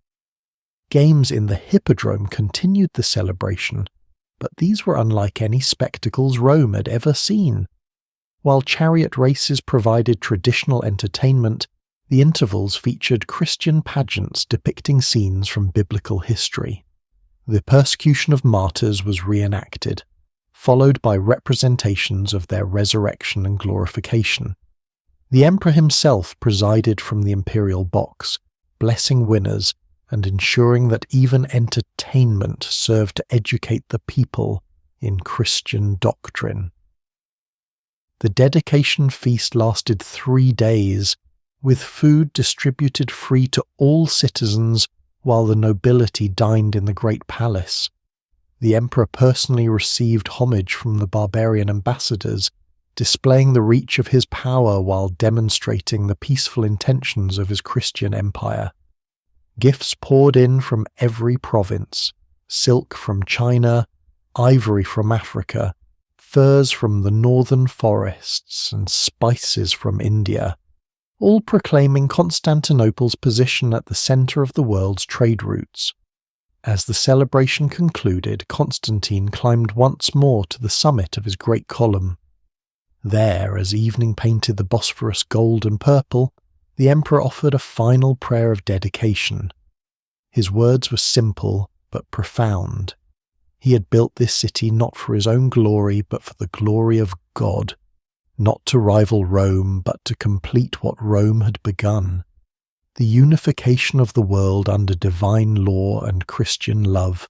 Games in the Hippodrome continued the celebration, but these were unlike any spectacles Rome had ever seen. While chariot races provided traditional entertainment, the intervals featured Christian pageants depicting scenes from biblical history. The persecution of martyrs was reenacted, followed by representations of their resurrection and glorification. The emperor himself presided from the imperial box, blessing winners and ensuring that even entertainment served to educate the people in Christian doctrine. The dedication feast lasted 3 days, with food distributed free to all citizens while the nobility dined in the great palace. The emperor personally received homage from the barbarian ambassadors, displaying the reach of his power while demonstrating the peaceful intentions of his Christian empire. Gifts poured in from every province: silk from China, ivory from Africa, furs from the northern forests, and spices from India, all proclaiming Constantinople's position at the centre of the world's trade routes. As the celebration concluded, Constantine climbed once more to the summit of his great column. There, as evening painted the Bosphorus gold and purple, the emperor offered a final prayer of dedication. His words were simple but profound. He had built this city not for his own glory but for the glory of God, not to rival Rome but to complete what Rome had begun, the unification of the world under divine law and Christian love.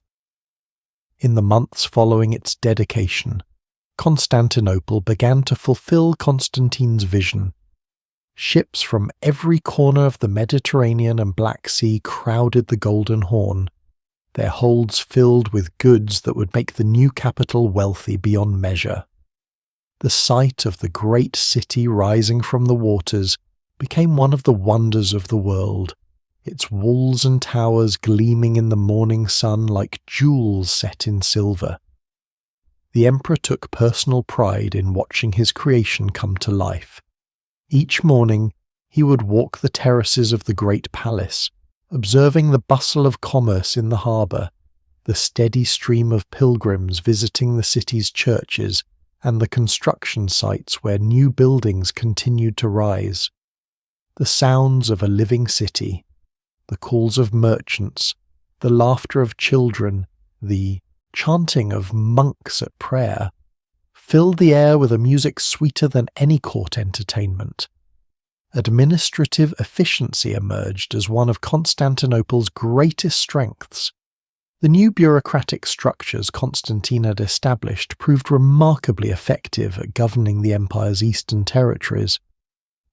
In the months following its dedication, Constantinople began to fulfill Constantine's vision. Ships from every corner of the Mediterranean and Black Sea crowded the Golden Horn, their holds filled with goods that would make the new capital wealthy beyond measure. The sight of the great city rising from the waters became one of the wonders of the world, its walls and towers gleaming in the morning sun like jewels set in silver. The emperor took personal pride in watching his creation come to life. Each morning, he would walk the terraces of the great palace, observing the bustle of commerce in the harbour, the steady stream of pilgrims visiting the city's churches, and the construction sites where new buildings continued to rise. The sounds of a living city, the calls of merchants, the laughter of children, the chanting of monks at prayer, filled the air with a music sweeter than any court entertainment. Administrative efficiency emerged as one of Constantinople's greatest strengths. The new bureaucratic structures Constantine had established proved remarkably effective at governing the empire's eastern territories.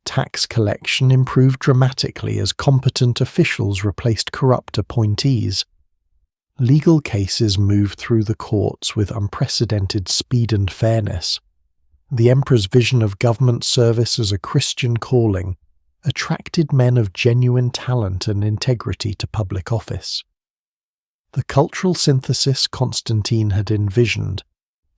Tax collection improved dramatically as competent officials replaced corrupt appointees. Legal cases moved through the courts with unprecedented speed and fairness. The emperor's vision of government service as a Christian calling attracted men of genuine talent and integrity to public office. The cultural synthesis Constantine had envisioned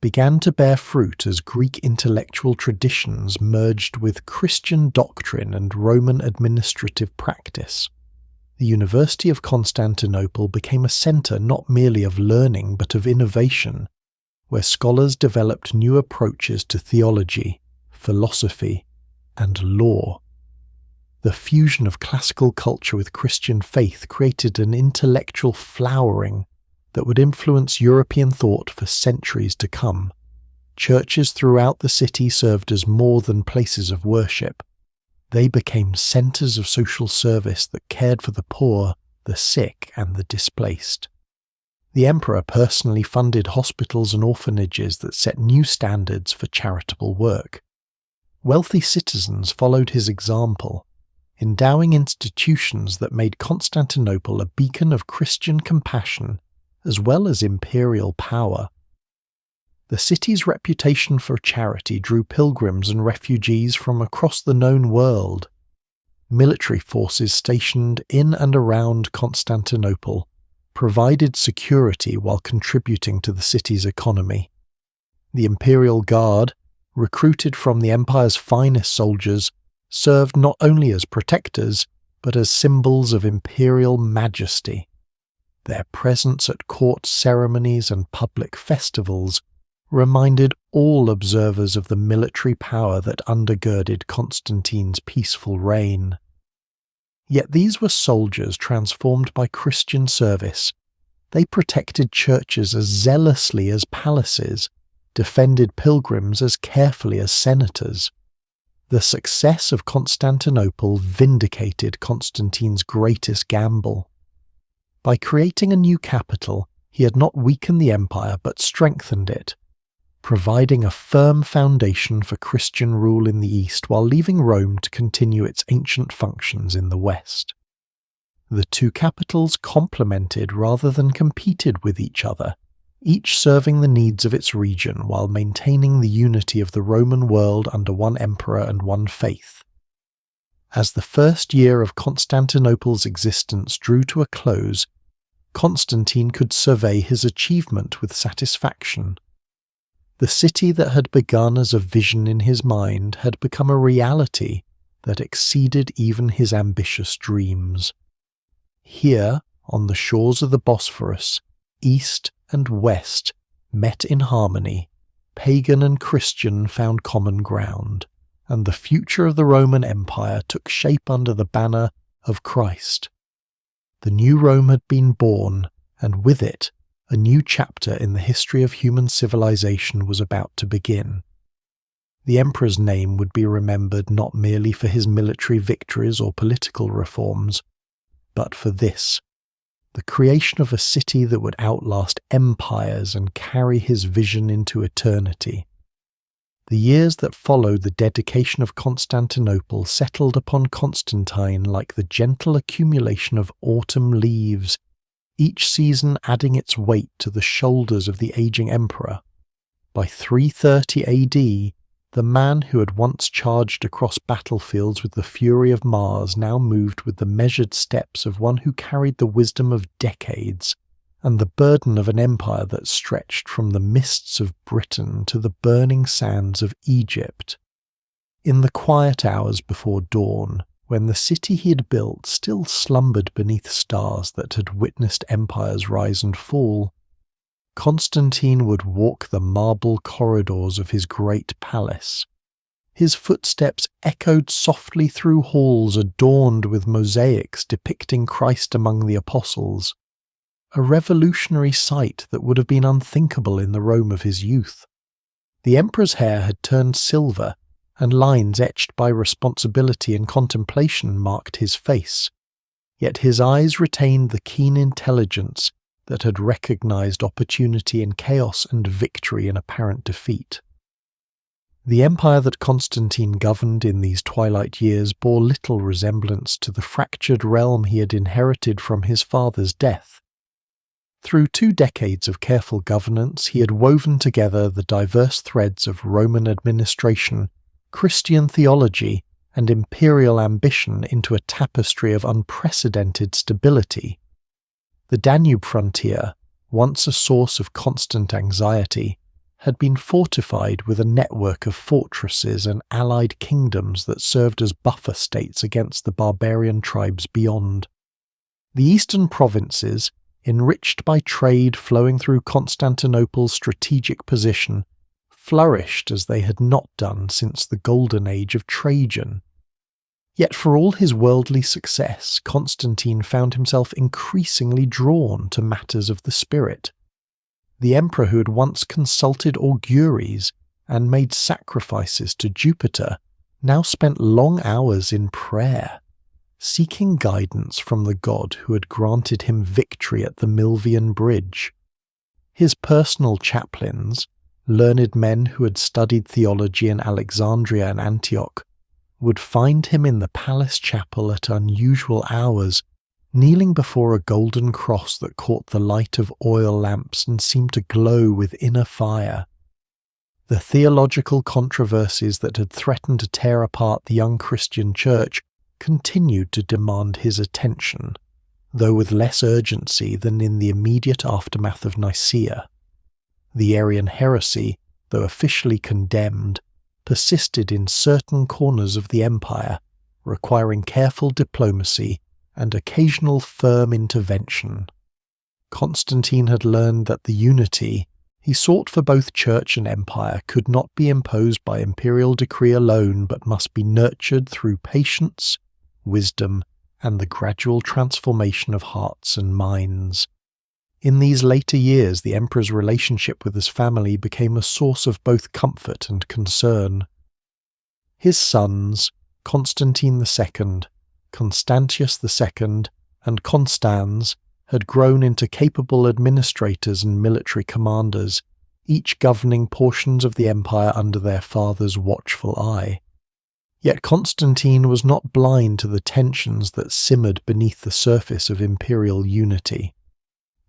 began to bear fruit as Greek intellectual traditions merged with Christian doctrine and Roman administrative practice. the University of Constantinople became a centre not merely of learning but of innovation, where scholars developed new approaches to theology, philosophy, and law. The fusion of classical culture with Christian faith created an intellectual flowering that would influence European thought for centuries to come. Churches throughout the city served as more than places of worship. They became centres of social service that cared for the poor, the sick, and the displaced. The emperor personally funded hospitals and orphanages that set new standards for charitable work. Wealthy citizens followed his example, endowing institutions that made Constantinople a beacon of Christian compassion as well as imperial power. The city's reputation for charity drew pilgrims and refugees from across the known world. Military forces stationed in and around Constantinople provided security while contributing to the city's economy. The Imperial Guard, recruited from the empire's finest soldiers, served not only as protectors, but as symbols of imperial majesty. Their presence at court ceremonies and public festivals reminded all observers of the military power that undergirded Constantine's peaceful reign. Yet these were soldiers transformed by Christian service. They protected churches as zealously as palaces, defended pilgrims as carefully as senators. The success of Constantinople vindicated Constantine's greatest gamble. By creating a new capital, he had not weakened the empire but strengthened it, providing a firm foundation for Christian rule in the east while leaving Rome to continue its ancient functions in the west. The two capitals complemented rather than competed with each other, each serving the needs of its region while maintaining the unity of the Roman world under one emperor and one faith. As the first year of Constantinople's existence drew to a close, Constantine could survey his achievement with satisfaction. The city that had begun as a vision in his mind had become a reality that exceeded even his ambitious dreams. Here, on the shores of the Bosphorus, east and west met in harmony, pagan and Christian found common ground, and the future of the Roman Empire took shape under the banner of Christ. The new Rome had been born, and with it, a new chapter in the history of human civilization was about to begin. The emperor's name would be remembered not merely for his military victories or political reforms, but for this, the creation of a city that would outlast empires and carry his vision into eternity. The years that followed the dedication of Constantinople settled upon Constantine like the gentle accumulation of autumn leaves, each season adding its weight to the shoulders of the aging emperor. By 330 AD, the man who had once charged across battlefields with the fury of Mars now moved with the measured steps of one who carried the wisdom of decades and the burden of an empire that stretched from the mists of Britain to the burning sands of Egypt. In the quiet hours before dawn, when the city he had built still slumbered beneath stars that had witnessed empires rise and fall, Constantine would walk the marble corridors of his great palace. His footsteps echoed softly through halls adorned with mosaics depicting Christ among the apostles, a revolutionary sight that would have been unthinkable in the Rome of his youth. The emperor's hair had turned silver, and lines etched by responsibility and contemplation marked his face, yet his eyes retained the keen intelligence that had recognized opportunity in chaos and victory in apparent defeat. The empire that Constantine governed in these twilight years bore little resemblance to the fractured realm he had inherited from his father's death. Through 2 decades of careful governance, he had woven together the diverse threads of Roman administration, Christian theology, and imperial ambition into a tapestry of unprecedented stability. The Danube frontier, once a source of constant anxiety, had been fortified with a network of fortresses and allied kingdoms that served as buffer states against the barbarian tribes beyond. The eastern provinces, enriched by trade flowing through Constantinople's strategic position, flourished as they had not done since the golden age of Trajan. Yet for all his worldly success, Constantine found himself increasingly drawn to matters of the spirit. The emperor who had once consulted auguries and made sacrifices to Jupiter now spent long hours in prayer, seeking guidance from the god who had granted him victory at the Milvian bridge. His personal chaplains, learned men who had studied theology in Alexandria and Antioch, would find him in the palace chapel at unusual hours, kneeling before a golden cross that caught the light of oil lamps and seemed to glow with inner fire. The theological controversies that had threatened to tear apart the young Christian church continued to demand his attention, though with less urgency than in the immediate aftermath of Nicaea. The Arian heresy, though officially condemned, persisted in certain corners of the empire, requiring careful diplomacy and occasional firm intervention. Constantine had learned that the unity he sought for both church and empire could not be imposed by imperial decree alone, but must be nurtured through patience, wisdom, and the gradual transformation of hearts and minds. In these later years, the emperor's relationship with his family became a source of both comfort and concern. His sons, Constantine II, Constantius II, and Constans, had grown into capable administrators and military commanders, each governing portions of the empire under their father's watchful eye. Yet Constantine was not blind to the tensions that simmered beneath the surface of imperial unity.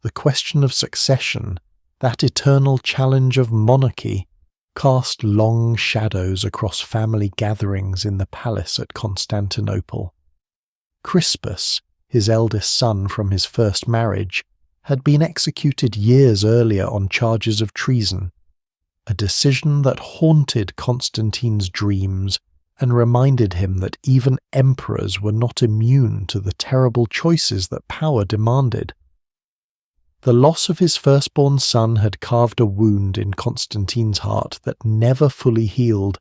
The question of succession, that eternal challenge of monarchy, cast long shadows across family gatherings in the palace at Constantinople. Crispus, his eldest son from his first marriage, had been executed years earlier on charges of treason, a decision that haunted Constantine's dreams and reminded him that even emperors were not immune to the terrible choices that power demanded. The loss of his firstborn son had carved a wound in Constantine's heart that never fully healed,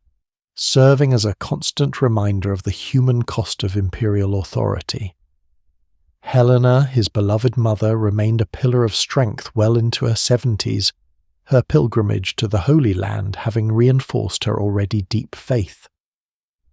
serving as a constant reminder of the human cost of imperial authority. Helena, his beloved mother, remained a pillar of strength well into her 70s, her pilgrimage to the Holy Land having reinforced her already deep faith.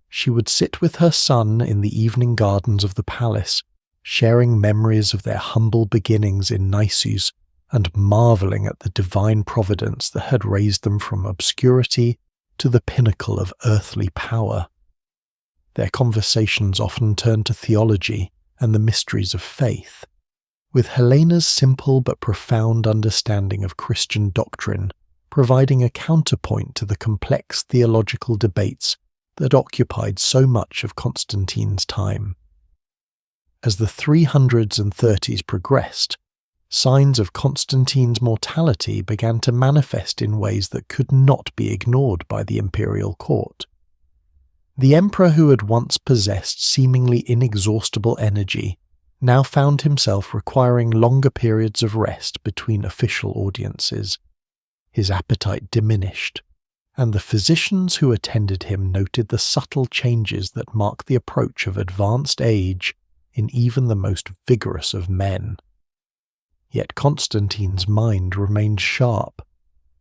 She would sit with her son in the evening gardens of the palace, sharing memories of their humble beginnings in Nisus and marvelling at the divine providence that had raised them from obscurity to the pinnacle of earthly power. Their conversations often turned to theology and the mysteries of faith, with Helena's simple but profound understanding of Christian doctrine providing a counterpoint to the complex theological debates that occupied so much of Constantine's time. As the 300s and 30s progressed, signs of Constantine's mortality began to manifest in ways that could not be ignored by the imperial court. The emperor who had once possessed seemingly inexhaustible energy now found himself requiring longer periods of rest between official audiences. His appetite diminished, and the physicians who attended him noted the subtle changes that mark the approach of advanced age in even the most vigorous of men. Yet Constantine's mind remained sharp,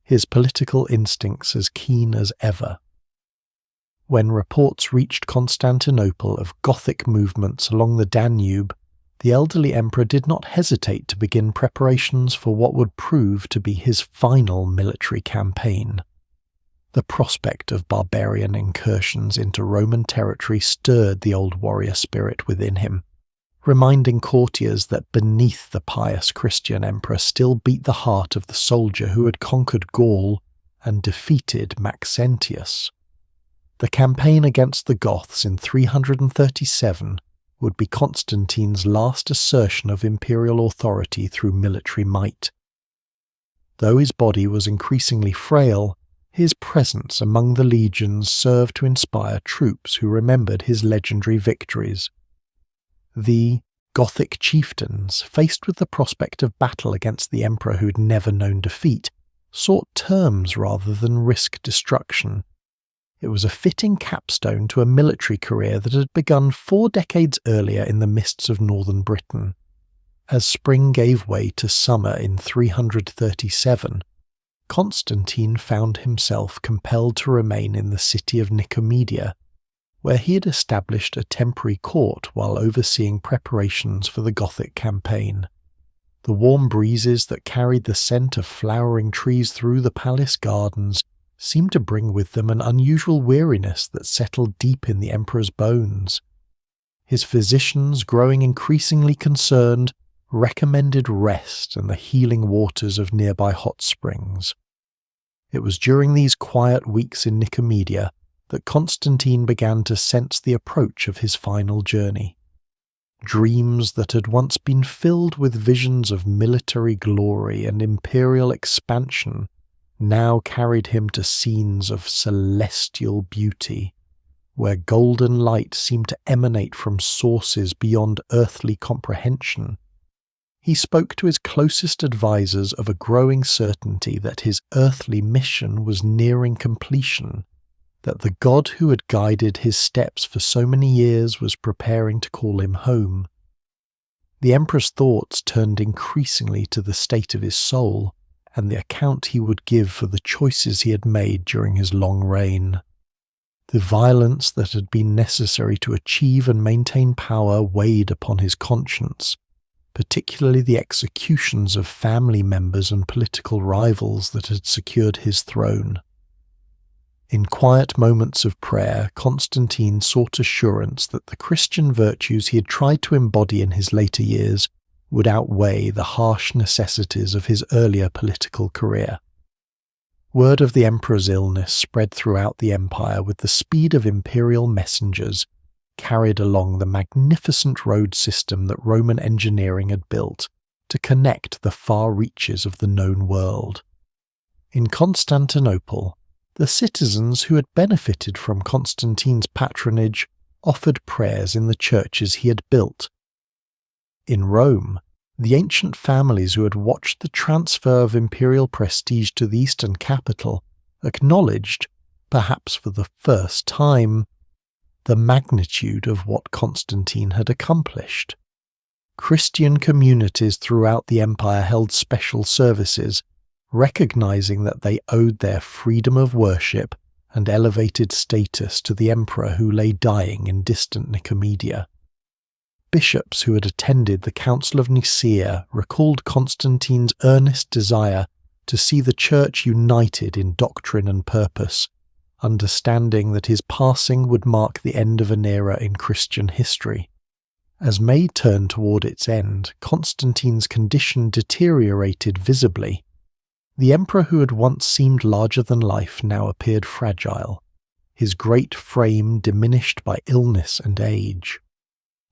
his political instincts as keen as ever. When reports reached Constantinople of Gothic movements along the Danube, the elderly emperor did not hesitate to begin preparations for what would prove to be his final military campaign. The prospect of barbarian incursions into Roman territory stirred the old warrior spirit within him, reminding courtiers that beneath the pious Christian emperor still beat the heart of the soldier who had conquered Gaul and defeated Maxentius. The campaign against the Goths in 337 would be Constantine's last assertion of imperial authority through military might. Though his body was increasingly frail, his presence among the legions served to inspire troops who remembered his legendary victories. The Gothic chieftains, faced with the prospect of battle against the emperor who had never known defeat, sought terms rather than risk destruction. It was a fitting capstone to a military career that had begun 4 decades earlier in the mists of northern Britain. As spring gave way to summer in 337, Constantine found himself compelled to remain in the city of Nicomedia, where he had established a temporary court while overseeing preparations for the Gothic campaign. The warm breezes that carried the scent of flowering trees through the palace gardens seemed to bring with them an unusual weariness that settled deep in the emperor's bones. His physicians, growing increasingly concerned, recommended rest and the healing waters of nearby hot springs. It was during these quiet weeks in Nicomedia that Constantine began to sense the approach of his final journey. Dreams that had once been filled with visions of military glory and imperial expansion now carried him to scenes of celestial beauty, where golden light seemed to emanate from sources beyond earthly comprehension. He spoke to his closest advisors of a growing certainty that his earthly mission was nearing completion, that the God who had guided his steps for so many years was preparing to call him home. The emperor's thoughts turned increasingly to the state of his soul and the account he would give for the choices he had made during his long reign. The violence that had been necessary to achieve and maintain power weighed upon his conscience, particularly the executions of family members and political rivals that had secured his throne. In quiet moments of prayer, Constantine sought assurance that the Christian virtues he had tried to embody in his later years would outweigh the harsh necessities of his earlier political career. Word of the emperor's illness spread throughout the empire with the speed of imperial messengers, carried along the magnificent road system that Roman engineering had built to connect the far reaches of the known world. In Constantinople, the citizens who had benefited from Constantine's patronage offered prayers in the churches he had built. In Rome, the ancient families who had watched the transfer of imperial prestige to the eastern capital acknowledged, perhaps for the first time, the magnitude of what Constantine had accomplished. Christian communities throughout the empire held special services, recognizing that they owed their freedom of worship and elevated status to the emperor who lay dying in distant Nicomedia. Bishops who had attended the Council of Nicaea recalled Constantine's earnest desire to see the Church united in doctrine and purpose, understanding that his passing would mark the end of an era in Christian history. As May turned toward its end, Constantine's condition deteriorated visibly. The emperor who had once seemed larger than life now appeared fragile, his great frame diminished by illness and age.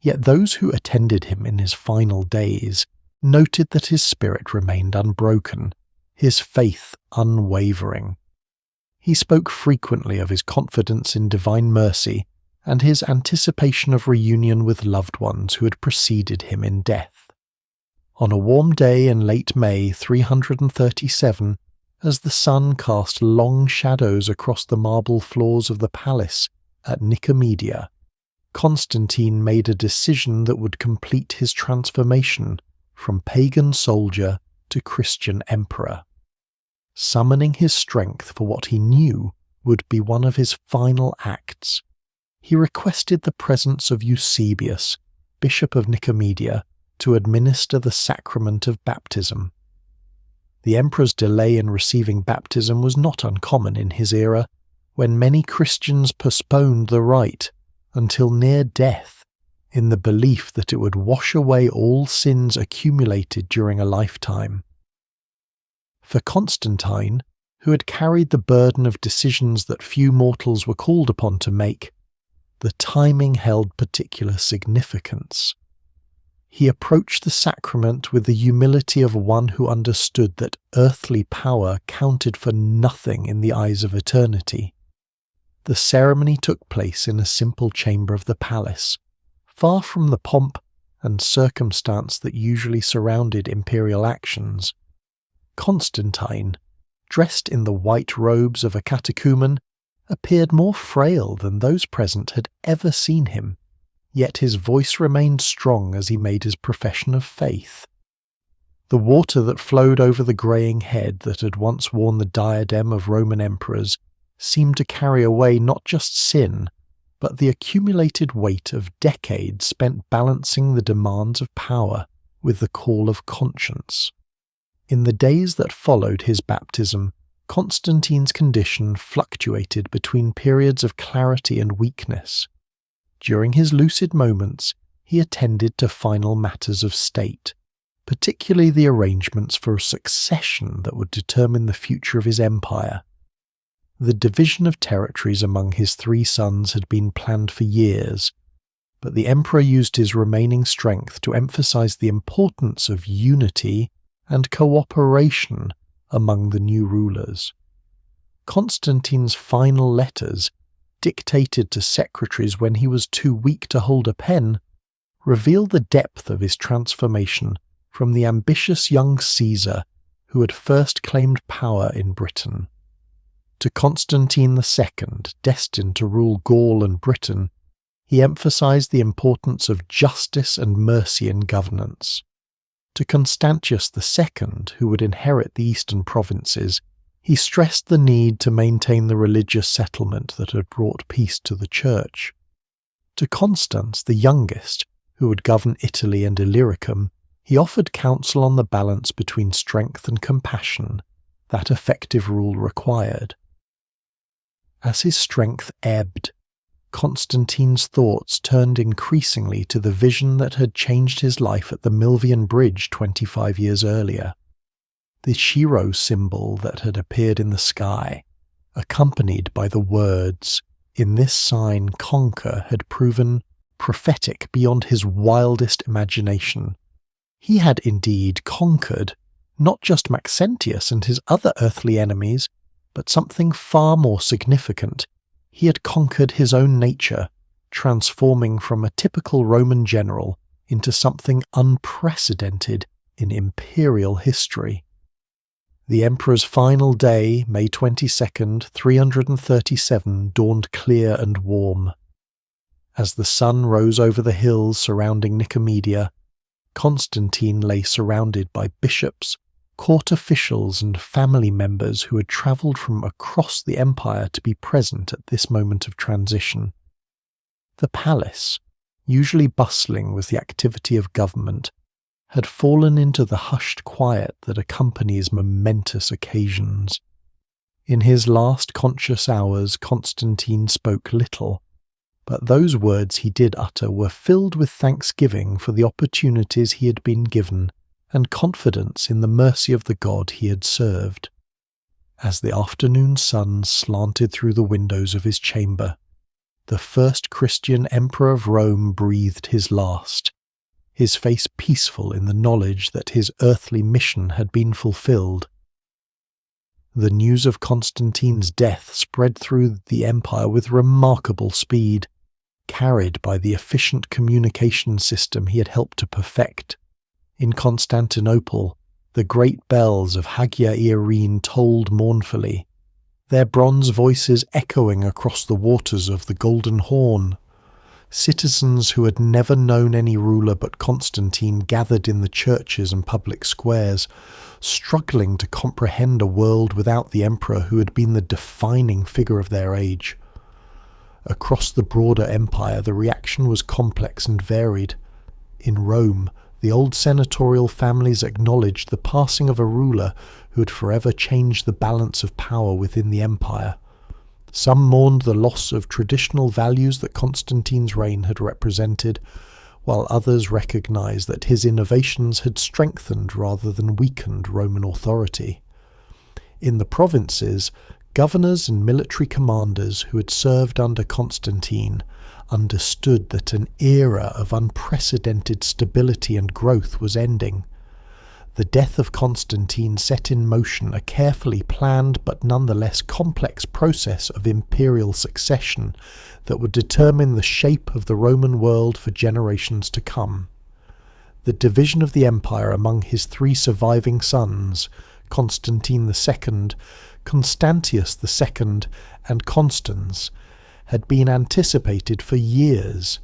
Yet those who attended him in his final days noted that his spirit remained unbroken, his faith unwavering. He spoke frequently of his confidence in divine mercy and his anticipation of reunion with loved ones who had preceded him in death. On a warm day in late May 337, as the sun cast long shadows across the marble floors of the palace at Nicomedia, Constantine made a decision that would complete his transformation from pagan soldier to Christian emperor. Summoning his strength for what he knew would be one of his final acts, he requested the presence of Eusebius, Bishop of Nicomedia, to administer the sacrament of baptism. The emperor's delay in receiving baptism was not uncommon in his era, when many Christians postponed the rite until near death, in the belief that it would wash away all sins accumulated during a lifetime. For Constantine, who had carried the burden of decisions that few mortals were called upon to make, the timing held particular significance. He approached the sacrament with the humility of one who understood that earthly power counted for nothing in the eyes of eternity. The ceremony took place in a simple chamber of the palace, far from the pomp and circumstance that usually surrounded imperial actions. Constantine, dressed in the white robes of a catechumen, appeared more frail than those present had ever seen him, yet his voice remained strong as he made his profession of faith. The water that flowed over the greying head that had once worn the diadem of Roman emperors seemed to carry away not just sin, but the accumulated weight of decades spent balancing the demands of power with the call of conscience. In the days that followed his baptism, Constantine's condition fluctuated between periods of clarity and weakness. During his lucid moments, he attended to final matters of state, particularly the arrangements for a succession that would determine the future of his empire. The division of territories among his 3 sons had been planned for years, but the emperor used his remaining strength to emphasize the importance of unity and cooperation among the new rulers. Constantine's final letters, dictated to secretaries when he was too weak to hold a pen, reveal the depth of his transformation from the ambitious young Caesar who had first claimed power in Britain. To Constantine II, destined to rule Gaul and Britain, he emphasized the importance of justice and mercy in governance. To Constantius II, who would inherit the eastern provinces, he stressed the need to maintain the religious settlement that had brought peace to the church. To Constans, the youngest, who would govern Italy and Illyricum, he offered counsel on the balance between strength and compassion that effective rule required. As his strength ebbed, Constantine's thoughts turned increasingly to the vision that had changed his life at the Milvian bridge 25 years earlier. The Shiro symbol that had appeared in the sky, accompanied by the words, "In this sign conquer," had proven prophetic beyond his wildest imagination. He had indeed conquered not just Maxentius and his other earthly enemies, but something far more significant. He had conquered his own nature, transforming from a typical Roman general into something unprecedented in imperial history. The emperor's final day, May 22nd, 337, dawned clear and warm. As the sun rose over the hills surrounding Nicomedia, Constantine lay surrounded by bishops, court officials and family members who had travelled from across the empire to be present at this moment of transition. The palace, usually bustling with the activity of government, had fallen into the hushed quiet that accompanies momentous occasions. In his last conscious hours, Constantine spoke little, but those words he did utter were filled with thanksgiving for the opportunities he had been given and confidence in the mercy of the God he had served. As the afternoon sun slanted through the windows of his chamber, the first Christian emperor of Rome breathed his last, his face peaceful in the knowledge that his earthly mission had been fulfilled. The news of Constantine's death spread through the empire with remarkable speed, carried by the efficient communication system he had helped to perfect. In Constantinople, the great bells of Hagia Irene tolled mournfully, their bronze voices echoing across the waters of the Golden Horn. Citizens who had never known any ruler but Constantine gathered in the churches and public squares, struggling to comprehend a world without the emperor who had been the defining figure of their age. Across the broader empire, the reaction was complex and varied. In Rome, the old senatorial families acknowledged the passing of a ruler who had forever changed the balance of power within the empire. Some mourned the loss of traditional values that Constantine's reign had represented, while others recognized that his innovations had strengthened rather than weakened Roman authority. In the provinces, governors and military commanders who had served under Constantine understood that an era of unprecedented stability and growth was ending. The death of Constantine set in motion a carefully planned but nonetheless complex process of imperial succession that would determine the shape of the Roman world for generations to come. the division of the empire among his three surviving sons, Constantine II, Constantius II, and Constans, had been anticipated for years,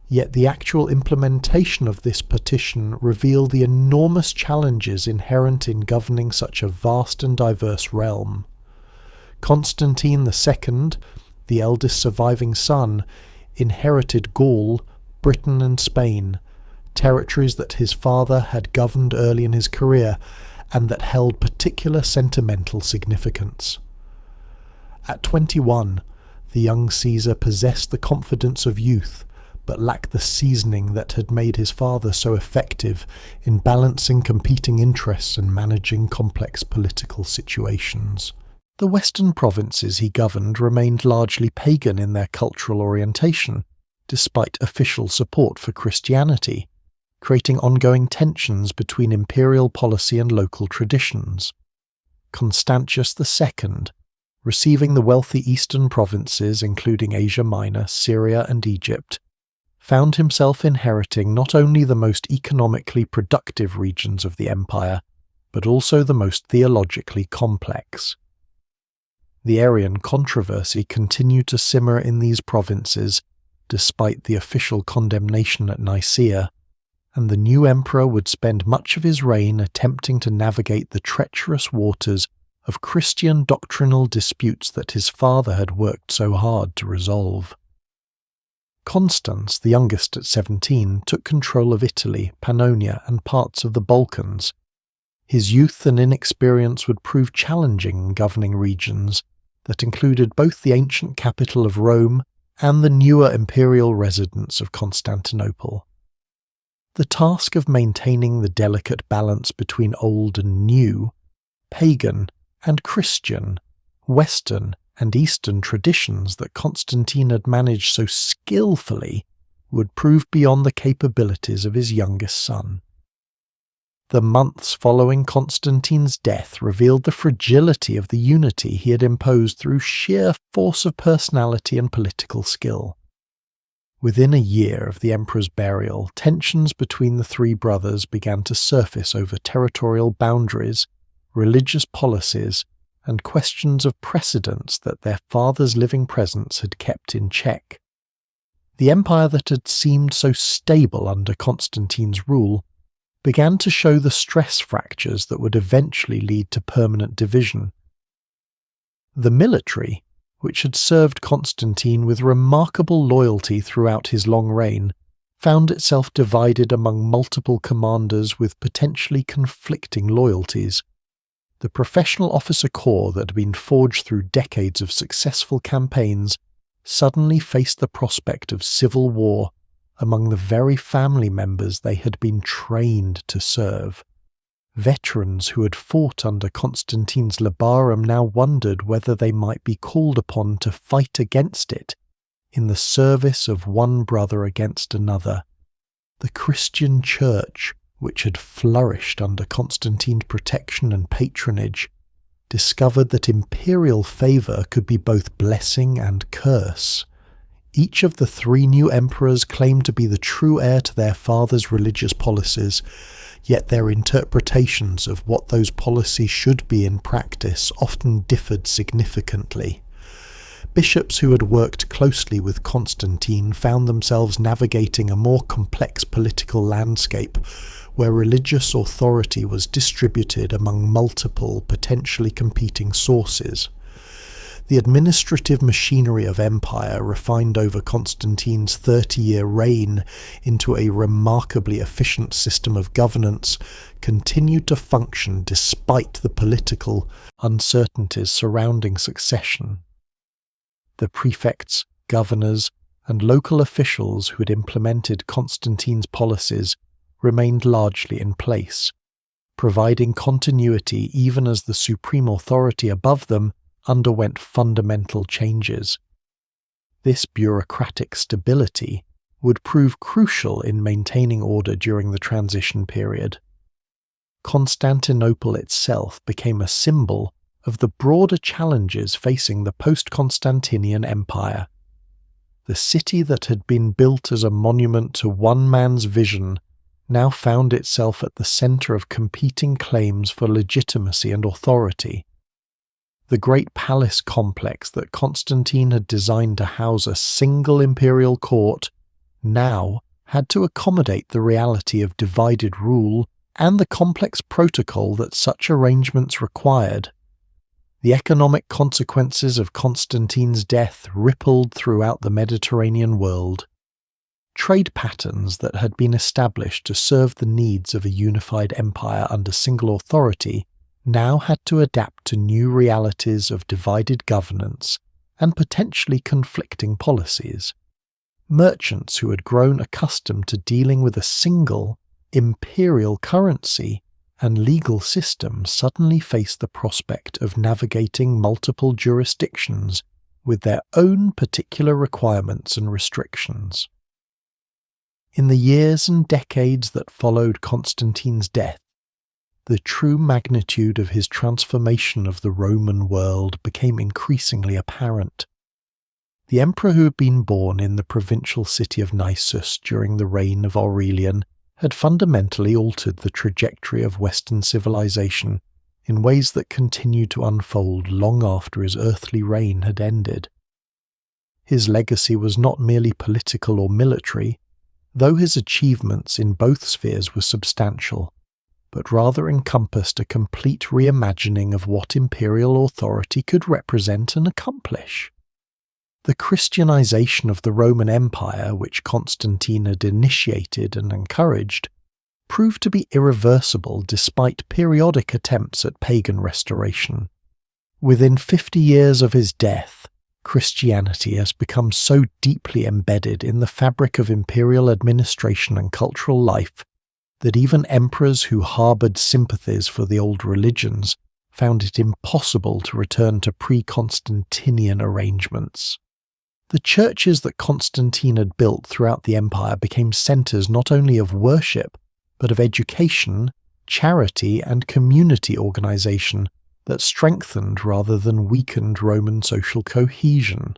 yet the actual implementation of this partition revealed the enormous challenges inherent in governing such a vast and diverse realm. Constantine II, the eldest surviving son, inherited Gaul, Britain and Spain, territories that his father had governed early in his career and that held particular sentimental significance. At 21, the young Caesar possessed the confidence of youth, but lacked the seasoning that had made his father so effective in balancing competing interests and managing complex political situations. The western provinces he governed remained largely pagan in their cultural orientation, despite official support for Christianity, creating ongoing tensions between imperial policy and local traditions. Constantius II, receiving the wealthy eastern provinces including Asia Minor, Syria and Egypt, found himself inheriting not only the most economically productive regions of the empire, but also the most theologically complex. The Arian controversy continued to simmer in these provinces, despite the official condemnation at Nicaea, and the new emperor would spend much of his reign attempting to navigate the treacherous waters of Christian doctrinal disputes that his father had worked so hard to resolve. Constans, the youngest at 17, took control of Italy, Pannonia, and parts of the Balkans. His youth and inexperience would prove challenging in governing regions that included both the ancient capital of Rome and the newer imperial residence of Constantinople. The task of maintaining the delicate balance between old and new, pagan and Christian, Western and Eastern traditions that Constantine had managed so skillfully would prove beyond the capabilities of his youngest son. The months following Constantine's death revealed the fragility of the unity he had imposed through sheer force of personality and political skill. Within a year of the emperor's burial, tensions between the three brothers began to surface over territorial boundaries, religious policies, and questions of precedence that their father's living presence had kept in check. The empire that had seemed so stable under Constantine's rule began to show the stress fractures that would eventually lead to permanent division. The military, which had served Constantine with remarkable loyalty throughout his long reign, found itself divided among multiple commanders with potentially conflicting loyalties. The professional officer corps that had been forged through decades of successful campaigns suddenly faced the prospect of civil war among the very family members they had been trained to serve. Veterans who had fought under Constantine's labarum now wondered whether they might be called upon to fight against it in the service of one brother against another. The Christian Church, which had flourished under Constantine's protection and patronage, discovered that imperial favour could be both blessing and curse. Each of the three new emperors claimed to be the true heir to their father's religious policies, yet their interpretations of what those policies should be in practice often differed significantly. Bishops who had worked closely with Constantine found themselves navigating a more complex political landscape where religious authority was distributed among multiple, potentially competing sources. The administrative machinery of empire, refined over Constantine's 30-year reign into a remarkably efficient system of governance, continued to function despite the political uncertainties surrounding succession. The prefects, governors, and local officials who had implemented Constantine's policies remained largely in place, providing continuity even as the supreme authority above them underwent fundamental changes. This bureaucratic stability would prove crucial in maintaining order during the transition period. Constantinople itself became a symbol of the broader challenges facing the post-Constantinian empire. The city that had been built as a monument to one man's vision now found itself at the center of competing claims for legitimacy and authority. The great palace complex that Constantine had designed to house a single imperial court now had to accommodate the reality of divided rule and the complex protocol that such arrangements required. The economic consequences of Constantine's death rippled throughout the Mediterranean world. Trade patterns that had been established to serve the needs of a unified empire under single authority now had to adapt to new realities of divided governance and potentially conflicting policies. Merchants who had grown accustomed to dealing with a single, imperial currency and legal system suddenly faced the prospect of navigating multiple jurisdictions with their own particular requirements and restrictions. In the years and decades that followed Constantine's death, the true magnitude of his transformation of the Roman world became increasingly apparent. The emperor who had been born in the provincial city of Nisus during the reign of Aurelian had fundamentally altered the trajectory of Western civilization in ways that continued to unfold long after his earthly reign had ended. His legacy was not merely political or military, though his achievements in both spheres were substantial, but rather encompassed a complete reimagining of what imperial authority could represent and accomplish. The Christianization of the Roman Empire, which Constantine had initiated and encouraged, proved to be irreversible despite periodic attempts at pagan restoration. Within 50 years of his death, Christianity has become so deeply embedded in the fabric of imperial administration and cultural life that even emperors who harbored sympathies for the old religions found it impossible to return to pre-Constantinian arrangements. The churches that Constantine had built throughout the empire became centers not only of worship, but of education, charity, and community organization that strengthened rather than weakened Roman social cohesion.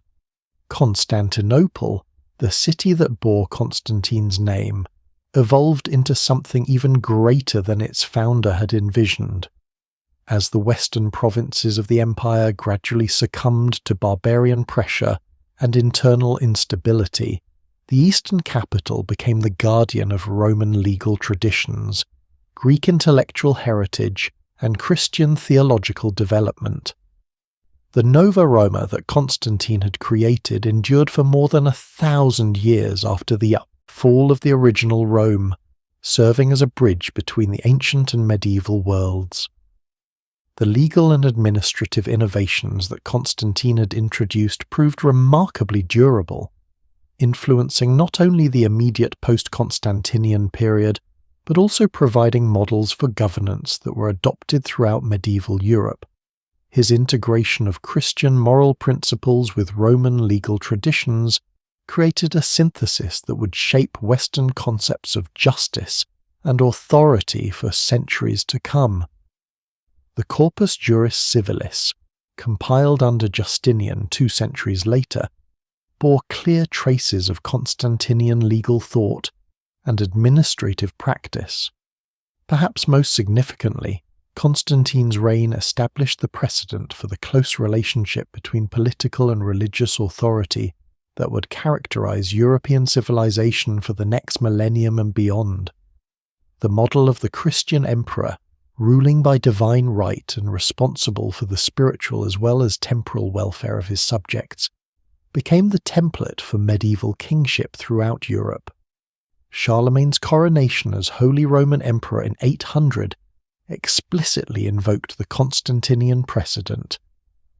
Constantinople, the city that bore Constantine's name, evolved into something even greater than its founder had envisioned. As the western provinces of the empire gradually succumbed to barbarian pressure and internal instability, the eastern capital became the guardian of Roman legal traditions, Greek intellectual heritage, and Christian theological development. The Nova Roma that Constantine had created endured for more than 1,000 years after the fall of the original Rome, serving as a bridge between the ancient and medieval worlds. The legal and administrative innovations that Constantine had introduced proved remarkably durable, influencing not only the immediate post-Constantinian period, but also providing models for governance that were adopted throughout medieval Europe. His integration of Christian moral principles with Roman legal traditions created a synthesis that would shape Western concepts of justice and authority for centuries to come. The Corpus Juris Civilis, compiled under Justinian 2 centuries later, bore clear traces of Constantinian legal thought and administrative practice. Perhaps most significantly, Constantine's reign established the precedent for the close relationship between political and religious authority that would characterize European civilization for the next millennium and beyond. The model of the Christian emperor, ruling by divine right and responsible for the spiritual as well as temporal welfare of his subjects, became the template for medieval kingship throughout Europe. Charlemagne's coronation as Holy Roman Emperor in 800 explicitly invoked the Constantinian precedent,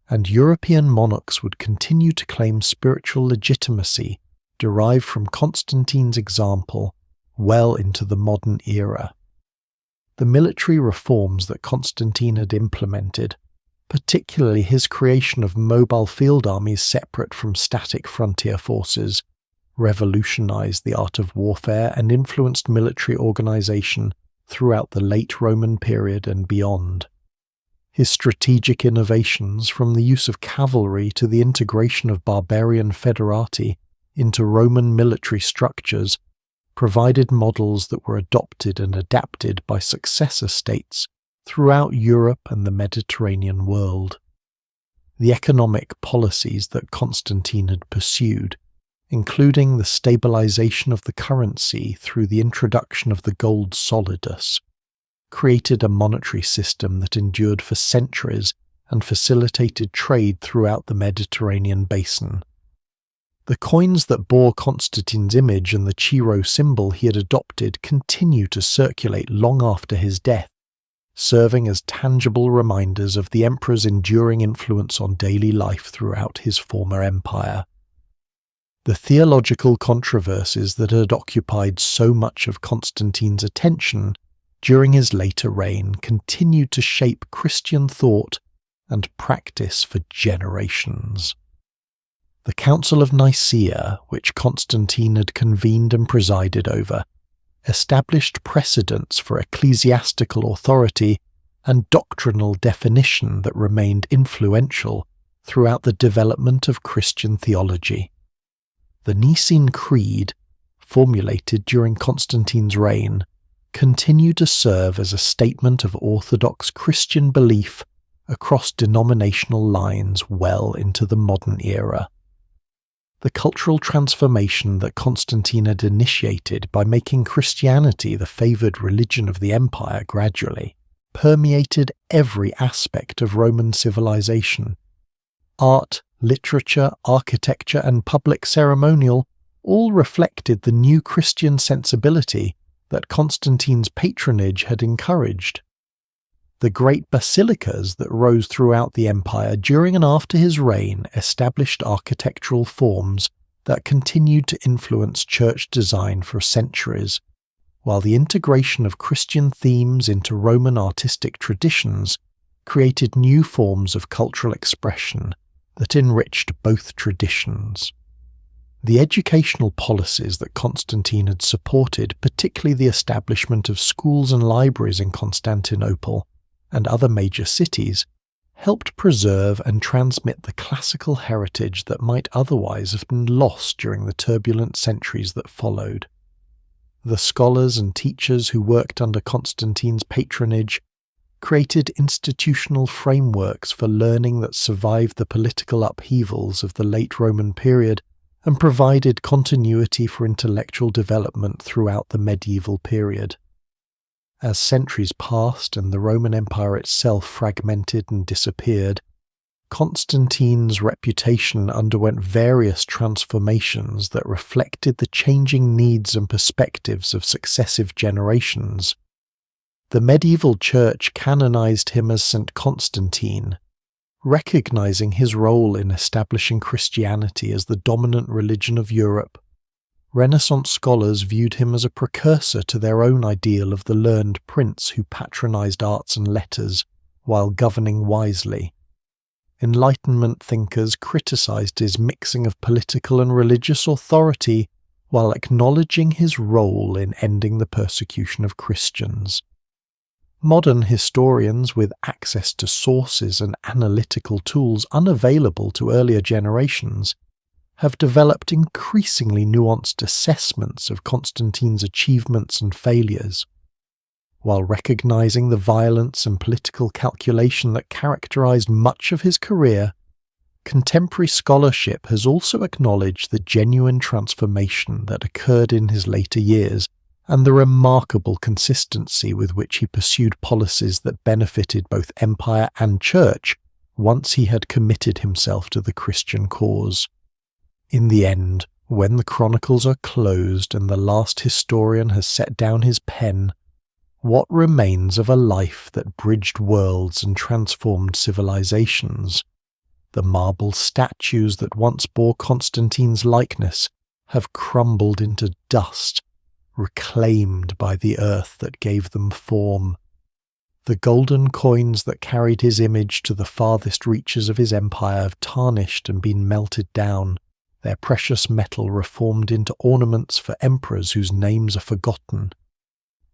and European monarchs would continue to claim spiritual legitimacy derived from Constantine's example well into the modern era. The military reforms that Constantine had implemented, particularly his creation of mobile field armies separate from static frontier forces, revolutionized the art of warfare and influenced military organization throughout the late Roman period and beyond. His strategic innovations, from the use of cavalry to the integration of barbarian federati into Roman military structures, provided models that were adopted and adapted by successor states throughout Europe and the Mediterranean world. The economic policies that Constantine had pursued, including the stabilization of the currency through the introduction of the gold solidus, created a monetary system that endured for centuries and facilitated trade throughout the Mediterranean basin. The coins that bore Constantine's image and the Chi symbol he had adopted continue to circulate long after his death, serving as tangible reminders of the emperor's enduring influence on daily life throughout his former empire. The theological controversies that had occupied so much of Constantine's attention during his later reign continued to shape Christian thought and practice for generations. The Council of Nicaea, which Constantine had convened and presided over, established precedents for ecclesiastical authority and doctrinal definition that remained influential throughout the development of Christian theology. The Nicene Creed, formulated during Constantine's reign, continued to serve as a statement of orthodox Christian belief across denominational lines well into the modern era. The cultural transformation that Constantine had initiated by making Christianity the favoured religion of the empire gradually permeated every aspect of Roman civilization. Art, literature, architecture, and public ceremonial all reflected the new Christian sensibility that Constantine's patronage had encouraged. The great basilicas that rose throughout the empire during and after his reign established architectural forms that continued to influence church design for centuries, while the integration of Christian themes into Roman artistic traditions created new forms of cultural expression that enriched both traditions. The educational policies that Constantine had supported, particularly the establishment of schools and libraries in Constantinople and other major cities, helped preserve and transmit the classical heritage that might otherwise have been lost during the turbulent centuries that followed. The scholars and teachers who worked under Constantine's patronage created institutional frameworks for learning that survived the political upheavals of the late Roman period and provided continuity for intellectual development throughout the medieval period. As centuries passed and the Roman Empire itself fragmented and disappeared, Constantine's reputation underwent various transformations that reflected the changing needs and perspectives of successive generations. The medieval church canonized him as St. Constantine, recognizing his role in establishing Christianity as the dominant religion of Europe. Renaissance scholars viewed him as a precursor to their own ideal of the learned prince who patronized arts and letters while governing wisely. Enlightenment thinkers criticized his mixing of political and religious authority while acknowledging his role in ending the persecution of Christians. Modern historians with access to sources and analytical tools unavailable to earlier generations have developed increasingly nuanced assessments of Constantine's achievements and failures. While recognizing the violence and political calculation that characterized much of his career, contemporary scholarship has also acknowledged the genuine transformation that occurred in his later years and the remarkable consistency with which he pursued policies that benefited both empire and church once he had committed himself to the Christian cause. In the end, when the chronicles are closed and the last historian has set down his pen, what remains of a life that bridged worlds and transformed civilizations? The marble statues that once bore Constantine's likeness have crumbled into dust, reclaimed by the earth that gave them form. The golden coins that carried his image to the farthest reaches of his empire have tarnished and been melted down, their precious metal reformed into ornaments for emperors whose names are forgotten.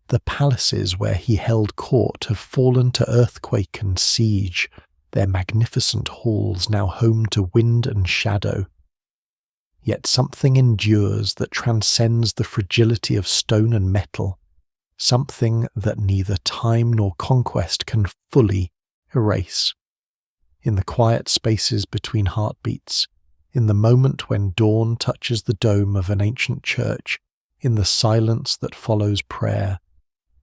The palaces where he held court have fallen to earthquake and siege, their magnificent halls now home to wind and shadow. Yet something endures that transcends the fragility of stone and metal, something that neither time nor conquest can fully erase. In the quiet spaces between heartbeats, in the moment when dawn touches the dome of an ancient church, in the silence that follows prayer,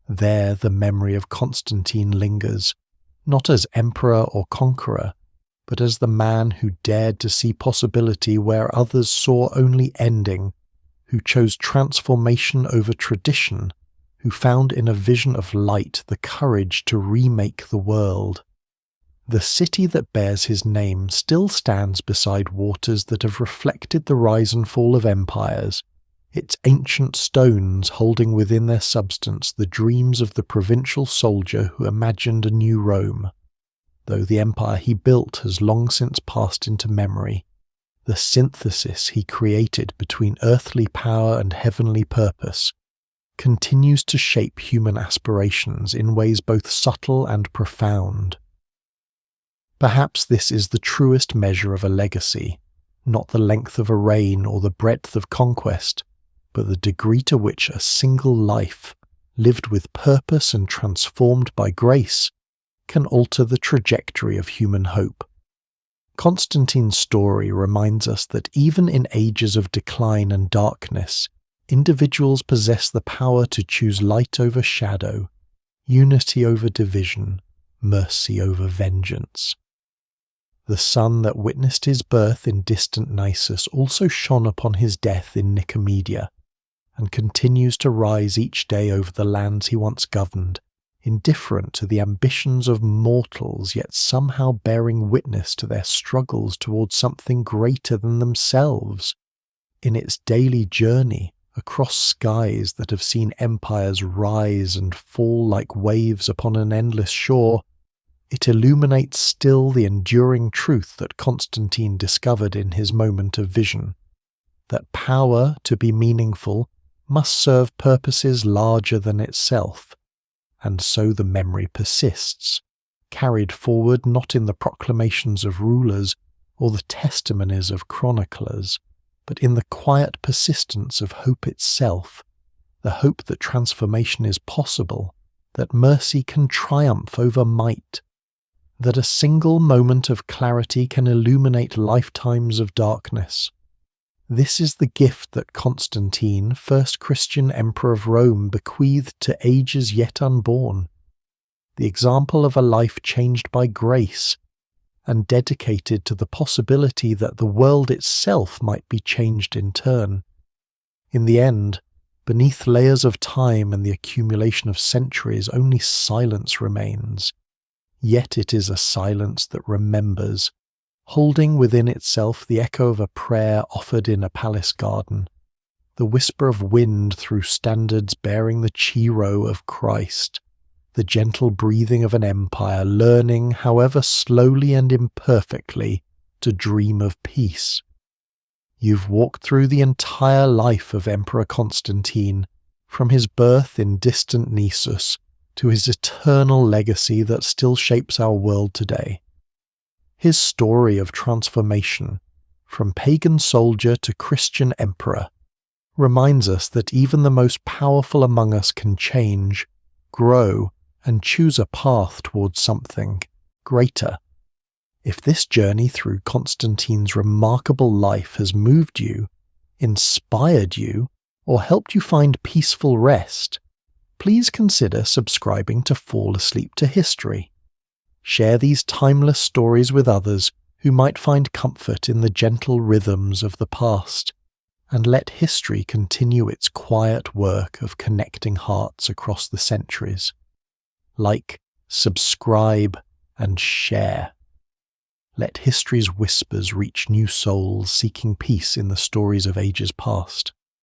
there the memory of Constantine lingers, not as emperor or conqueror, but as the man who dared to see possibility where others saw only ending, who chose transformation over tradition, who found in a vision of light the courage to remake the world. The city that bears his name still stands beside waters that have reflected the rise and fall of empires, its ancient stones holding within their substance the dreams of the provincial soldier who imagined a new Rome. Though the empire he built has long since passed into memory, the synthesis he created between earthly power and heavenly purpose continues to shape human aspirations in ways both subtle and profound. Perhaps this is the truest measure of a legacy, not the length of a reign or the breadth of conquest, but the degree to which a single life, lived with purpose and transformed by grace, can alter the trajectory of human hope. Constantine's story reminds us that even in ages of decline and darkness, individuals possess the power to choose light over shadow, unity over division, mercy over vengeance. The sun that witnessed his birth in distant Nisus also shone upon his death in Nicomedia, and continues to rise each day over the lands he once governed, indifferent to the ambitions of mortals, yet somehow bearing witness to their struggles towards something greater than themselves. In its daily journey across skies that have seen empires rise and fall like waves upon an endless shore, it illuminates still the enduring truth that Constantine discovered in his moment of vision, that power, to be meaningful, must serve purposes larger than itself, and so the memory persists, carried forward not in the proclamations of rulers or the testimonies of chroniclers, but in the quiet persistence of hope itself, the hope that transformation is possible, that mercy can triumph over might, that a single moment of clarity can illuminate lifetimes of darkness. This is the gift that Constantine, first Christian emperor of Rome, bequeathed to ages yet unborn, the example of a life changed by grace, and dedicated to the possibility that the world itself might be changed in turn. In the end, beneath layers of time and the accumulation of centuries, only silence remains. Yet it is a silence that remembers, holding within itself the echo of a prayer offered in a palace garden, the whisper of wind through standards bearing the Chi-Rho of Christ, the gentle breathing of an empire learning, however slowly and imperfectly, to dream of peace. You've walked through the entire life of Emperor Constantine, from his birth in distant Nisus to his eternal legacy that still shapes our world today. His story of transformation, from pagan soldier to Christian emperor, reminds us that even the most powerful among us can change, grow, and choose a path towards something greater. If this journey through Constantine's remarkable life has moved you, inspired you, or helped you find peaceful rest, please consider subscribing to Fall Asleep to History. Share these timeless stories with others who might find comfort in the gentle rhythms of the past, and let history continue its quiet work of connecting hearts across the centuries. Like, subscribe, and share. Let history's whispers reach new souls seeking peace in the stories of ages past.